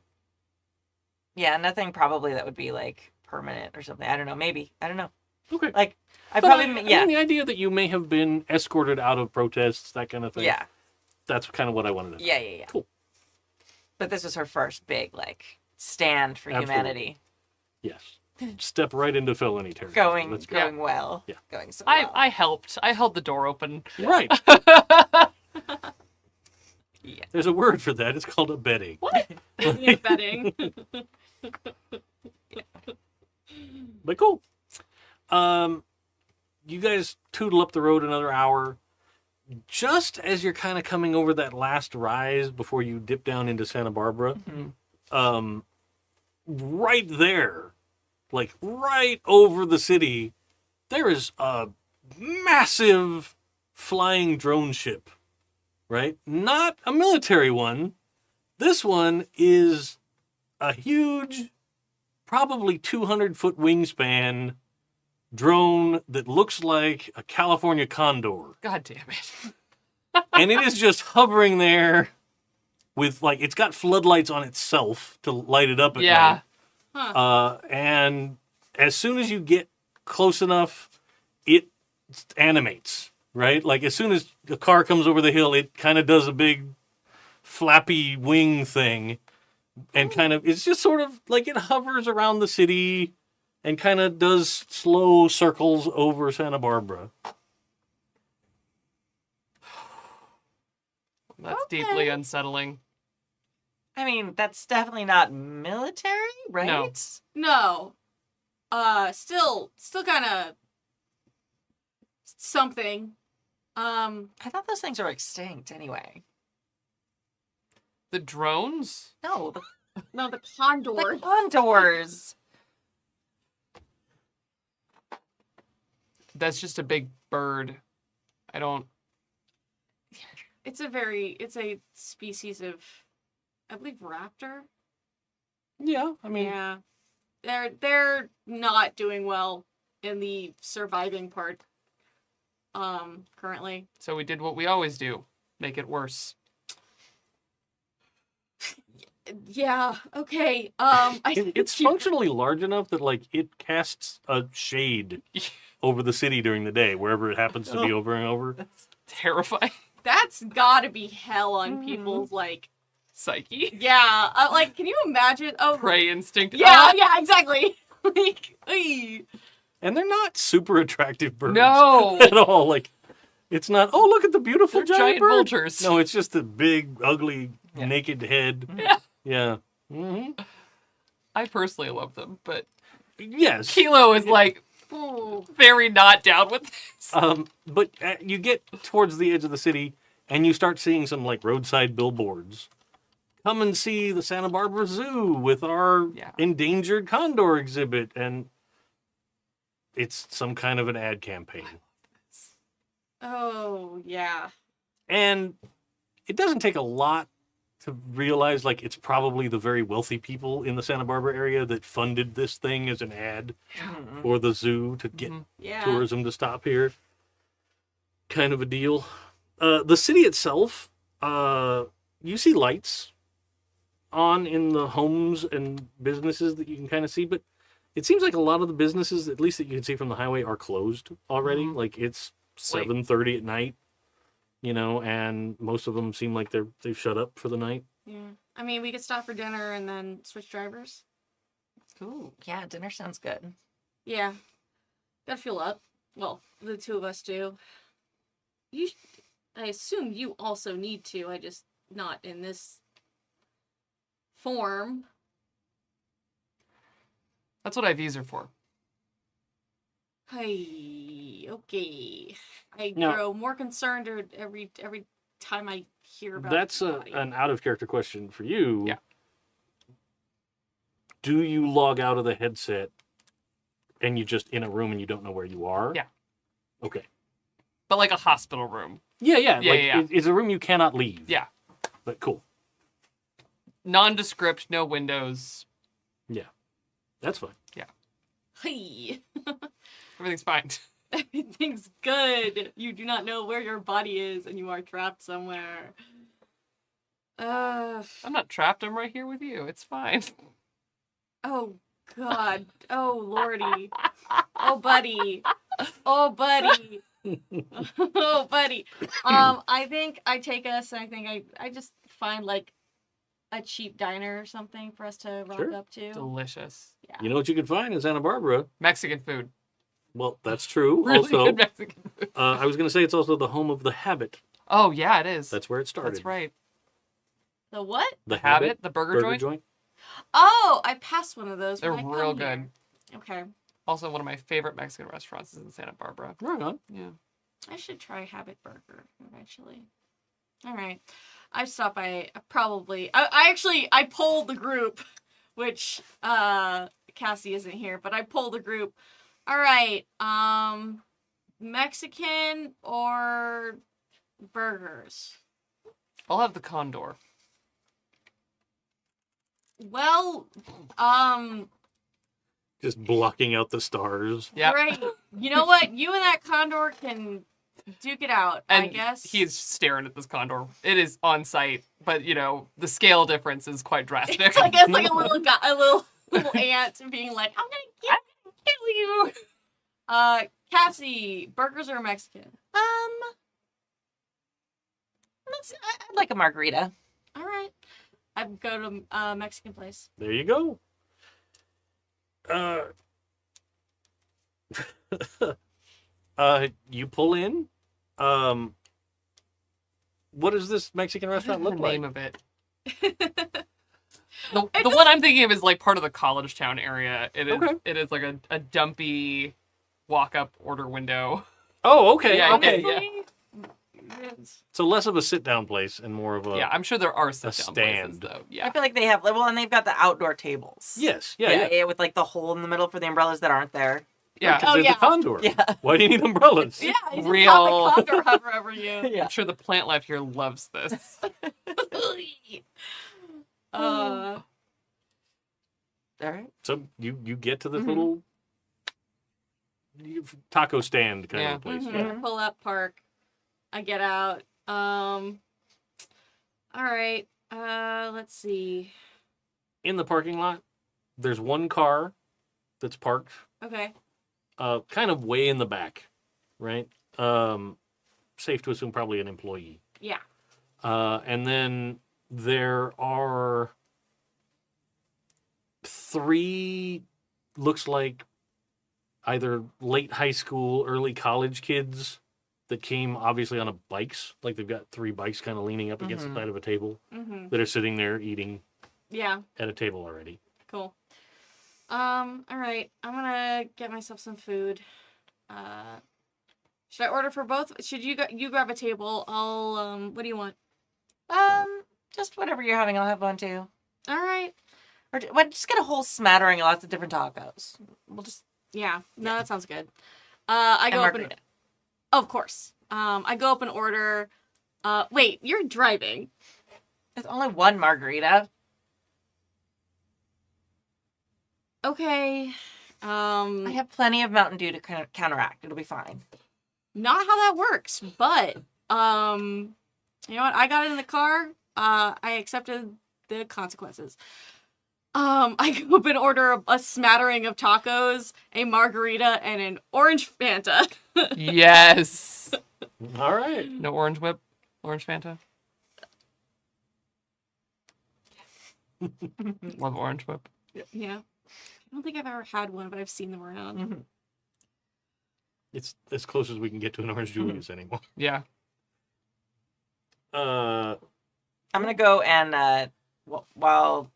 yeah, nothing probably that would be like permanent or something. I don't know. Maybe. I don't know. Okay. Like, I But probably, I yeah. mean, the idea that you may have been escorted out of protests, that kind of thing. Yeah. That's kind of what I wanted to know. Yeah. Cool. But this was her first big, like, stand for Absolutely. humanity. Yes. Step right into felony territory. Let's go. Going well. Yeah. Going so well. I helped. I held the door open. Right. Yeah. There's a word for that. It's called abetting. What? Yeah, betting. But cool. You guys tootle up the road another hour. Just as you're kind of coming over that last rise before you dip down into Santa Barbara, right there, like right over the city, there is a massive flying drone ship, right? Not a military one. This one is a huge, probably 200-foot wingspan drone that looks like a California condor. God damn it. And it is just hovering there with, like, it's got floodlights on itself to light it up at Yeah. night. And as soon as you get close enough, it animates, right? Like, as soon as a car comes over the hill, it kind of does a big flappy wing thing. And kind of, it's just sort of like it hovers around the city and kind of does slow circles over Santa Barbara. That's Okay. deeply unsettling. I mean, that's definitely not military, right? No. No. Still kind of something. I thought those things were extinct anyway. The drones? No, No, the condor. the condors. That's just a big bird. I don't... It's a species of, I believe, raptor. Yeah, I mean, Yeah. They're not doing well in the surviving part. Currently. So we did what we always do. Make it worse. Yeah, okay. it's functionally large enough that, like, it casts a shade over the city during the day, wherever it happens to be over and over. That's terrifying. That's gotta be hell on people's, like, Psyche. yeah. Like, can you imagine? Oh, Prey instinct. yeah, Ah! yeah, exactly. Like, ay. And they're not super attractive birds. No. At all. Like, it's not, oh, look at the beautiful They're giant bird. vultures. No, it's just the big, ugly, Yeah. naked head. Yeah. Yeah. hmm I personally love them, but Yes. Kilo is like Ooh. very not down with this. But you get towards the edge of the city, and you start seeing some, like, roadside billboards. Come and see the Santa Barbara Zoo with our Yeah. endangered condor exhibit. And it's some kind of an ad campaign. Oh, yeah. And it doesn't take a lot to realize, like, it's probably the very wealthy people in the Santa Barbara area that funded this thing as an ad for the zoo to get Yeah. tourism to stop here. Kind of a deal. The city itself, you see lights on in the homes and businesses that you can kind of see, but it seems like a lot of the businesses, at least that you can see from the highway, are closed already. Like, it's 7:30 at night, you know, and most of them seem like they've shut up for the night. Yeah. I mean, we could stop for dinner and then switch drivers. Ooh, yeah, dinner sounds good. Yeah. Gotta fuel up. Well, the two of us do. I assume you also need to. I just not in this form. That's what IVs are for. Hey, okay. I No. grow more concerned every time I hear about That's the body. an out of character question for you. Yeah. Do you log out of the headset and you're just in a room and you don't know where you are? Yeah. Okay. But like a hospital room. Yeah. Yeah, Like, yeah. It's a room you cannot leave. Yeah. But cool. Nondescript, no windows. Yeah. That's fine. Hey. Everything's fine. Everything's good. You do not know where your body is, and you are trapped somewhere. I'm not trapped. I'm right here with you. It's fine. Oh God. Oh Lordy. Oh buddy. Oh buddy. Oh buddy. I think I take us. And I think I just find like a cheap diner or something for us to rock Sure. up to. Delicious. Yeah. You know what you could find in Santa Barbara? Mexican food. Well, that's true. Really Also, good Mexican food. I was going to say it's also the home of the Habit. Oh, yeah, it is. That's where it started. That's right. The what? The Habit, the burger joint. joint. Oh, I passed one of those. They're when I real come good. here. Okay. Also, one of my favorite Mexican restaurants is in Santa Barbara. Right on. Yeah. I should try Habit Burger eventually. All right. I stopped by probably. I polled the group, which Cassie isn't here, but I polled the group. All right. Mexican or burgers? I'll have the condor. Well, Just blocking out the stars. Yeah. great. You know what? You and that condor can duke it out, And I guess. he's staring at this condor. It is on site, but you know the scale difference is quite drastic. It's like a little guy, a little ant being like, "I'm gonna kill you." Cassie, burgers or Mexican? I'd like a margarita. All right, I'd go to Mexican place. There you go. You pull in. What does this Mexican restaurant the look like? name of it. The one I'm thinking of is like part of the college town area. It is. Okay. It is like a dumpy walk-up order window. Oh, okay. Yeah, okay. yeah. So less of a sit-down place and more of a Yeah, I'm sure there are sit-down places stand. though. I Yeah. feel like they have, well, and they've got the outdoor tables. Yes. Yeah. With like the hole in the middle for the umbrellas that aren't there. Yeah. Because Oh, there's yeah. the condor. Yeah. Why do you need umbrellas? Yeah, you just Real- have the condor hover over you. Yeah. I'm sure the plant life here loves this. uh, All right. So you get to this Mhm. little taco stand kind Yeah. of place. mhm. Yeah. I pull up, park. I get out. All right. Let's see. In the parking lot, there's one car that's parked Okay. kind of way in the back, right? Safe to assume probably an employee. Yeah. And then there are 3, looks like either late high school, early college kids that came obviously on bikes. Like they've got 3 bikes kind of leaning up against Mhm. the side of a table Mhm. that are sitting there eating Yeah. at a table already. Cool. All right. I'm gonna get myself some food. Should I order for both? Should you grab a table? I'll what do you want? Just whatever you're having, I'll have one too. All right. Or just get a whole smattering of lots of different tacos. We'll just Yeah. No, that sounds good. I go up and margarita. of course. I go up and order. Wait, you're driving. There's only one margarita. Okay. I have plenty of Mountain Dew to kind of counteract. It'll be fine. Not how that works, but you know what? I got it in the car. I accepted the consequences. I go up and order a smattering of tacos, a margarita, and an orange Fanta. Yes. All right. No orange whip, orange Fanta. Love orange whip. Yeah. I don't think I've ever had one, but I've seen them around. Mhm. It's as close as we can get to an Orange Julius anymore. Yeah. I'm gonna go and while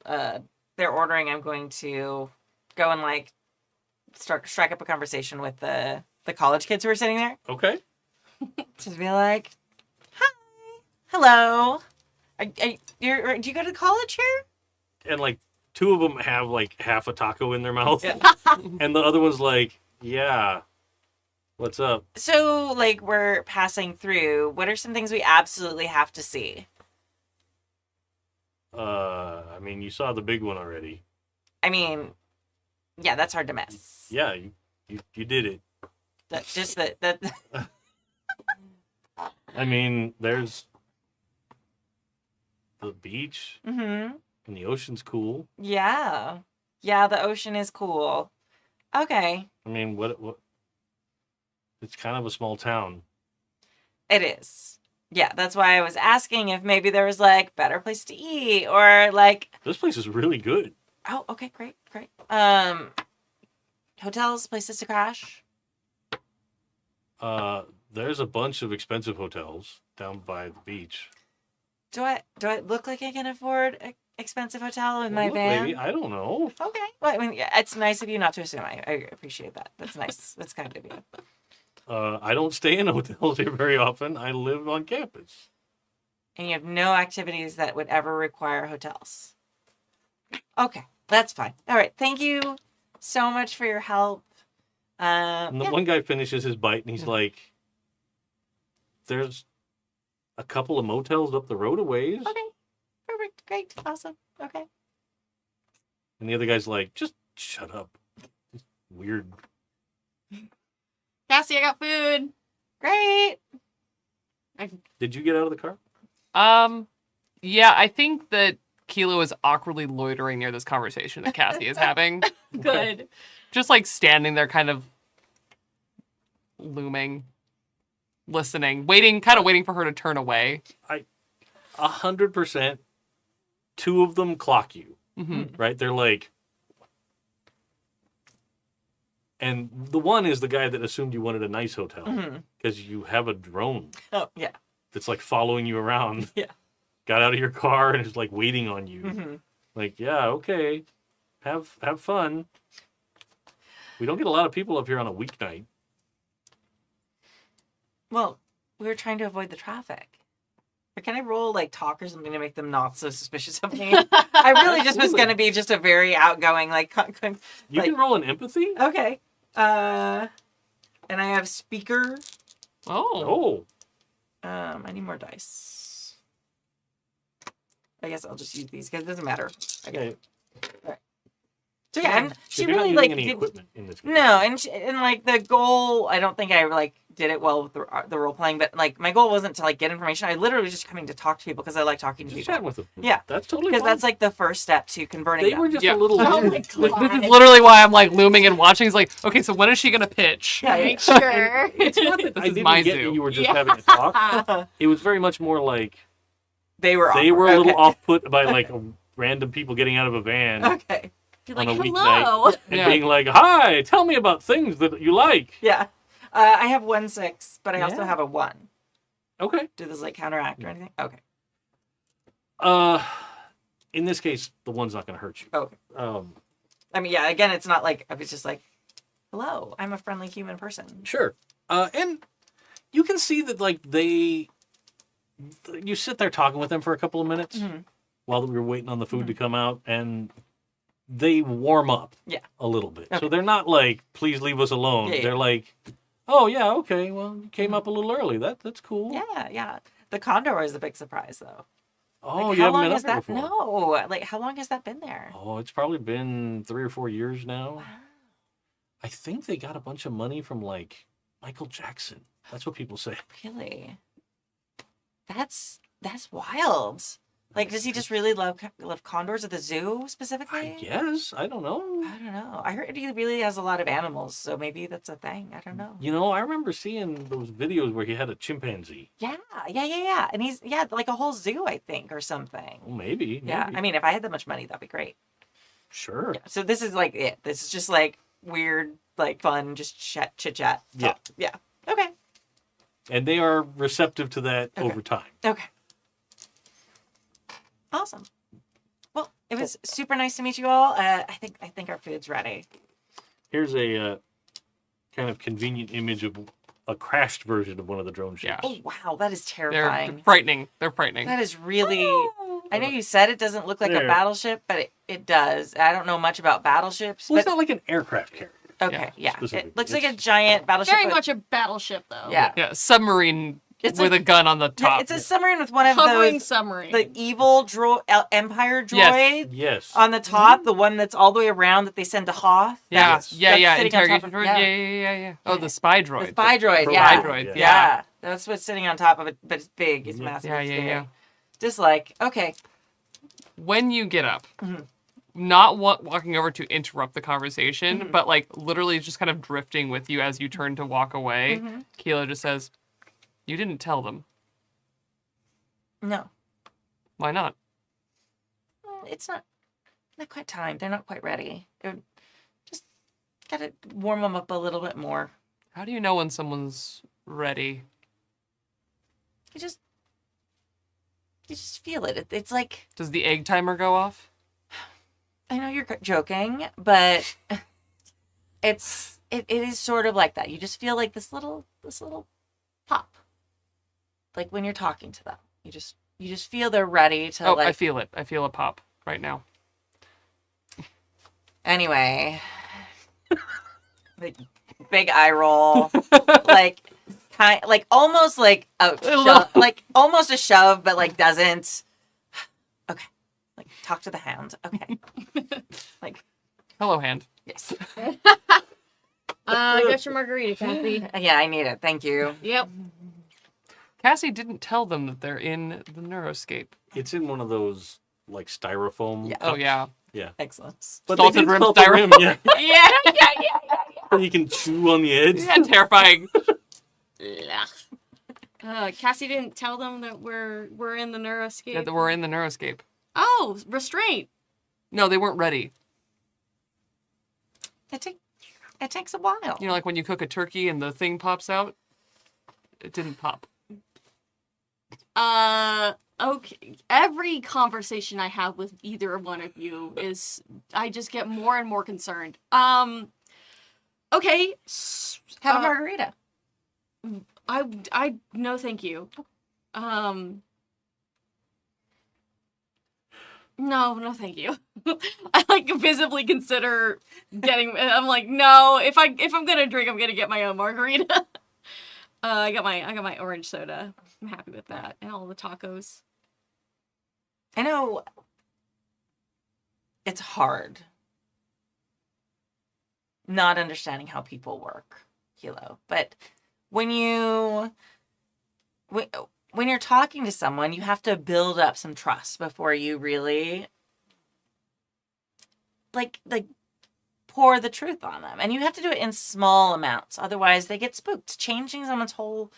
they're ordering, I'm going to go and like strike up a conversation with the college kids who are sitting there. Okay. Just be like, "Hi, Hello. Do you go to college here? And like 2 of them have like half a taco in their mouth, Yeah. and the other one's like, "Yeah, what's up?" So, like, we're passing through. What are some things we absolutely have to see? I mean, you saw the big one already. I mean, yeah, that's hard to miss. Yeah, you did it. That's just that. I mean, there's the beach Mm-hmm. and the ocean's cool. Yeah. Yeah, the ocean is cool. Okay. I mean, what? It's kind of a small town. It is. Yeah, that's why I was asking if maybe there was like better place to eat or like This place is really good. oh, okay, great. Hotels, places to crash. There's a bunch of expensive hotels down by the beach. Do I look like I can afford an expensive hotel in Well, my look, van? lady, I don't know. Okay. Well, I mean, yeah, it's nice of you not to assume. I appreciate that. That's nice. That's kind of you. I don't stay in hotels here very often. I live on campus. And you have no activities that would ever require hotels. Okay, that's fine. All right. Thank you so much for your help. And the Yeah. one guy finishes his bite and he's like, "There's a couple of motels up the road a ways." Okay. Perfect. Great. Awesome. Okay. And the other guy's like, "Just shut up." Weird. Cassie, I got food. Great. Did you get out of the car? Yeah, I think that Kilo is awkwardly loitering near this conversation that Cassie is having. Good. Just like standing there kind of looming, listening, waiting for her to turn away. 100%. 2 of them clock you, Hmm. right? They're like, and the one is the guy that assumed you wanted a nice hotel Mhm. because you have a drone Oh, yeah. that's like following you around. Yeah. Got out of your car and is like waiting on you. Hmm. Like, yeah, okay, have fun. We don't get a lot of people up here on a weeknight. Well, we were trying to avoid the traffic. Or can I roll like talk or something to make them not so suspicious of me? I really just was Absolutely. going to be just a very outgoing like. You Like- can roll an empathy. Okay. And I have speaker. Oh. Oh, I need more dice. I guess I'll just use these because it doesn't matter. okay. So yeah, and she You're not really using like any did, equipment in this game. no, and like the goal. I don't think I like did it well with the role playing, but like my goal wasn't to like get information. I literally was just coming to talk to people because I like talking to Just people. chat with them. Yeah. That's totally Because fine. that's like the first step to converting They them. were just Yeah. a little Oh weird. my This is God. literally why I'm like looming and watching. It's like, okay, so when is she gonna pitch? Yeah, Make sure. It's not that This I is didn't my get zoo. that you were just Yeah. having a talk. It was very much more like they were they awkward. were a little Okay. off put by like random people getting out of a van Okay. You're on like, a hello. weeknight and Yeah. being like, "Hi, tell me about things that you like." Yeah. I have 1-6, but I also Yeah. have a 1. Okay. Do this like counteract or anything? Okay. In this case, the one's not going to hurt you. Okay. I mean, yeah. Again, it's not like I was just like, "Hello, I'm a friendly human person." Sure. And you can see that like you sit there talking with them for a couple of minutes Mhm. while we were waiting on the food to come out, and they warm up Yeah. a little bit. Okay. So they're not like, "Please leave us alone." Yeah. They're like, "Oh yeah, okay. Well, you came up a little early. That's cool." Yeah, yeah. The condor is a big surprise, though. Oh, Like, you how haven't long been has up here that? before? No, like how long has that been there? Oh, it's probably been 3 or 4 years now. Wow. I think they got a bunch of money from like Michael Jackson. That's what people say. Really? That's wild. Like, does he just really love condors at the zoo specifically? I guess. I don't know. I don't know. I heard he really has a lot of animals, so maybe that's a thing. I don't know. You know, I remember seeing those videos where he had a chimpanzee. Yeah. And he's like a whole zoo, I think, or something. Well, maybe. Yeah. maybe. I mean, if I had that much money, that'd be great. Sure. Yeah. So this is like it. This is just like weird, like fun, just chit chat. Yeah. Yeah. Okay. And they are receptive to that Okay. over time. Okay. Awesome. Well, it was super nice to meet you all. I think our food's ready. Here's a kind of convenient image of a crashed version of one of the drone ships. Yeah. Oh wow, that is They're terrifying. frightening. They're frightening. That is really. I know you said it doesn't look like a There. battleship, but it does. I don't know much about battleships. Well, it's but not like an aircraft carrier. okay, yeah. specifically. It looks like a It's- giant battleship. Very but- much a battleship, though. Yeah. Yeah, submarine It's with a- a gun on the Yeah, top. it's a submarine with one of Hovering those submarine. the evil Empire Yes. droid Yes. on the top, the one that's all the way around that they send to Hoth. Yeah, Yes. yeah, That's yeah. sitting on top Interrogation of- droid. yeah. Yeah. Oh, the spy droid. The spy droid, Pro- yeah. Spy droid, Yeah. Yeah. That's what's sitting on top of it, but it's big. It's Yeah. massive. Yeah, it's yeah, scary. yeah. Just like, okay. When you get up, Mhm. not walking over to interrupt the conversation, Mhm. but like literally just kind of drifting with you as you turn to walk away, Mhm. Kilo just says, "You didn't tell them. No. Why not?" It's not quite time. They're not quite ready. Just gotta warm them up a little bit more. How do you know when someone's ready? You just feel it. It's like, Does the egg timer go off? I know you're joking, but it is sort of like that. You just feel like this little pop. Like when you're talking to them. You just feel they're ready to Oh, like I feel it. I feel a pop right now. anyway. Big eye roll. like almost like a shove, like almost a shove, but like doesn't. Okay. Like talk to the hound. Okay. Like Hello, hand. yes. I got your margarita, Kathy. Yeah, I need it. Thank you. Yep. Cassie didn't tell them that they're in the neuroscape. It's in one of those like styrofoam. Yeah. Oh cups. yeah. Yeah. Excellent. But Salted they did rim salt the rim, styrofoam. yeah. Yeah. So you can chew on the edge. Yeah, terrifying. Cassie didn't tell them that we're in the neuroscape. Yeah, that we're in the neuroscape. Oh, restraint. No, they weren't ready. It takes a while. You know, like when you cook a turkey and the thing pops out? It didn't pop. Okay. Every conversation I have with either one of you is I just get more and more concerned. Okay. Have a margarita. I no thank you. No thank you. I like visibly consider getting I'm like, no, if I'm gonna drink, I'm gonna get my own margarita. I got my orange soda. I'm happy with that. And all the tacos. I know it's hard not understanding how people work, Kilo. But when you're talking to someone, you have to build up some trust before you really like pour the truth on them. And you have to do it in small amounts. Otherwise, they get spooked. Changing someone's whole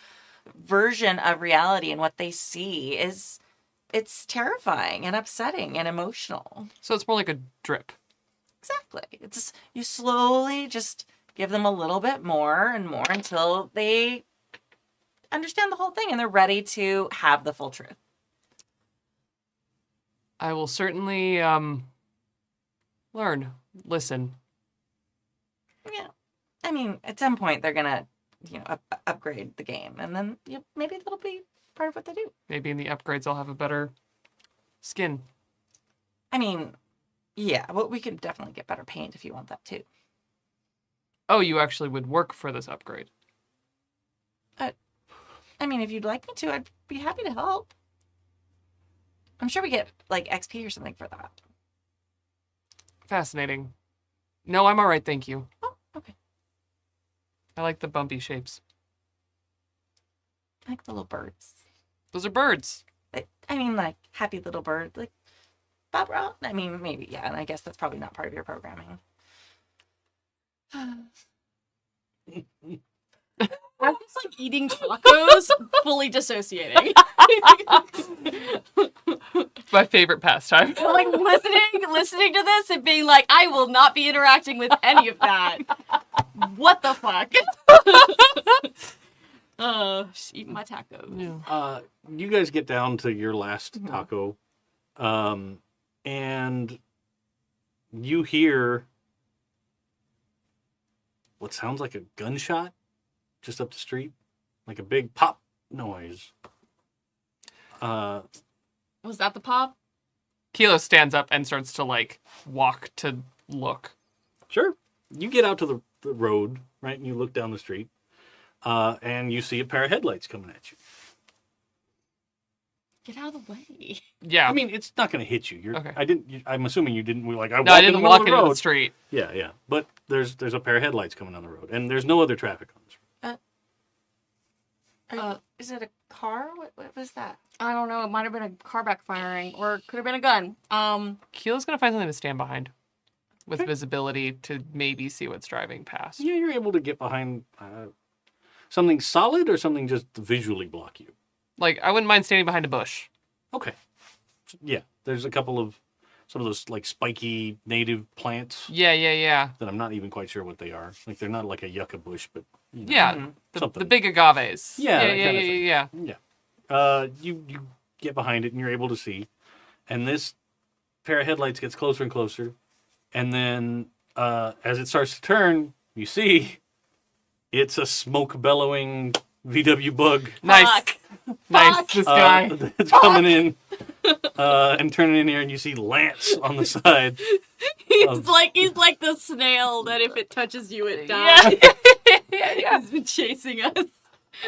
version of reality and what they see it's terrifying and upsetting and emotional. So it's more like a drip. Exactly. It's you slowly just give them a little bit more and more until they understand the whole thing and they're ready to have the full truth. I will certainly learn, listen. Yeah. I mean, at some point they're gonna, upgrade the game, and then maybe that'll be part of what they do. Maybe in the upgrades I'll have a better skin. I mean, yeah, well, we could definitely get better paint if you want that too. Oh, you actually would work for this upgrade. I mean, if you'd like me to, I'd be happy to help. I'm sure we get like XP or something for that. Fascinating. No, I'm all right, thank you. Oh, okay. I like the bumpy shapes. I like the little birds. Those are birds. I mean, like happy little bird, like Bob Ross. I mean, maybe, yeah. And I guess that's probably not part of your programming. I'm just like eating tacos, fully dissociating. My favorite pastime. I'm like listening to this and being like, I will not be interacting with any of that. What the fuck? Just eating my tacos. Yeah. You guys get down to your last Mhm. taco, and you hear what sounds like a gunshot just up the street. like a big pop noise. Was that the pop? Kilo stands up and starts to like walk to look. Sure. You get out to the road, right? And you look down the street. And you see a pair of headlights coming at you. Get out of the way. Yeah. I mean, it's not going to hit you. You're, Okay. I'm assuming you didn't. Like, no, I didn't walk into the road. street. Yeah, yeah. But there's a pair of headlights coming down the road, and there's no other traffic on this road. Is it a car? What was that? I don't know. It might have been a car backfiring, or it could have been a gun. Kilo's gonna find something to stand behind with visibility to maybe see what's driving past. Yeah, you're able to get behind something solid or something just visually block you. Like, I wouldn't mind standing behind a bush. Okay. Yeah, there's a couple of some of those like spiky native plants Yeah. that I'm not even quite sure what they are. Like they're not like a yucca bush, but you know, Yeah, the something. big agaves. Yeah, that yeah, kind of thing. yeah. Yeah. You get behind it and you're able to see. And this pair of headlights gets closer and closer. And then as it starts to turn, you see it's a smoke bellowing VW bug. Nice. Fuck. Nice, Fuck. this guy. That's coming in and turning in here, and you see Lance on the side. He's like the snail that if it touches you, it dies. Yeah. He's been chasing us.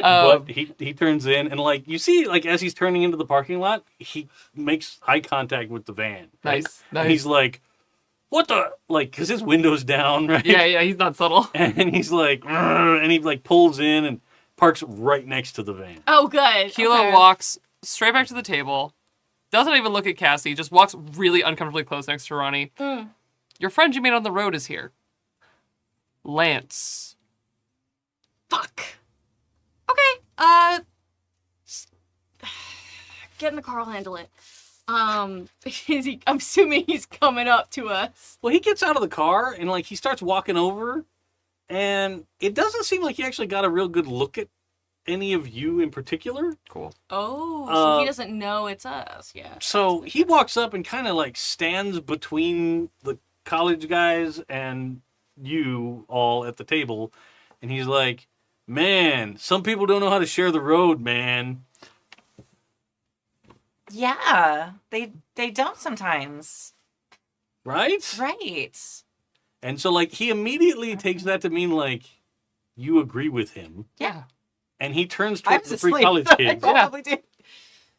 But he turns in, and like you see, like as he's turning into the parking lot, he makes eye contact with the van. Right? Nice. And he's like, "What the?" Like, because his window's down, right? Yeah, he's not subtle. And he's like, "Rrr," and he like pulls in and parks right next to the van. Oh, good. Kilo Okay. walks straight back to the table, doesn't even look at Cassie, just walks really uncomfortably close next to Ronnie. Your friend you made on the road is here. Lance. Fuck. Okay. Get in the car. I'll handle it. I'm assuming he's coming up to us. Well, he gets out of the car and like he starts walking over, and it doesn't seem like he actually got a real good look at any of you in particular. Cool. Oh, so he doesn't know it's us. Yeah. So he walks up and kind of like stands between the college guys and you all at the table, and he's like, "Man, some people don't know how to share the road, man." Yeah, they don't sometimes. Right? Right. And so like he immediately takes that to mean like you agree with him, Yeah. and he turns I towards was the three asleep. college I kids, probably did.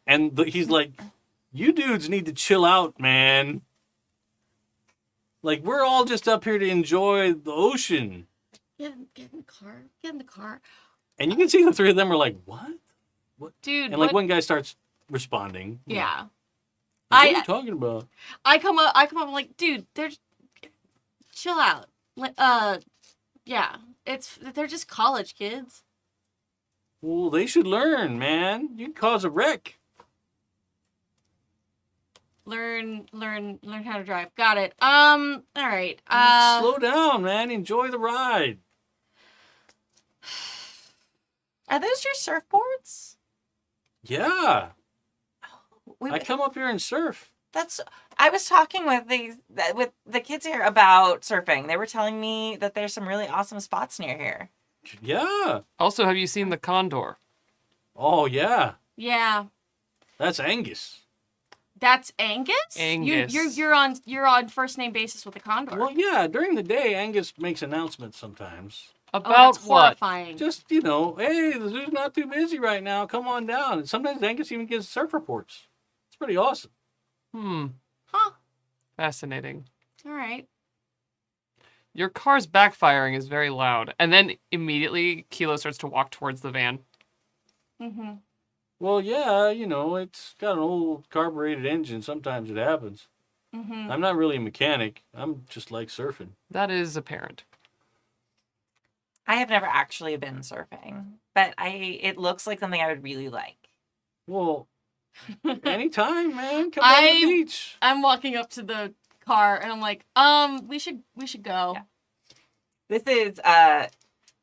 and he's like, "You dudes need to chill out, man. Like we're all just up here to enjoy the ocean." Get in the car. Get in the car. And you can see the three of them are like, "What?" Dude, And like what? one guy starts responding. Yeah. Like, what are you talking about? I come up, I'm like, dude, chill out. Yeah, they're just college kids. Well, they should learn, man. You can cause a wreck. Learn how to drive. Got it. All right. Slow down, man. Enjoy the ride. Are those your surfboards? Yeah. We, I come up here and surf. I was talking with the kids here about surfing. They were telling me that there's some really awesome spots near here. Yeah. Also, have you seen the condor? Oh, yeah. Yeah, That's Angus. that's Angus. Angus. You're on first name basis with the condor. Well, yeah. During the day, Angus makes announcements sometimes. Oh, About that's what? horrifying. Just, hey, the zoo's not too busy right now. Come on down. And sometimes Angus even gives surf reports. It's pretty awesome. Huh. Fascinating. All right. Your car's backfiring is very loud. And then immediately, Kilo starts to walk towards the van. Mm-hmm. Well, yeah, it's got an old carbureted engine. Sometimes it happens. Mm-hmm. I'm not really a mechanic. I'm just like surfing. That is apparent. I have never actually been surfing, but it looks like something I would really like. Well, anytime, man. Come down to the beach. I'm walking up to the car and I'm like, we should go. Yeah. This is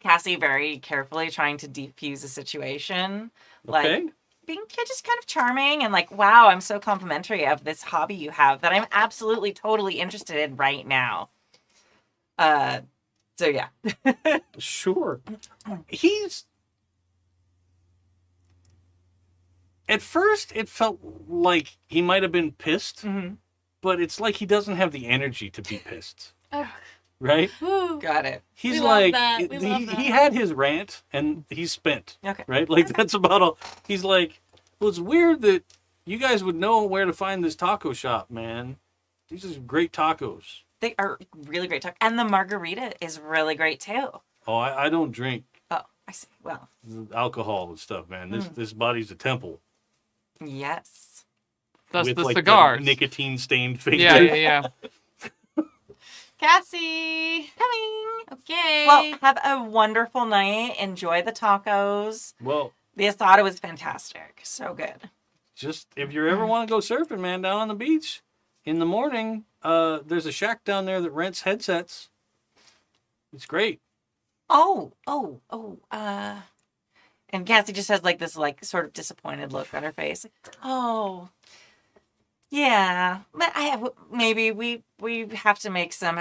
Cassie very carefully trying to defuse the situation. Okay. Like being just kind of charming and like, wow, I'm so complimentary of this hobby you have that I'm absolutely totally interested in right now. So yeah. Sure. He's At first, it felt like he might have been pissed, Mm-hmm. but it's like he doesn't have the energy to be pissed, Ugh. right? Whew. Got it. He's We love like, that. We love he that. had his rant and he's spent, Okay. right? Like that's about all. He's like, well, it's weird that you guys would know where to find this taco shop, man. These are great tacos. They are really great talk. And the margarita is really great too. Oh, I don't drink Oh, I see. Well, alcohol and stuff, man. This body's a temple. yes. That's with the like cigars. nicotine stained fingers. Yeah. Cassie. Coming. Okay. Well, have a wonderful night. Enjoy the tacos. Well, The asada was fantastic. So good. just if you ever want to go surfing, man, down on the beach in the morning, there's a shack down there that rents headsets. It's great. Oh. And Cassie just has like this like sort of disappointed look on her face. Oh. Yeah. But maybe we have to make some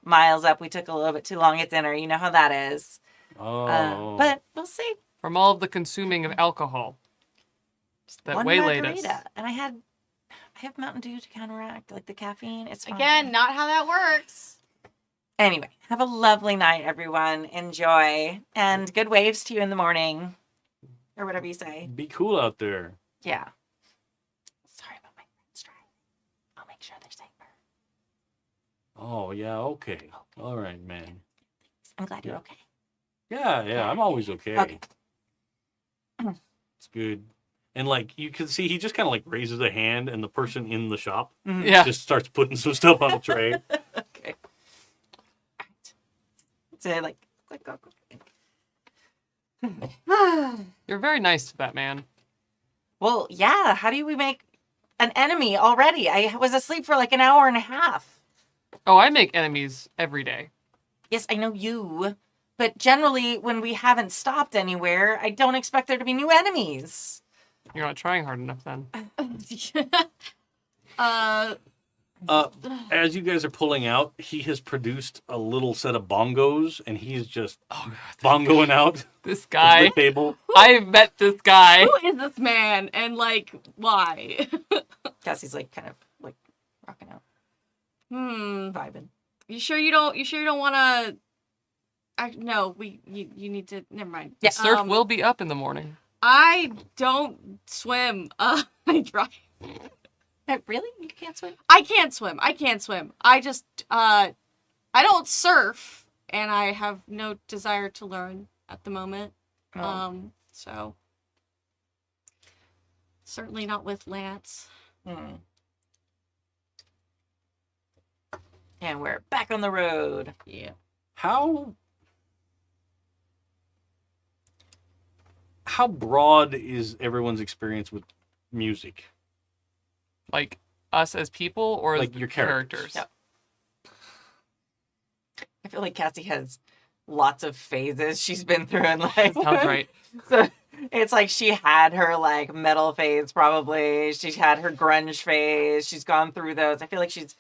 miles up. We took a little bit too long at dinner. You know how that is. Oh, But we'll see. From all of the consuming of alcohol that One waylaid us. margarita. And I have Mountain Dew to counteract like the caffeine. It's fine. Again, not how that works. Anyway, have a lovely night, everyone. Enjoy. And good waves to you in the morning. Or whatever you say. be cool out there. Yeah. Sorry about my friends driving. I'll make sure they're safer. Oh yeah, okay. All right, man. I'm glad you're okay. Yeah, I'm always okay. Okay. It's good. And like you can see, he just kind of like raises a hand, and the person in the shop Yeah. just starts putting some stuff on a tray. Okay. All right. So like, click, go, You're very nice to that man. Well, yeah. How do we make an enemy already? I was asleep for like an hour and a half. Oh, I make enemies every day. Yes, I know you. But generally, when we haven't stopped anywhere, I don't expect there to be new enemies. You're not trying hard enough then. As you guys are pulling out, he has produced a little set of bongos, and he's just bongoing out This the guy. table. I've met this guy. Who is this man and like why? Cassie's like kind of like rocking out, vibing. You sure you don't want to? No, you need to. Never mind. The surf will be up in the morning. I don't swim. I drive. Really? You can't swim? I can't swim. I just I don't surf, and I have no desire to learn at the moment. Oh. So certainly not with Lance. And we're back on the road. Yeah. How broad is everyone's experience with music? Like us as people or Like the your characters. Yep. I feel like Cassie has lots of phases she's been through in life. Sounds right. So it's like she had her like metal phase probably. She's had her grunge phase. She's gone through those. I feel like she's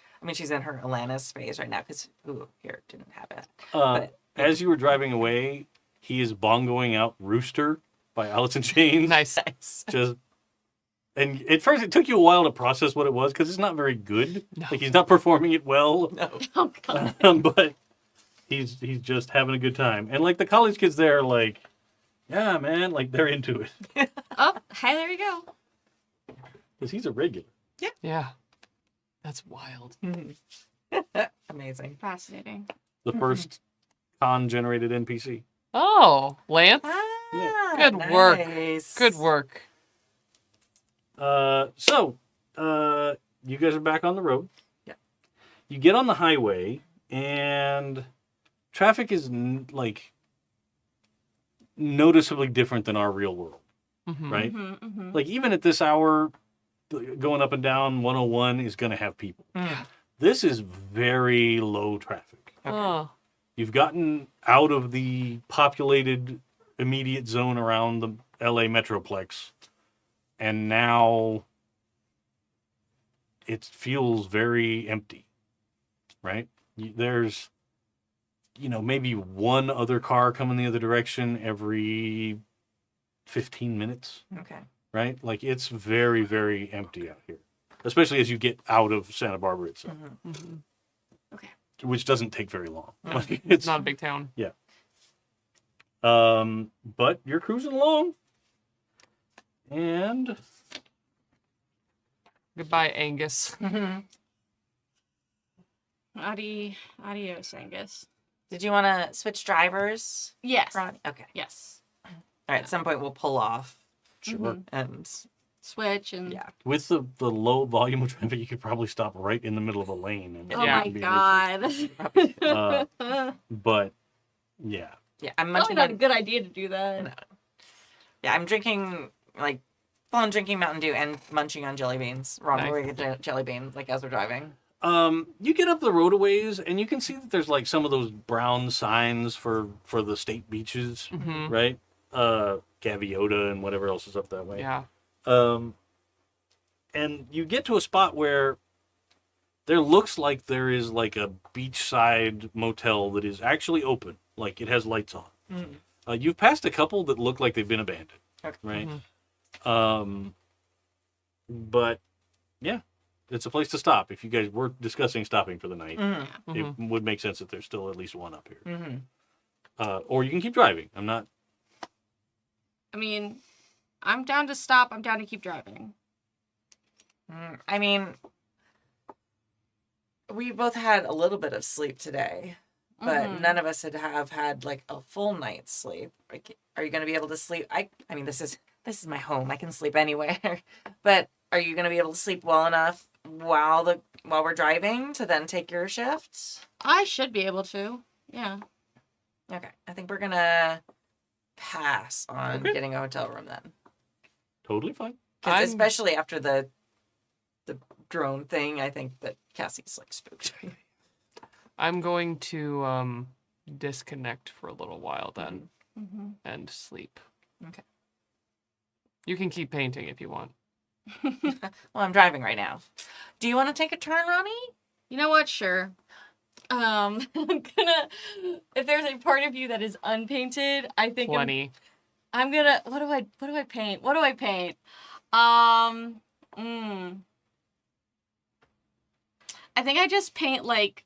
in her Alanis phase right now because here didn't have it. But As you were driving away, he is bongoing out "Rooster" by Alice in Chains. Nice. Just and at first it took you a while to process what it was because it's not very good. No. Like he's not performing it well. No. Oh god. But he's just having a good time. And like the college kids there are like, yeah, man, like they're into it. Oh, hey, there you go. Because he's a regular. Yeah. That's wild. Amazing. Fascinating. The first con-generated NPC. Oh, Lance. Ah, Good work. nice. Good work. So, you guys are back on the road. Yeah. You get on the highway, and traffic is like noticeably different than our real world, Mhm. right? Mm-hmm. Like even at this hour, going up and down 101 is going to have people. This is very low traffic. Oh. You've gotten out of the populated immediate zone around the LA Metroplex, and now it feels very empty, right? There's, maybe one other car coming the other direction every 15 minutes. Okay. right? Like it's very, very empty out here, especially as you get out of Santa Barbara itself, Mhm. which doesn't take very long. Mhm. Like, It's not a big town. but you're cruising along, and Goodbye, Angus. Mhm. Adios, Angus. Did you want to switch drivers, Yes. Ronnie? Okay. Yes. All right. At some point, we'll pull off sure. Mhm. and Switch and. yeah. With the low volume of traffic, you could probably stop right in the middle of a lane. And Oh Yeah. my it'd be an god. issue. But yeah, Yeah. I'm Probably munching not a on. good idea to do that. No. Yeah, I'm drinking like full on drinking Mountain Dew and munching on jelly beans. Ron, Nice. we're gonna get jelly beans like as we're driving. you get up the road a ways, and you can see that there's like some of those brown signs for the state beaches, Hmm. right? Gaviota and whatever else is up that way. Yeah. And you get to a spot where there looks like there is like a beachside motel that is actually open, like it has lights on. Mm. You've passed a couple that look like they've been abandoned, Okay. right? Mhm. But yeah, it's a place to stop. If you guys were discussing stopping for the night, Mm-hmm. it would make sense that there's still at least one up here. Mm-hmm. Or you can keep driving. I'm not. I mean, I'm down to stop. I'm down to keep driving. I mean, we both had a little bit of sleep today, but Mhm. none of us have had like a full night's sleep. Like, are you going to be able to sleep? I mean, this is my home. I can sleep anywhere. But are you going to be able to sleep well enough while we're driving to then take your shifts? I should be able to. Yeah. Okay, I think we're gonna pass on Okay. getting a hotel room then, Totally fine. because I'm- especially after the drone thing, I think that Cassie's like spooked. I'm going to disconnect for a little while then Mm-hmm. and sleep. Okay. You can keep painting if you want. Well, I'm driving right now. Do you want to take a turn, Ronnie? You know what? Sure. I'm gonna. If there's a part of you that is unpainted, I think Plenty. I'm gonna. What do I paint? What do I paint? I think I just paint like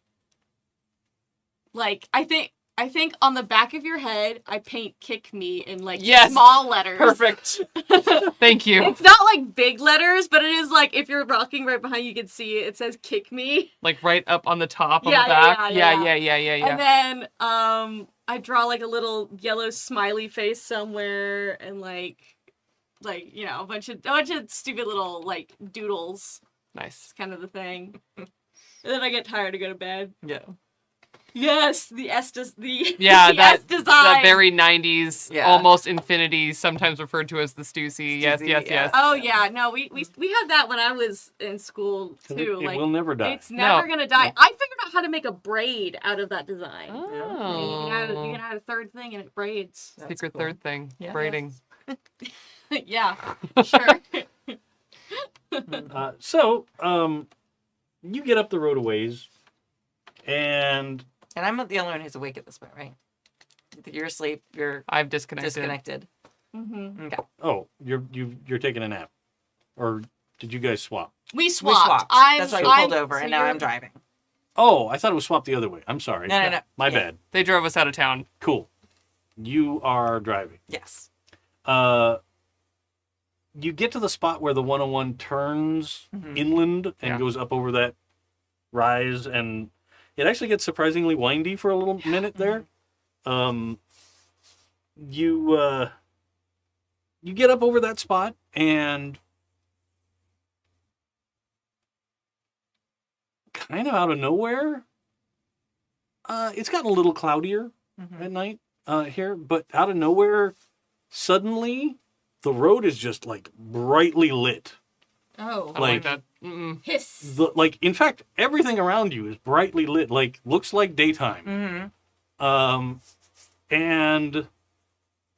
I think on the back of your head I paint "kick me" in like Yes! small letters. Perfect. Thank you. It's not like big letters, but it is like if you're rocking right behind you can see it. It says "kick me." Like right up on the top of Yeah, the yeah, back. yeah. And Yeah. then I draw like a little yellow smiley face somewhere and like you know a bunch of stupid little like doodles. Nice. It's kind of the thing. And then I get tired to go to bed. Yeah. Yes, the Yeah, the that S design. that very 90s, Yeah. almost infinity, sometimes referred to as the Stussy. Yes, Stussy, yes, yeah. yes. Oh yeah, no, we had that when I was in school 'Cause too. it Like will never die. it's never No. gonna die. I figured out how to make a braid out of that design. You Oh. can add a third thing and it braids. That's Secret cool. third thing. Yeah. Braiding. Yeah, sure. So, you get up the road a ways, and And I'm the only one who's awake at this point, right? You're asleep. You're I've disconnected. disconnected. Mm-hmm. Okay. you're taking a nap, or did you guys swap? We We swapped. swapped. I'm, That's why we I'm- pulled over, so and now you're- I'm driving. Oh, I thought it was swapped the other way. I'm sorry. No, no, no. My Yeah. bad. They drove us out of town. Cool. You are driving. Yes. You get to the spot where the 101 turns Mhm. inland and Yeah. goes up over that rise, and it actually gets surprisingly windy for a little minute there. You get up over that spot, and kind of out of nowhere, it's gotten a little cloudier Mhm. at night here, but out of nowhere, suddenly the road is just like brightly lit. Oh. I don't like Like- that. Mm-mm. Hiss. In fact, everything around you is brightly lit, like looks like daytime. Mm-hmm. And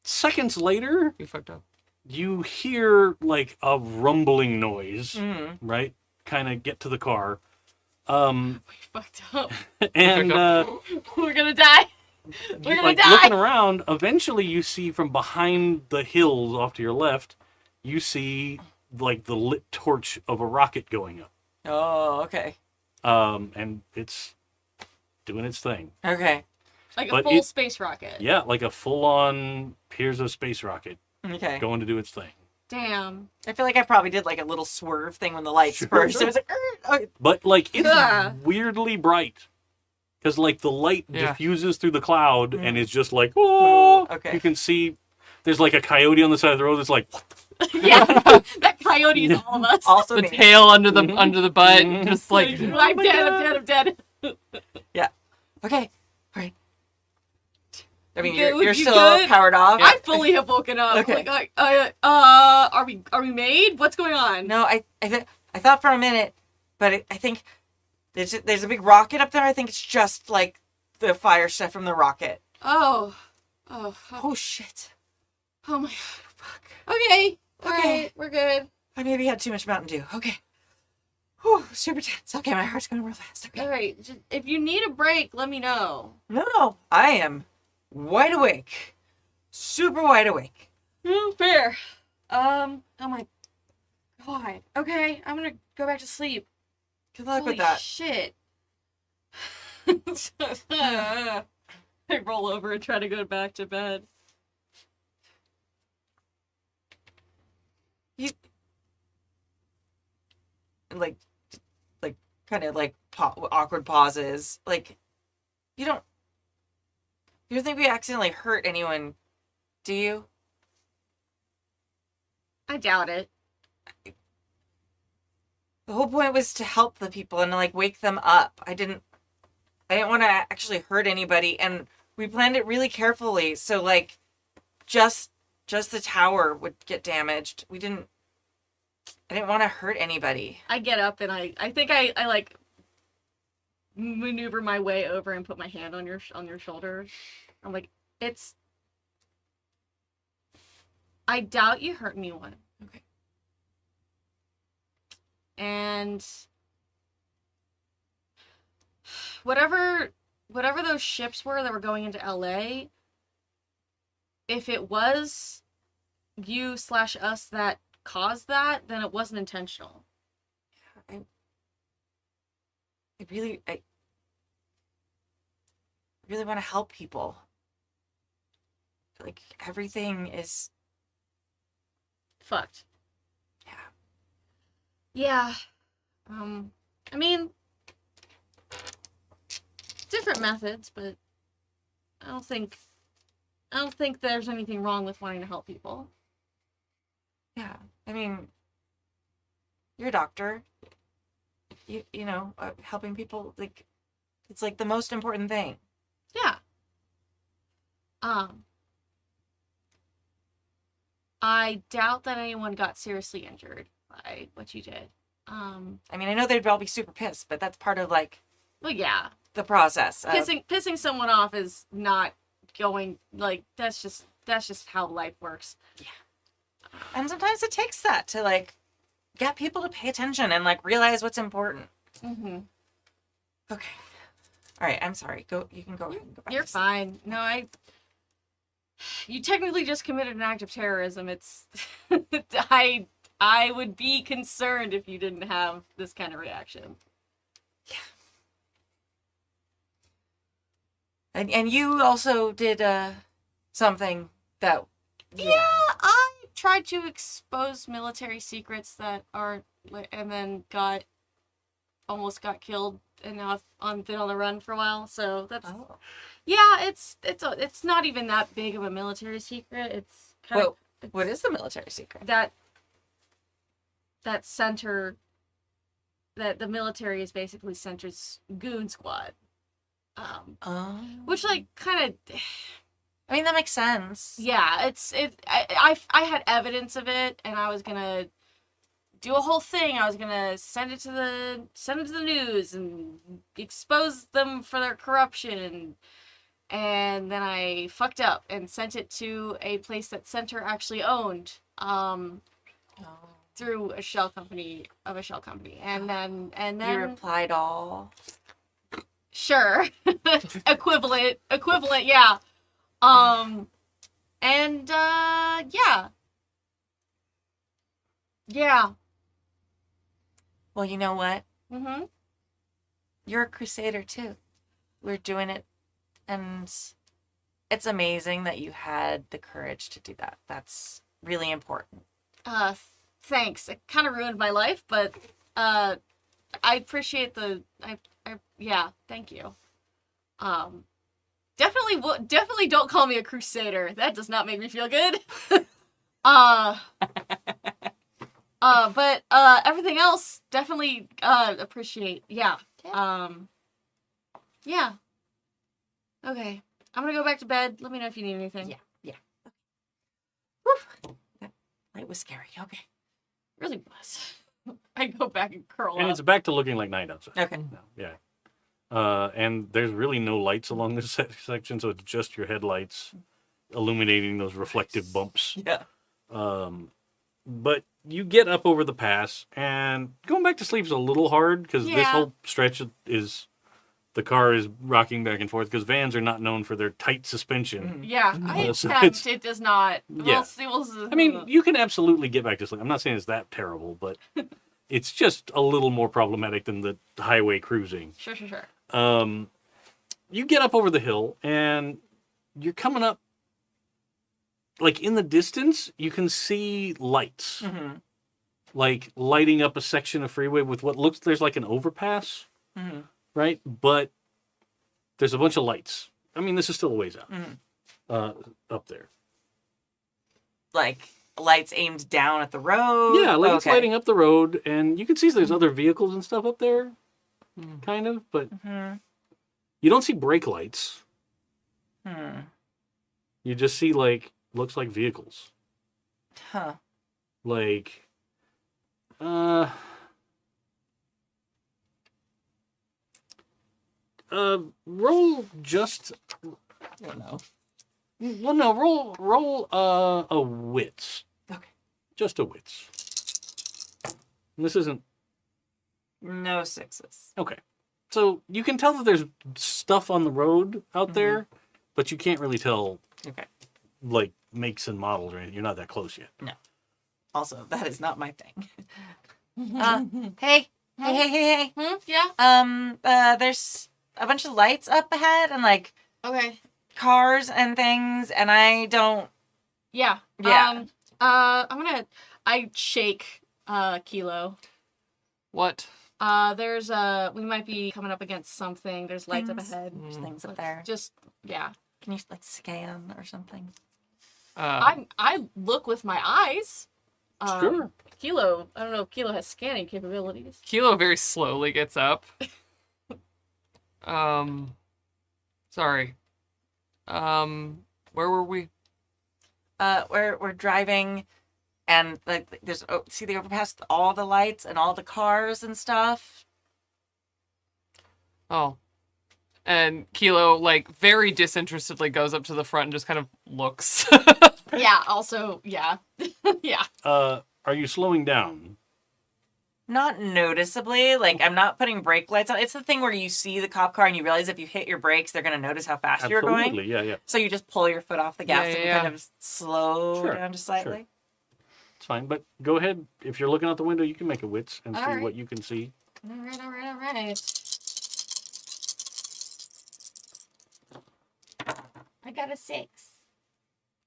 seconds later, You fucked up. you hear like a rumbling noise, Mm-hmm. right? Kind of get to the car. We fucked up. And We're gonna die. We're gonna like die. looking around, eventually you see from behind the hills off to your left, you see like the lit torch of a rocket going up. Oh, okay. And it's doing its thing. Okay. Like a But full space rocket. Yeah, like a full-on here's a space rocket Okay. going to do its thing. Damn. I feel like I probably did like a little swerve thing when the lights Sure. burst. It was like, okay. But like it's Ugh. weirdly bright. Because like the light Yeah. diffuses through the cloud and Mm. it's just like, oh, Okay. you can see there's like a coyote on the side of the road that's like, what the Yeah, that coyote is all of us. Also The me. tail under the Mhm. under the butt, Mhm. just like I'm dead, I'm dead. Okay. All right. I mean, You you're good? You still good? powered off. I fully have woken up. Okay. Like, are we made? What's going on? No, I thought for a minute, but I think there's a big rocket up there. I think it's just like the fire stuff from the rocket. Oh, Oh shit. oh my god. Fuck. Okay. All Okay. right, we're good. I maybe had too much Mountain Dew. Okay. Whew, super tense. Okay, my heart's going real fast. Okay. All right. Just, if you need a break, let me know. No, I am wide awake. Super wide awake. Fair. Oh my god. Okay, I'm gonna go back to sleep. Good luck Holy with that. shit. I roll over and try to go back to bed. Like kind of like awkward pauses. Like, you don't think we accidentally hurt anyone, do you? I doubt it. The whole point was to help the people and like wake them up. I didn't want to actually hurt anybody, and we planned it really carefully. So like, just the tower would get damaged. I didn't want to hurt anybody. I get up and I think I like maneuver my way over and put my hand on your shoulder. I'm like, I doubt you hurt anyone. Okay. And whatever those ships were that were going into LA, if it was you/us that caused that, then it wasn't intentional. I really want to help people. Like, everything is Fucked. yeah. Yeah. I mean, different methods, but I don't think there's anything wrong with wanting to help people. Yeah. I mean, you're a doctor. You know, helping people, like, it's like the most important thing. Yeah. I doubt that anyone got seriously injured by what you did. I mean, I know they'd all be super pissed, but that's part of like Well, yeah. the process. Pissing someone off is not going, like, that's just how life works. And sometimes it takes that to like get people to pay attention and like realize what's important. Mm-hmm. Okay. All right. I'm sorry. You can go ahead and go back. You're to sleep. fine. No, you technically just committed an act of terrorism. It's I would be concerned if you didn't have this kind of reaction. And you also did something that. Yeah, I tried to expose military secrets that are, and then almost got killed, and now I've been on the run for a while. So that's yeah, it's not even that big of a military secret. It's kind Well, what is the military secret? that center, that the military is basically Center's goon squad. Which like kind of, I mean, that makes sense. yeah, I had evidence of it, and I was gonna do a whole thing. I was gonna send it to the news and expose them for their corruption, and then I fucked up and sent it to a place that Center actually owned. Through a shell company, and then You replied all. sure, equivalent, yeah, yeah, Yeah. Well, you know what? Mm-hmm. You're a crusader too. We're doing it, and it's amazing that you had the courage to do that. That's really important. Thanks. It kind of ruined my life, but I appreciate yeah, thank you. Definitely don't call me a crusader. That does not make me feel good. But everything else definitely appreciate. Yeah. Yeah. Okay. I'm gonna go back to bed. Let me know if you need anything. Yeah. Whew. That night was scary. Okay. Really was. I go back and curl And up. it's back to looking like night outside. Okay. No, yeah. And there's really no lights along this section, so it's just your headlights illuminating those reflective bumps. Yeah. But you get up over the pass, and going back to sleep is a little hard because this Yeah. whole stretch is the car is rocking back and forth because vans are not known for their tight suspension. Yeah, So it does not. Yeah. We'll see. I mean, you can absolutely get back to sleep. I'm not saying it's that terrible, but it's just a little more problematic than the highway cruising. Sure. You get up over the hill, and you're coming up. Like, in the distance, you can see lights. Mm-hmm. Like, lighting up a section of freeway with what looks... There's, like, an overpass, Mm-hmm. right? But there's a bunch of lights. I mean, this is still a ways out. Mm-hmm. Up there. Like lights aimed down at the road. Yeah, like it's Okay. lighting up the road, and you can see there's other vehicles and stuff up there, kind of, but Mm-hmm. you don't see brake lights. Hmm. You just see, like, looks like vehicles. Huh. Like, roll just, I don't know. well, no, roll, a wits. Okay. Just a wits. And this isn't, No sixes. okay. So you can tell that there's stuff on the road out there, but you can't really tell, Okay. like, makes and models or anything. You're not that close yet. Also, that is not my thing. Hey. Yeah. There's a bunch of lights up ahead and like Okay. cars and things, and I don't. Yeah. Yeah. I shake Kilo. What? There's we might be coming up against something. There's lights up Things. ahead. There's things up there. Just yeah. Can you like scan or something? I look with my eyes. Sure. Kilo, I don't know if Kilo has scanning capabilities. Kilo very slowly gets up. Sorry. Where were we? We're driving, and like there's see the overpass with all the lights and all the cars and stuff. Oh. And Kilo, like, very disinterestedly goes up to the front and just kind of looks. Yeah, also, yeah. Yeah. Are you slowing down? Not noticeably. Like I'm not putting brake lights on. It's the thing where you see the cop car and you realize if you hit your brakes, they're gonna notice how fast you're going. Absolutely, yeah. So you just pull your foot off the gas and Yeah. kind of slow Sure, down just slightly. sure. It's fine, but go ahead. If you're looking out the window, you can make a wits and see All right. what you can see. All right. I got a 6.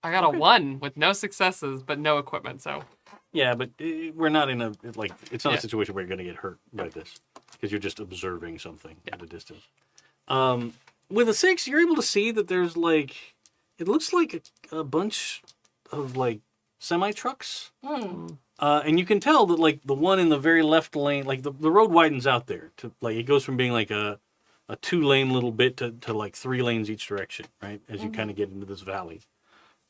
I got a 1 with no successes, but no equipment, so. Yeah, but we're not in a, like, it's not Yeah. a situation where you're going to get hurt by this because you're just observing something at a distance. With a 6, you're able to see that there's, like, it looks like a bunch of, like, semi-trucks. And you can tell that, like, the one in the very left lane, like, the road widens out there to, like, it goes from being, like, a 2-lane little bit to, like, 3 lanes each direction, right? As you kind of get into this valley.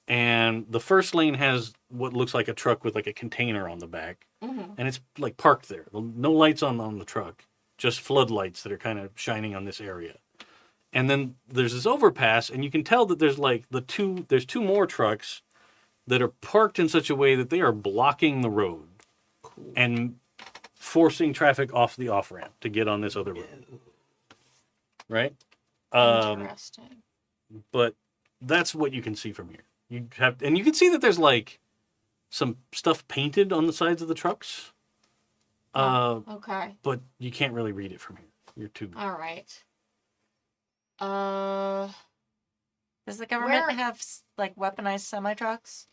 And the first lane has what looks like a truck with, like, a container on the back. And it's, like, parked there. No lights on the truck. Just floodlights that are kind of shining on this area. And then there's this overpass, and you can tell that there's, like, there's 2 more trucks that are parked in such a way that they are blocking the road and forcing traffic off the off-ramp to get on this other road. Right? Interesting. But that's what you can see from here. And you can see that there's, like, some stuff painted on the sides of the trucks. Okay. But you can't really read it from here. You're too. All right. Does the government Where- have like weaponized semi trucks?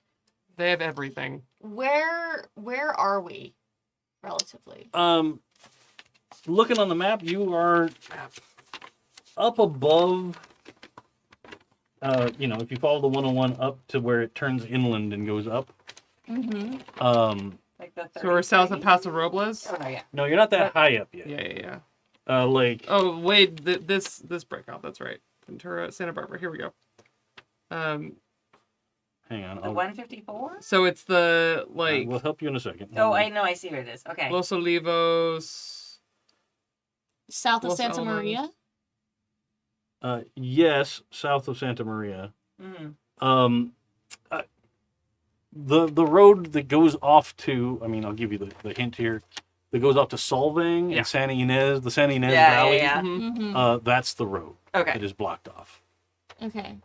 They have everything. Where are we, relatively? Looking on the map, you are up above. If you follow the 101 up to where it turns inland and goes up. Mm-hmm. Like the So we're south of Paso Robles? Oh, yeah. No, you're not that high up yet. Yeah. Oh, wait, this breakout, that's right. Ventura, Santa Barbara, here we go. hang on. The 154? So it's the, like, We'll help you in a second. Oh, Hold on. I know. I see where it is. Okay. Los Olivos. South of Los Santa Alamos. Maria? Yes, south of Santa Maria. Mhm. The road that goes off to, I'll give you the hint here, that goes off to Solvang Yeah. and Santa Ynez, the Santa Ynez Yeah, Valley, yeah. Mm-hmm. that's the road that Okay. is blocked off. Okay.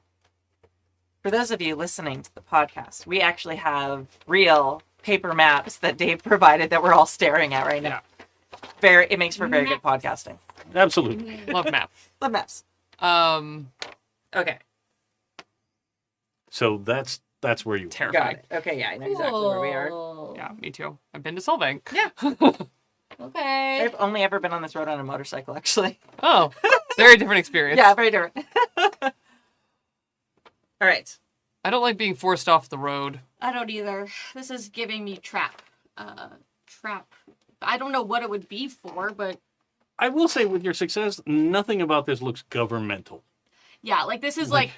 For those of you listening to the podcast, we actually have real paper maps that Dave provided that we're all staring at right now. It makes for very good podcasting. Absolutely. Love map. Love maps. Okay. So that's where you are. Got Terrifying. it. Okay, yeah, I know exactly where we are. Cool. Yeah, me too. I've been to Solvang. Okay. I've only ever been on this road on a motorcycle, actually. Oh, very different experience. Yeah, very different. All right. I don't like being forced off the road. I don't either. This is giving me trap. I don't know what it would be for, but I will say with your success, nothing about this looks governmental. yeah, like this is like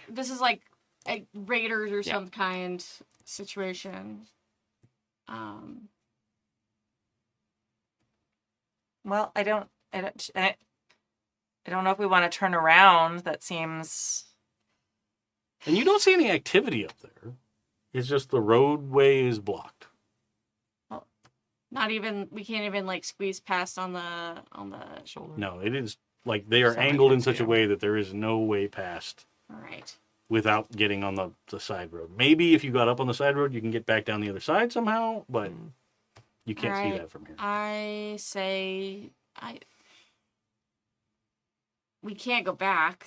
a raiders or Yeah. some kind situation. Well, I don't know if we want to turn around. That seems. And you don't see any activity up there. It's just the roadway is blocked. We can't even like squeeze past on the Shoulder. No, it is like they are Sorry, angled in can't such see a 'em. way that there is no way past all right. without getting on the side road. Maybe if you got up on the side road, you can get back down the other side somehow, but you can't see Alright. that from here. I say we can't go back.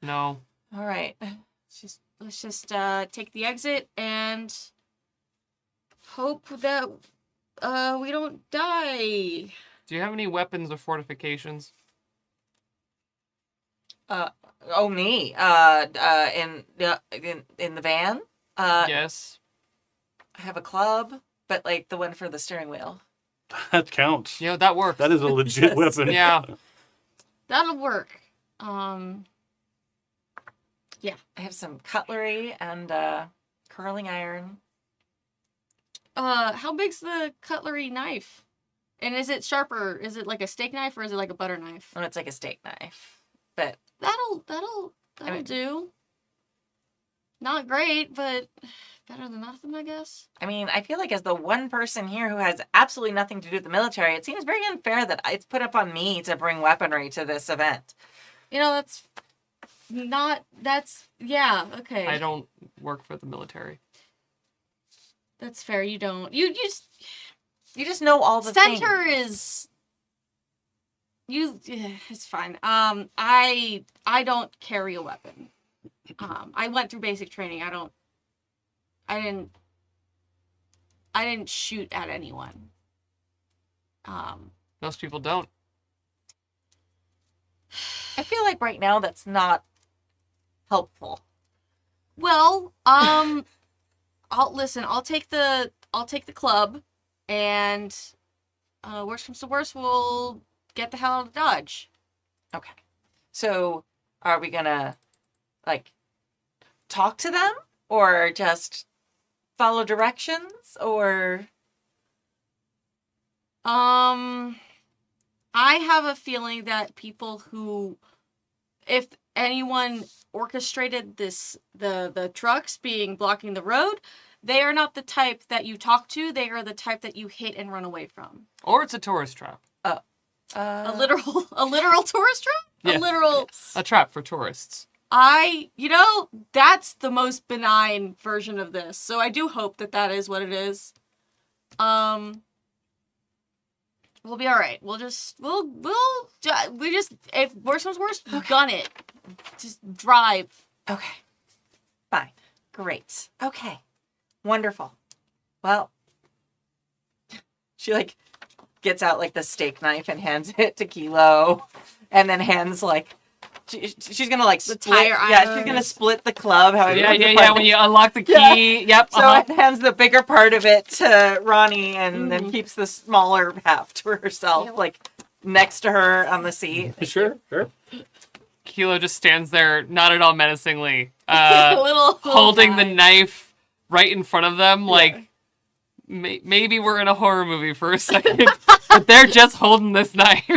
No. All right. Let's just take the exit and hope that we don't die. Do you have any weapons or fortifications? Oh, me. In the van. Yes. I have a club, but like the one for the steering wheel. That counts. Yeah, that works. That is a legit weapon. Yeah. That'll work. I have some cutlery and curling iron. How big's the cutlery knife? And is it sharper? Is it like a steak knife or is it like a butter knife? Oh, it's like a steak knife, but That'll mean- do. Not great, but better than nothing, I guess. I mean, I feel like as the one person here who has absolutely nothing to do with the military, it seems very unfair that it's put up on me to bring weaponry to this event. Yeah, okay. I don't work for the military. That's fair. You don't. You just know all the center things. it's fine. I don't carry a weapon. I went through basic training. I didn't shoot at anyone. Most people don't. I feel like right now that's not helpful. Well, I'll take the club, and worst comes to worst, we'll get the hell out of Dodge. Okay. So, are we gonna like talk to them or just follow directions or I have a feeling that people who, if anyone orchestrated the trucks blocking the road, they are not the type that you talk to. They are the type that you hit and run away from. Or it's a tourist trap. A literal tourist trap? Yeah. A literal. A trap for tourists. That's the most benign version of this. So I do hope that is what it is. We'll be all right. If worst comes worst, gun it. Just drive. Okay. Fine. Great. Okay. Wonderful. Well, she like gets out like the steak knife and hands it to Kilo, and then hands like she's gonna like split. tire Yeah, iron. she's gonna split the club. Yeah. When you unlock the key, yep. So it hands the bigger part of it to Ronnie, and then keeps the smaller half to herself, like next to her on the seat. Sure. Kilo just stands there, not at all menacingly, little holding the guy. knife right in front of them, like maybe we're in a horror movie for a second, but they're just holding this knife.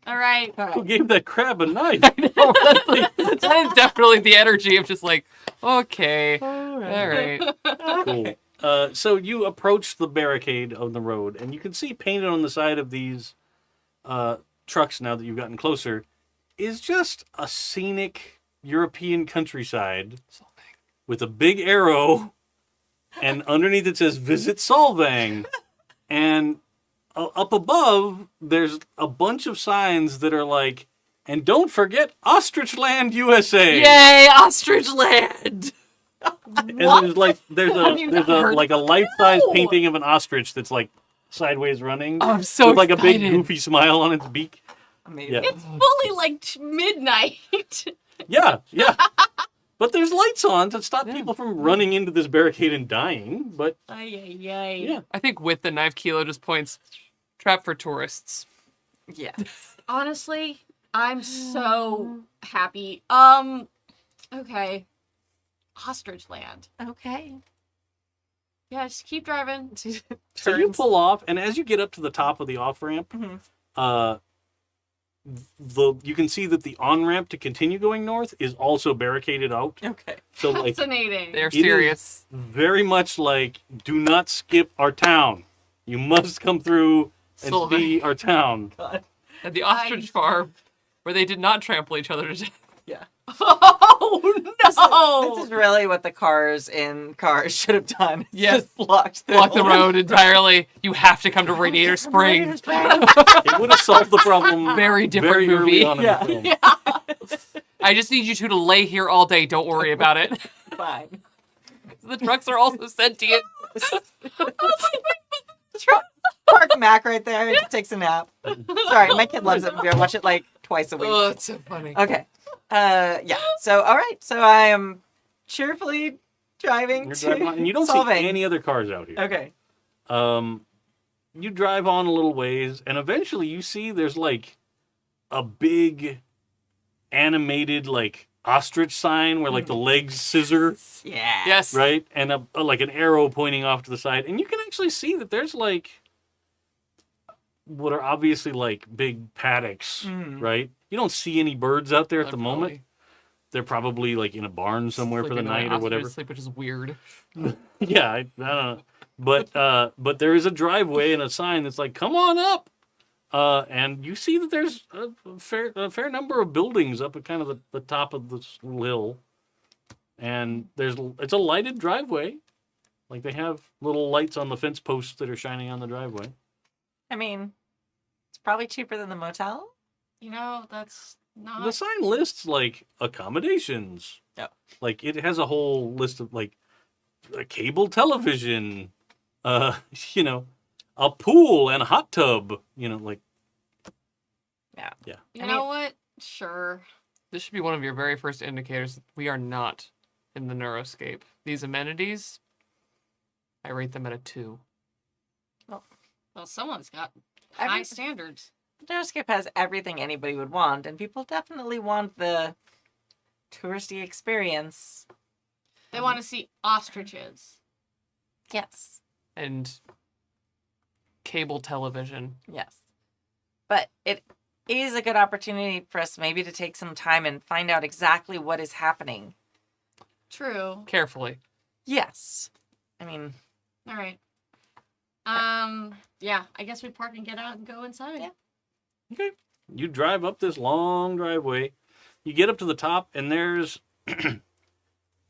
All right. Who gave that crab a knife? That is definitely the energy of just like, okay, all right. Cool. So you approach the barricade on the road, and you can see painted on the side of these trucks, now that you've gotten closer, is just a scenic European countryside with a big arrow, and underneath it says "Visit Solvang," and up above there's a bunch of signs that are like, "And don't forget Ostrich Land, USA." Yay, Ostrich Land! And there's a heard- like a life-size painting of an ostrich that's like sideways running. Oh, I'm so with like a big excited. goofy smile on its beak. Amazing. Yeah. It's fully like midnight. Yeah. But there's lights on to stop people from running into this barricade and dying. But Ay. yeah, I think with the knife, Kilo just points, trap for tourists. Yeah. Honestly, I'm so happy. Okay. Ostrich Land. Okay. Yeah, just keep driving. so you pull off, and as you get up to the top of the off ramp, you can see that the on ramp to continue going north is also barricaded out. Okay. So like Fascinating. They're It is serious. very much like, do not skip our town. You must come through and Solvang. see our town. God. At the ostrich farm, where they did not trample each other to death. Yeah. Oh This is really what the cars in Cars should have done. Yes. Just blocked Block the road entirely. You have to come to Radiator Spring. It would have solved the problem Very different very movie. early on in Yeah. the film. I just need you two to lay here all day. Don't worry about it. Fine. The trucks are also sentient. Park Mac right there. He takes a nap. Sorry, my kid loves that movie. I watch it like twice a week. Oh, it's so funny. Okay. Yeah. So, all right. So I am cheerfully driving You're to driving on, and you don't Solvang. see any other cars out here. Okay. You drive on a little ways, and eventually you see there's like a big animated like ostrich sign where like the legs scissor, Yeah. Yes. right? And like an arrow pointing off to the side. And you can actually see that there's like what are obviously like big paddocks, right? You don't see any birds out there at the moment. They're probably like in a barn somewhere for the night or whatever. Sleep, which is weird. Yeah, I don't know. But there is a driveway and a sign that's like, "Come on up." And you see that there's a fair number of buildings up at kind of the top of this little hill. And it's a lighted driveway. Like they have little lights on the fence posts that are shining on the driveway. I mean, it's probably cheaper than the motel. That's not. The sign lists like accommodations. Oh. Like it has a whole list of like a cable television, a pool and a hot tub, like. Yeah. You know what? Sure. This should be one of your very first indicators that we are not in the Neuroscape. These amenities, I rate them at a 2. Well, someone's got Every- high standards. Neuroscape has everything anybody would want, and people definitely want the touristy experience. They want to see ostriches. Yes. And cable television. Yes. But it is a good opportunity for us maybe to take some time and find out exactly what is happening. True. Carefully. Yes. I mean, All right. Yeah. I guess we park and get out and go inside. Yeah. Okay. You drive up this long driveway, you get up to the top, and there's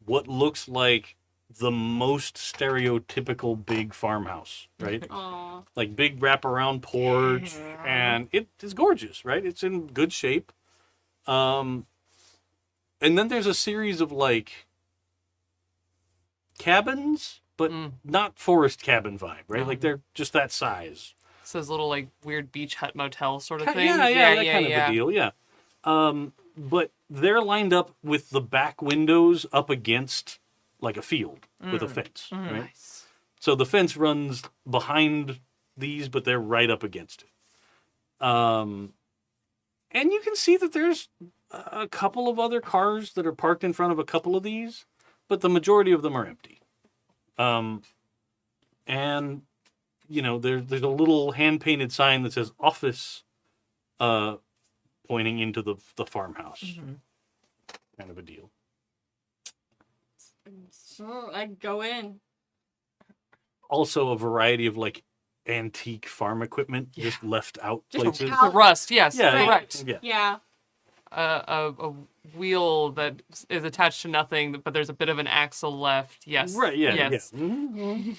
what looks like the most stereotypical big farmhouse, right? Aw. Like big wraparound porch, and it is gorgeous, right? It's in good shape. And then there's a series of like cabins, but not forest cabin vibe, right? Like they're just that size. It's those little like weird beach hut motel sort of Yeah, things. that kind of a deal, yeah. But they're lined up with the back windows up against like a field with a fence, right? Nice. So the fence runs behind these, but they're right up against it. And you can see that there's a couple of other cars that are parked in front of a couple of these, but the majority of them are empty. And you know, there's a little hand-painted sign that says office, pointing into the farmhouse. Kind of a deal. So I'd go in. Also a variety of like antique farm equipment just left out Just places. out. The rust, yes, Yeah, correct. Yeah. Yeah. A wheel that is attached to nothing, but there's a bit of an axle left. Yes. Right, yeah, Yes. yeah. Mhm.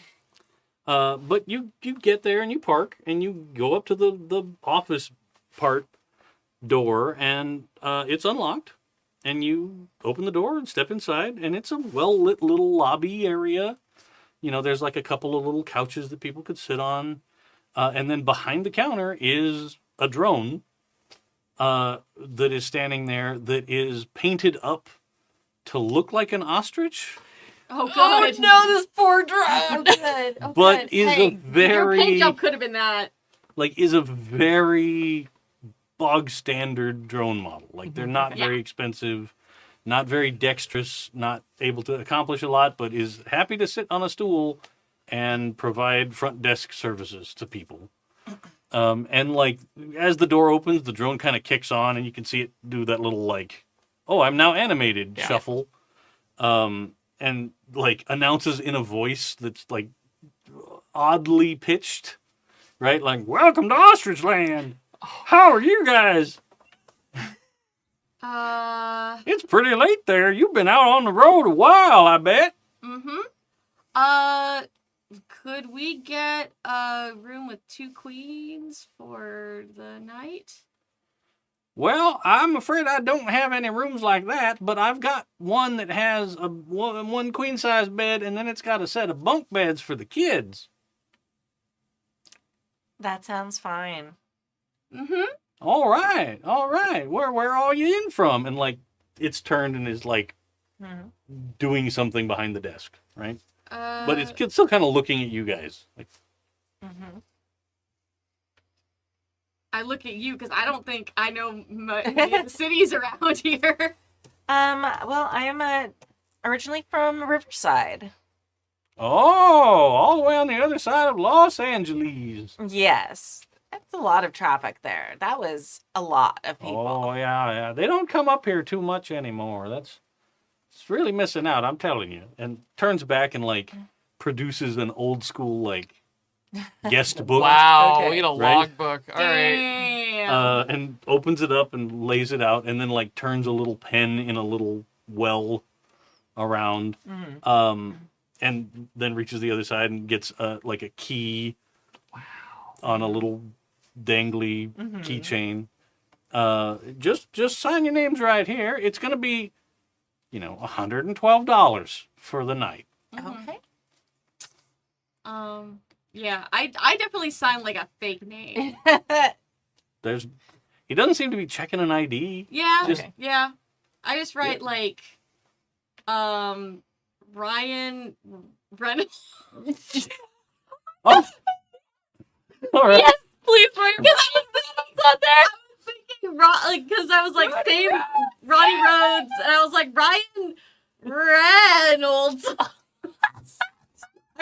But you get there and you park and you go up to the office part door and it's unlocked. And you open the door and step inside, and it's a well-lit little lobby area. You know, there's like a couple of little couches that people could sit on. And then behind the counter is a drone that is standing there that is painted up to look like an ostrich, Oh, Oh good. no, this poor Oh, drone. good. Oh, but good. is Hey, a very Your paint job could have been that. bog standard drone model. Like they're not Yeah. very expensive, not very dexterous, not able to accomplish a lot, but is happy to sit on a stool and provide front desk services to people. And like as the door opens, the drone kind of kicks on, and you can see it do that little like, "Oh, I'm now animated" Yeah. shuffle, and like announces in a voice that's like oddly pitched, right? Like, "Welcome to Ostrich Land. How are you guys? It's pretty late there. You've been out on the road a while, I bet." Could we get a room with 2 queens for the night? "Well, I'm afraid I don't have any rooms like that, but I've got one that has one queen size bed, and then it's got a set of bunk beds for the kids." That sounds fine. All right. Where are you in from? And like, it's turned and is like doing something behind the desk, right? But it's still kind of looking at you guys. Like, I look at you because I don't think I know many of the cities around here. Well, I am originally from Riverside. oh, all the way on the other side of Los Angeles. Yes. That's a lot of traffic there. That was a lot of people. Oh, yeah. They don't come up here too much anymore. It's really missing out, I'm telling you. And turns back and like produces an old school like guest book. Wow, Okay. we get a Right? logbook. All right. Damn. And opens it up and lays it out, and then like turns a little pen in a little well around, and then reaches the other side and gets like a key on a little dangly keychain. Just sign your names right here. It's gonna be, $112 for the night. Okay. Yeah, I definitely signed like a fake name. He doesn't seem to be checking an ID. Yeah, Just- yeah. I just write like, Ryan Reynolds. Oh, all right. Yes, please write. Because I was thinking, because I was like, same Ronnie Rhodes, and I was like, Ryan Reynolds.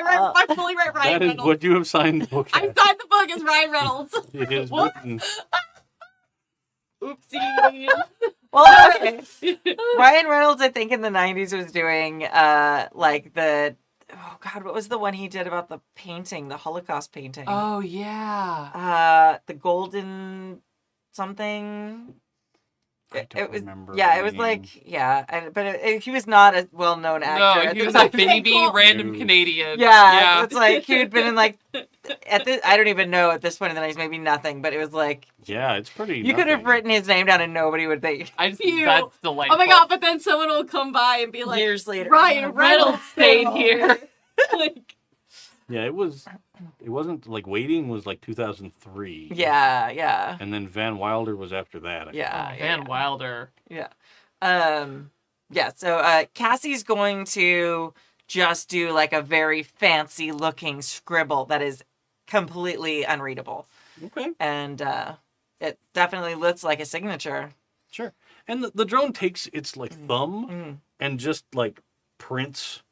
I fully write Ryan That is Reynolds. what you have signed the book I as. signed the book as Ryan Reynolds. It is What? written. Oopsie. Well, okay. Ryan Reynolds, I think in the 90s was doing like what was the one he did about the painting, the Holocaust painting? Oh yeah. The golden something. I don't remember. Yeah, the it was name. like, he was not a well-known actor. No, at he the was time. a baby Cool. random Dude. Canadian. Yeah, it's like he had been in like I don't even know at this point in the night, maybe nothing, but it was like Yeah, it's pretty. you could have nothing. written his name down and nobody would think. I just Cute. that's delightful. Oh my god, but then someone will come by and be like, Years later, Ryan Reynolds stayed here. like, Yeah, it was. It wasn't like Waiting was like 2003. Yeah. And then Van Wilder was after that. I Yeah. Van Wilder. Yeah. So Cassie's going to just do like a very fancy looking scribble that is completely unreadable. think. Okay. And it definitely looks like a signature. Sure. And the drone takes its like thumb Mm. and just like prints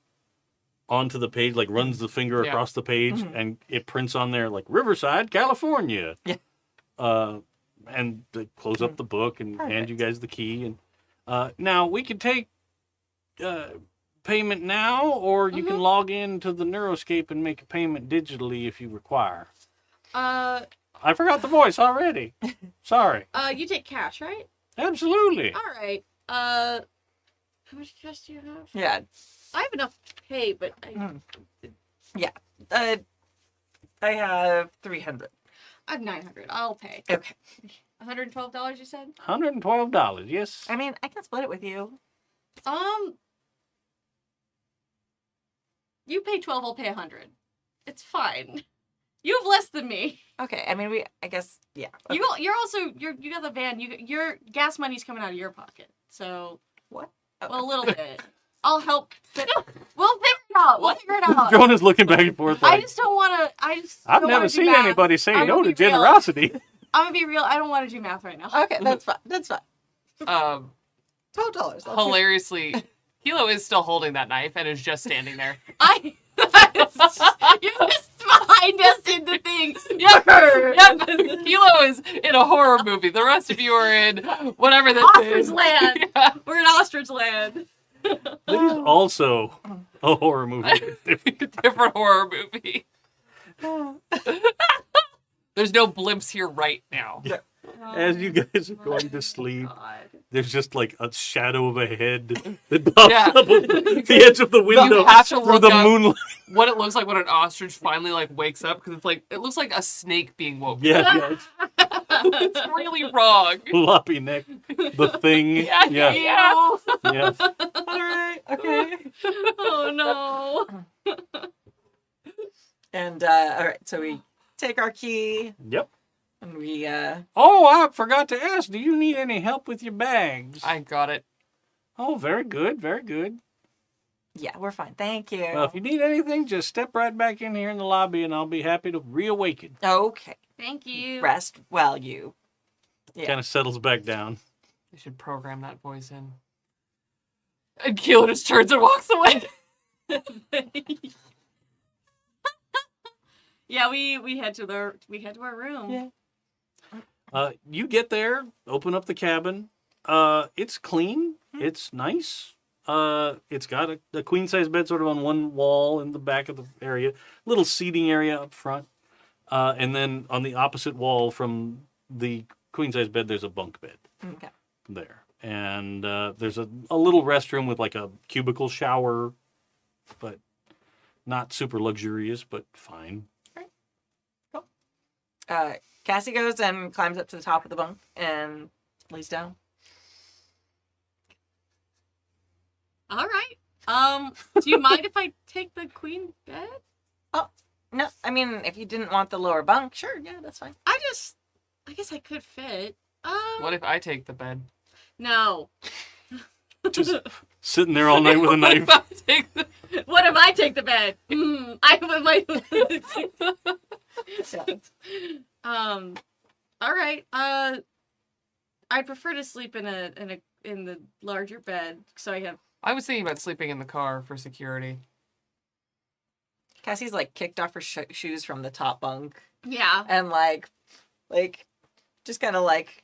onto the page, like runs the finger Yeah. across the page, Mhm. and it prints on there like Riverside, California. Yeah. And they close up the book and hand you Perfect. guys the key. And now we can take payment now, or you can log into the Neuroscape and make a payment digitally if you require. I forgot the voice already. Sorry. you take cash, right? Absolutely. All right. How much cash do you have? Yeah. I have enough to pay, but I have 300. I have 900. I'll pay. Okay. $112, you said? $112. Yes. I mean, I can split it with you. You pay 12, I'll pay 100. It's fine. You have less than me. Okay. I mean, I guess, yeah. Okay. You got the van. Your gas money's coming out of your pocket. So, What? well, a little bit. I'll help. We'll figure it out. We'll figure it out. Drone is looking back and forth. I Like, just don't want to. I've never seen anybody say I'm no gonna to be real. generosity. I'm gonna be real. I don't want to do math right now. Okay, that's fine. That's fine. $12. Hilariously, Kilo is still holding that knife and is just standing there. You're just behind us in the thing. Yep. Kilo is in a horror movie. The rest of you are in whatever this Ostrich is. land. Yeah. We're in ostrich land. This is also a horror movie. Different horror movie. There's no blimps here right now. As you guys are going to sleep, God. there's just like a shadow of a head that pops Yeah. up at the edge of the window have to through look the up. moonlight. What it looks like when an ostrich finally like wakes up, because it's like it looks like a snake being woken. Yeah, It's really wrong. floppy neck, the thing. Yeah. Yeah. All right. Okay. Oh no. And, all right. So we take our key Yep. and we, Oh, I forgot to ask. Do you need any help with your bags? I got it. Oh, very good, very good. yeah, we're fine. Thank you. Well, if you need anything, just step right back in here in the lobby, and I'll be happy to reawaken. Okay. Thank you. Rest well, you. Yeah. Kind of settles back down. They should program that voice in. And Kilo just turns and walks away. Yeah, we head to our room. Yeah. You get there, open up the cabin. It's clean. It's nice. It's got a queen size bed sort of on one wall in the back of the area, little seating area up front, and then on the opposite wall from the queen size bed, there's a bunk bed Okay. there, and there's a little restroom with like a cubicle shower, but not super luxurious, but fine. Cassie goes and climbs up to the top of the bunk and lays down. All right. Do you mind if I take the queen bed? No, I mean, if you didn't want the lower bunk, sure, yeah, that's fine. I guess I could fit. What if I take the bed? No. Just sitting there all night with a knife. What if I take the... What if I take the bed? I would all right. I'd prefer to sleep in the larger bed, so I have. I was thinking about sleeping in the car for security. Cassie's like kicked off her shoes from the top bunk Yeah. and like just kind of like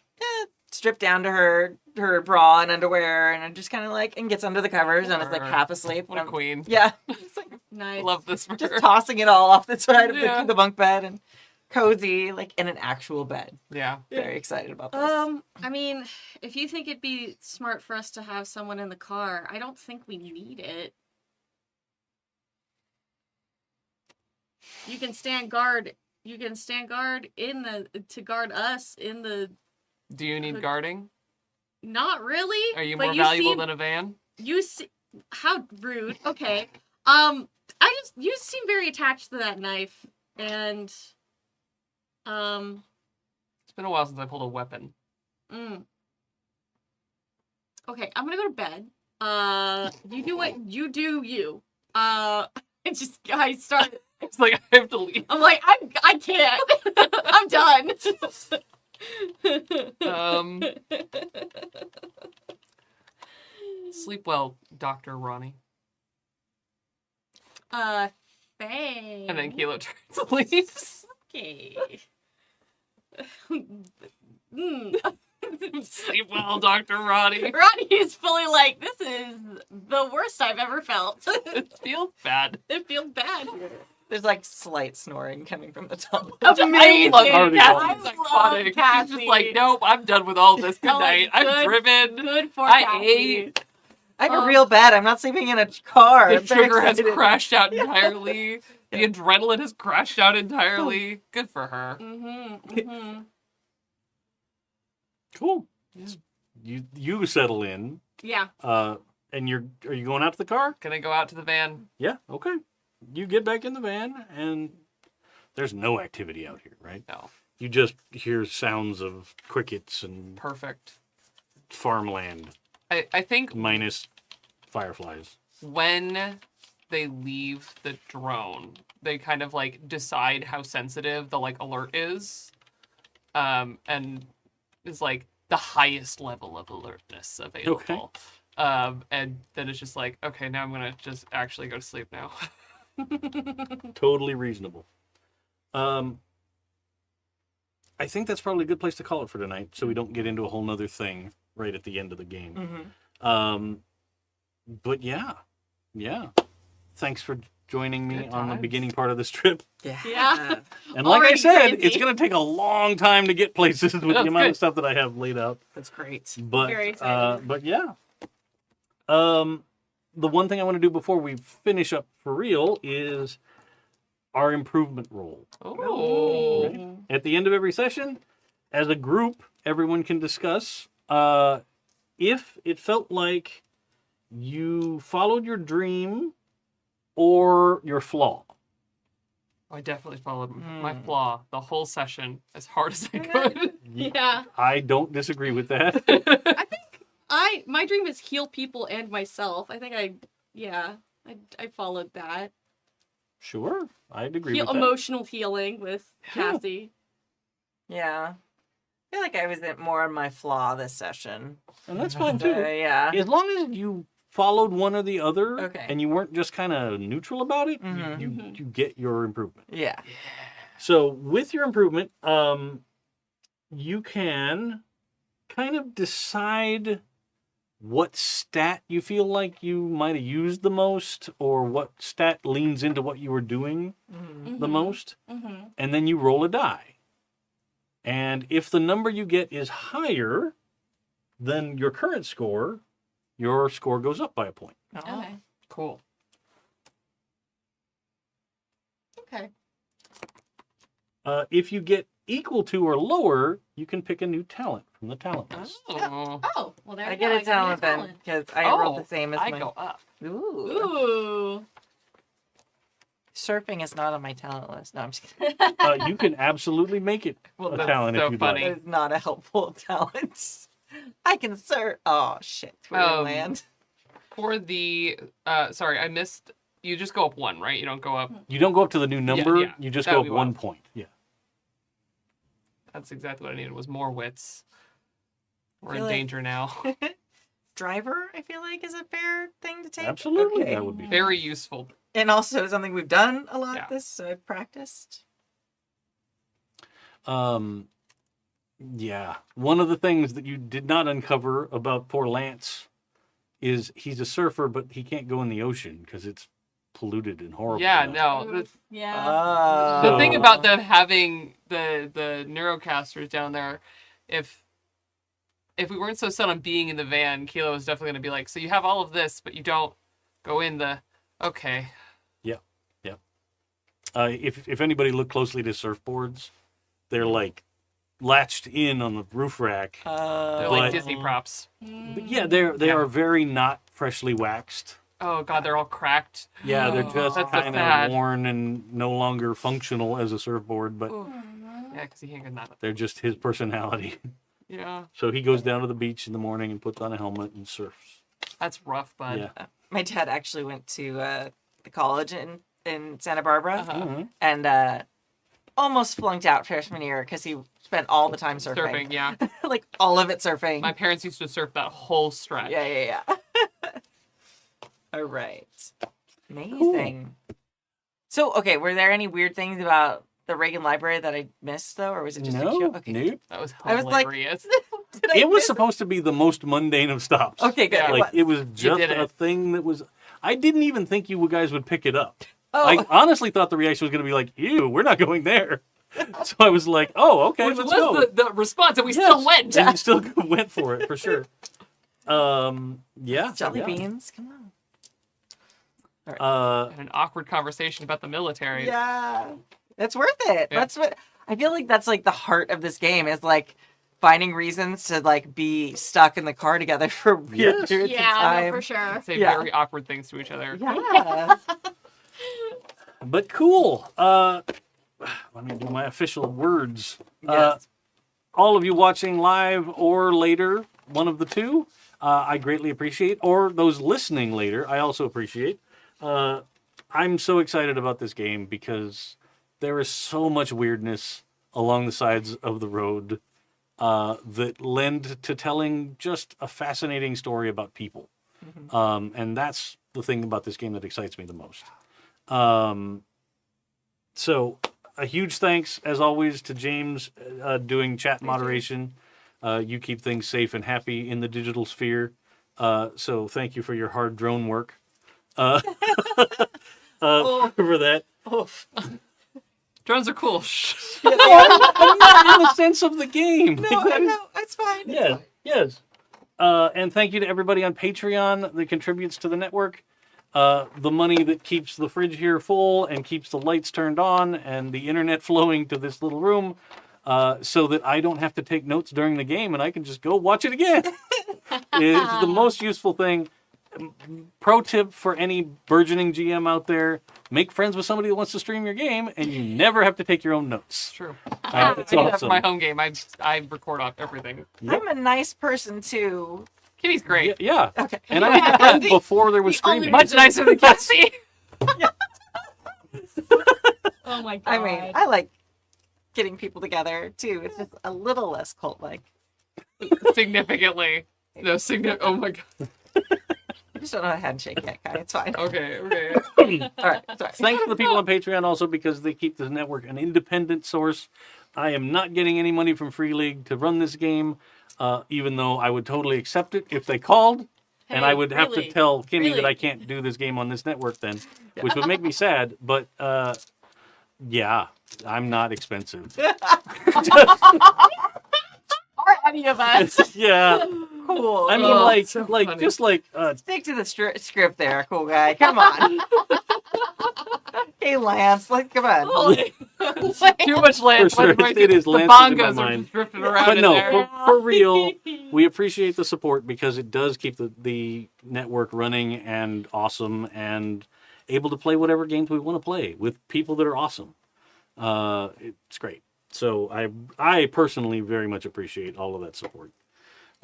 stripped down to her bra and underwear and just kind of like and gets under the covers and is like half asleep. What a queen. Yeah. It's like Nice. Love this for just her. tossing it all off the side of Yeah. the bunk bed and cozy, like in an actual bed. Yeah. Very excited about this. I mean, if you think it'd be smart for us to have someone in the car, I don't think we need it. You can stand guard. You can stand guard to guard us in the. Do you need guarding? Not really. Are you but more valuable seem, than a van? You see, how rude. Okay. You seem very attached to that knife, and It's been a while since I pulled a weapon. Okay, I'm gonna go to bed. You do what you do. I start. It's like I have to leave. I'm like I can't. I'm done. Sleep well, Dr. Ronnie. Thanks. And then Kilo turns and leaves. Okay. Sleep well, Dr. Ronnie. Ronnie is fully like, this is the worst I've ever felt. It feels bad. It feels bad. There's like slight snoring coming from the top. Amazing. I love Already Cassie's I psychotic. love She's just Cassie. like, nope, I'm done with all this. Good Oh, night. good- I'm driven. Good for I Cassie. ate. I have a real bed. I'm not sleeping in a car. The I'm very sugar has excited. crashed out entirely. The adrenaline has crashed out entirely. Good for her. Cool. You settle in, Yeah. and are you going out to the car? Gonna go out to the van. Yeah. Okay. You get back in the van, and there's no activity out here, right? No. You just hear sounds of crickets and Perfect. farmland, I think minus fireflies. when they leave the drone, they kind of like decide how sensitive the like alert is. And is like the highest level of alertness available. And then it's just like, okay, now I'm gonna just actually go to sleep now. Totally reasonable. I think that's probably a good place to call it for tonight, so we don't get into a whole nother thing right at the end of the game. But yeah. Thanks for joining me Good on the times. beginning part of this trip. Yeah. And like I Already said, crazy. it's going to take a long time to get places with the That's amount of good. stuff that I have laid out. That's great. But Very excited. but yeah. The one thing I want to do before we finish up for real is our improvement roll. Oh. Right? At the end of every session, as a group, everyone can discuss if it felt like you followed your dream or your flaw. I definitely followed my flaw the whole session as hard as I could. Yeah. I don't disagree with that. My dream is heal people and myself. I think I followed that. Sure, I'd agree with that. Emotional healing with Cassie. Yeah. I feel like I was more on my flaw this session. And that's fine too. Yeah. As long as you followed one or the other, Okay. and you weren't just kind of neutral about it, Mhm. you get your improvement. Yeah. So with your improvement, you can kind of decide what stat you feel like you might have used the most, or what stat leans into what you were doing the most, and then you roll a die. And if the number you get is higher than your current score, your score goes up by a point. Okay. Cool. Okay. If you get equal to or lower, you can pick a new talent from the talent list. Oh. Oh, well there I you get go. a talent then because I rolled the same as I my. go up. Ooh. Ooh. Surfing is not on my talent list. No, I'm just kidding. You can absolutely make it Well, a that's talent so if you'd funny. like. That is not a helpful talent. I can surf. Oh shit! We're in land. For the sorry, I missed. You just go up one, right? You don't go up. You don't go up to the new number. yeah. You just That go would up be 1 wild. point. Yeah. That's exactly what I needed. Was more wits. We're in Feel like- danger now. Driver, I feel like, is a fair thing to take. Absolutely, Okay. that would be. Very useful. And also something we've done a lot Yeah. this, so I've practiced. Yeah. One of the things that you did not uncover about poor Lance is he's a surfer, but he can't go in the ocean because it's polluted and horrible. Yeah, now. no. Yeah. The thing So- about them having the neurocasters down there, if we weren't so set on being in the van, Kilo was definitely going to be like, so you have all of this, but you don't go in the, okay. If anybody looked closely to surfboards, they're like latched in on the roof rack. They're But- like Disney props. But yeah, they Yeah. are very not freshly waxed. Oh, God, they're all cracked. Yeah, they're Oh, just that's kind sad. of worn and no longer functional as a surfboard, but Ooh. Yeah, because he can't get that. they're just his personality. Yeah, So he goes down to the beach in the morning and puts on a helmet and surfs. that's rough, bud. Yeah. My dad actually went to the college in Santa Barbara Uh-huh. Mhm. and almost flunked out freshman year because he spent all the time Surfing, yeah. like all of it surfing. My parents used to surf that whole stretch. Yeah. All right. Amazing. So, okay, were there any weird things about the Reagan Library that I missed, though, or was it just a show? No, Okay. nope. That was I was like- hilarious. Did I It was miss supposed to be the most mundane of stops. Okay, good. Yeah. Like it was just did a it. thing that was. I didn't even think you guys would pick it up. Oh, I honestly thought the reaction was going to be like, "Ew, we're not going there." So I was like, "Oh, okay, Which let's was go." the response, and we Yes. still went. And you still went for it for sure. Yeah. jelly yeah. beans. Come on. And an awkward conversation about the military. Yeah. It's worth it. Yeah. That's what I feel like that's like the heart of this game is like finding reasons to like be stuck in the car together for weird Yes. periods of Yeah, no, time. for sure. Say Yeah. very awkward things to each other. Yeah. But cool. Let me do my official words. Yes. All of you watching live or later, one of the two, I greatly appreciate. Or those listening later, I also appreciate. I'm so excited about this game because there is so much weirdness along the sides of the road that lend to telling just a fascinating story about people. And that's the thing about this game that excites me the most. So a huge thanks, as always, to James doing chat moderation. You keep things safe and happy in the digital sphere. So thank you for your hard drone work. For that. Drones are cool. I'm not in the sense of the game. No, it's fine. Yes, yes. And thank you to everybody on Patreon that contributes to the network. The money that keeps the fridge here full and keeps the lights turned on and the internet flowing to this little room so that I don't have to take notes during the game and I can just go watch it again. It's the most useful thing. Pro tip for any burgeoning GM out there, make friends with somebody that wants to stream your game and you never have to take your own notes. True. It's I do that for awesome. my home game. I record off everything. I'm a nice person too. Kimmy's great. Yeah. Okay. And I did that before there was The only streaming. Much nicer than Cassie. Oh my god. I mean, I like getting people together too. It's just a little less cult-like. Significantly. No, oh my god. I just don't know how to handshake yet, guy. It's fine. Okay. All right, sorry. Thanks to the people on Patreon also because they keep this network an independent source. I am not getting any money from Free League to run this game, even though I would totally accept it if they called. And I would have to really? tell Kimi that Really? I can't do this game on this network then, which would make me sad. But yeah, I'm not expensive. Or any of us. Yeah, Cool. I mean, Oh, like, so like, funny. just like, Stick to the script there, cool guy. Come on. Hey, Lance, like, come on. Too much land. For sure, it is the Lance's in my bongos are mind. just drifting around but in no, there. for real, we appreciate the support because it does keep the network running and awesome and able to play whatever games we want to play with people that are awesome. It's great. So I personally very much appreciate all of that support.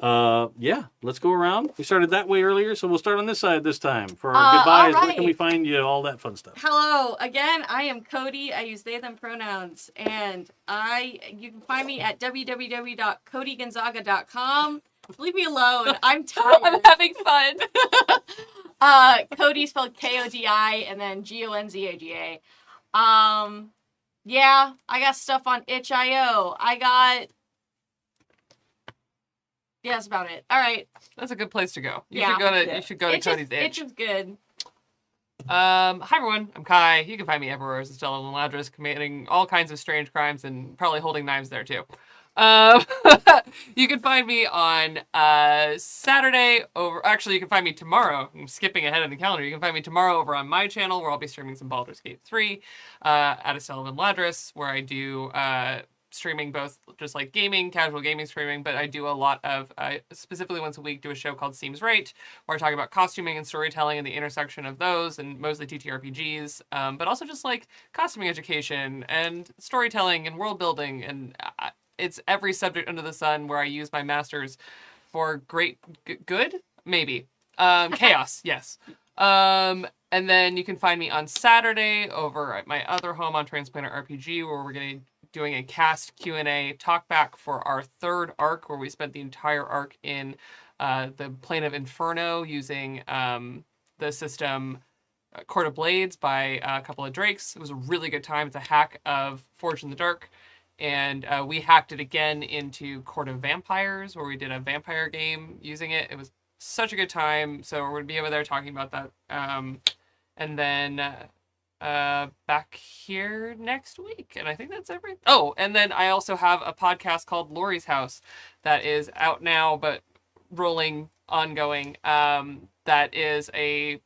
Yeah, let's go around. We started that way earlier, so we'll start on this side this time. For our goodbyes, all where can we right. find you? All that fun stuff. Hello, again, I am Cody. I use they, them pronouns. And you can find me at www.codygonzaga.com. Leave me alone. I'm tired. I'm having fun. Cody spelled Kodi and then Gonzaga. Yeah, I got stuff on itch.io. Yeah, that's about it. All right. That's a good place to go. You Yeah. should go to. You should go to Itch Cody's is, Itch. Itch is good. Hi everyone, I'm Kai. You can find me everywhere as Estella Ladris, committing all kinds of strange crimes and probably holding knives there too. Um, you can find me on Saturday over. Actually, you can find me tomorrow. I'm skipping ahead in the calendar. You can find me tomorrow over on my channel where I'll be streaming some Baldur's Gate 3 at Estella Ladris, where I do streaming both just like gaming, casual gaming streaming, but I do a lot of, specifically once a week, do a show called Seems Right, where I talk about costuming and storytelling and the intersection of those, and mostly TTRPGs, but also just like costuming education and storytelling and world building, and it's every subject under the sun where I use my masters for great good, maybe. Chaos, yes. And then you can find me on Saturday over at my other home on Transplanter RPG, where we're going to doing a cast Q&A talkback for our third arc, where we spent the entire arc in the Plane of Inferno using the system Court of Blades by a couple of Drakes. It was a really good time. It's a hack of Forge in the Dark. And we hacked it again into Court of Vampires, where we did a vampire game using it. It was such a good time. So we're going to be over there talking about that. And then back here next week. And I think that's everything. Oh, and then I also have a podcast called Lori's House that is out now, but rolling, ongoing. That is a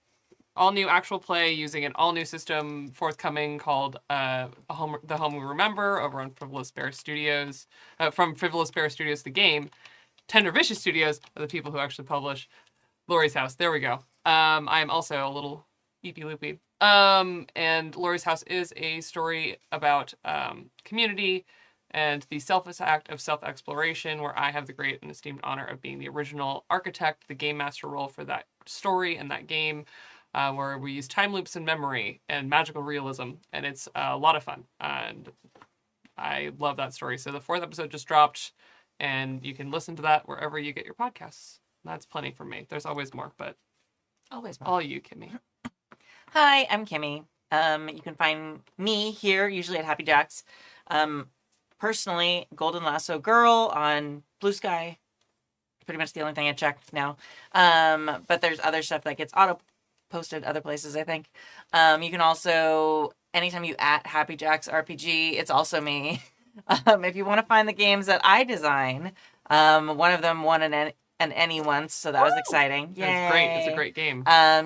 all-new actual play using an all-new system forthcoming called The Home We Remember over on Frivolous Bear Studios. From Frivolous Bear Studios, the game. Tender Vicious Studios are the people who actually publish Lori's House. There we go. I am also a little eepy-loopy. And Lori's House is a story about community and the selfless act of self-exploration, where I have the great and esteemed honor of being the original architect, the game master role for that story and that game. Where we use time loops and memory and magical realism, and it's a lot of fun, and I love that story. So the 4th episode just dropped, and you can listen to that wherever you get your podcasts. That's plenty for me. There's always more, but Always more. all you, Kimmy. Hi, I'm Kimmy. You can find me here, usually at Happy Jacks. Personally, Golden Lasso Girl on Blue Sky. Pretty much the only thing I check now. But there's other stuff that gets auto-posted other places, I think. You can also, anytime you at happyjacksrpg, it's also me. If you want to find the games that I design, one of them won an Emmy once, so that was exciting. Yay. It's great. It's a great game.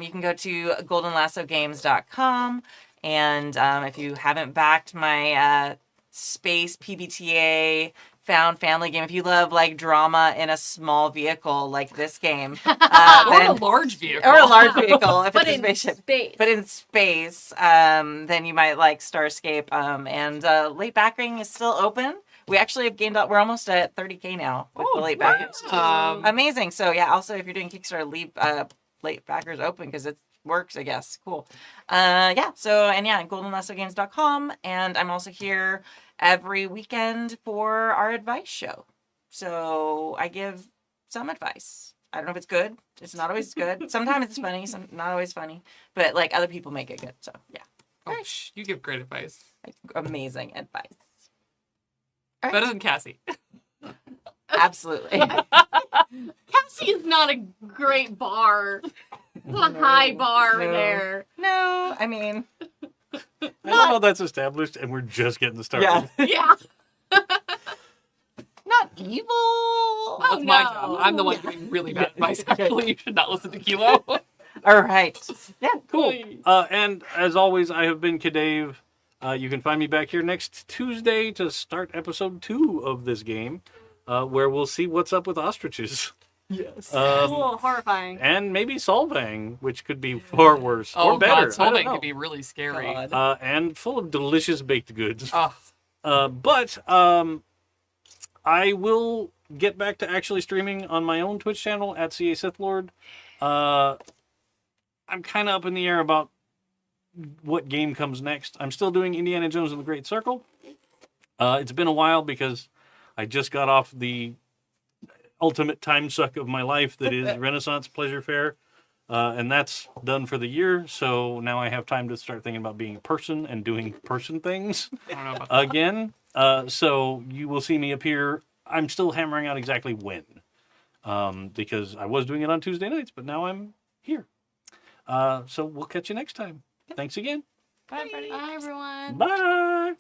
You can go to goldenlassogames.com, and if you haven't backed my space PBTA found family game, if you love like drama in a small vehicle like this game, Or a large vehicle. or a large vehicle if But it's a in spaceship. space. But in space, then you might like Starscape. And late backing is still open. We actually have gained up. We're almost at 30K now with the late backers. Amazing. So yeah, also if you're doing Kickstarter, leave late backers open because it works, I guess. Cool. goldenlassogames.com. And I'm also here every weekend for our advice show. So I give some advice. I don't know if it's good. It's not always good. Sometimes it's funny, not always funny. But like other people make it good. So yeah. Oh, you give great advice. Amazing advice. Better than Cassie. Absolutely. Cassie is not a great bar. It's a high bar no. there. No, I mean, I love how that's established, and we're just getting started. yeah. Yeah. Not evil. That's my job. I'm the one giving really bad advice. Actually, you should not listen to Kilo. All right. Yeah. Cool. And as always, I have been Kadave. You can find me back here next Tuesday to start episode 2 of this game, where we'll see what's up with ostriches. Yes. Cool, horrifying. And maybe Solvang, which could be far worse Oh or better. god, Solvang could be really scary. God. And full of delicious baked goods. Oh, But I will get back to actually streaming on my own Twitch channel at CA Sith Lord. I'm kind of up in the air about what game comes next. I'm still doing Indiana Jones and the Great Circle. It's been a while because I just got off the ultimate time suck of my life that is Renaissance Pleasure Fair. And that's done for the year. So now I have time to start thinking about being a person and doing person things I don't know about that. again. So you will see me appear. I'm still hammering out exactly when. Because I was doing it on Tuesday nights, but now I'm here. So we'll catch you next time. Thanks again. Bye, everybody. Bye, everyone. Bye.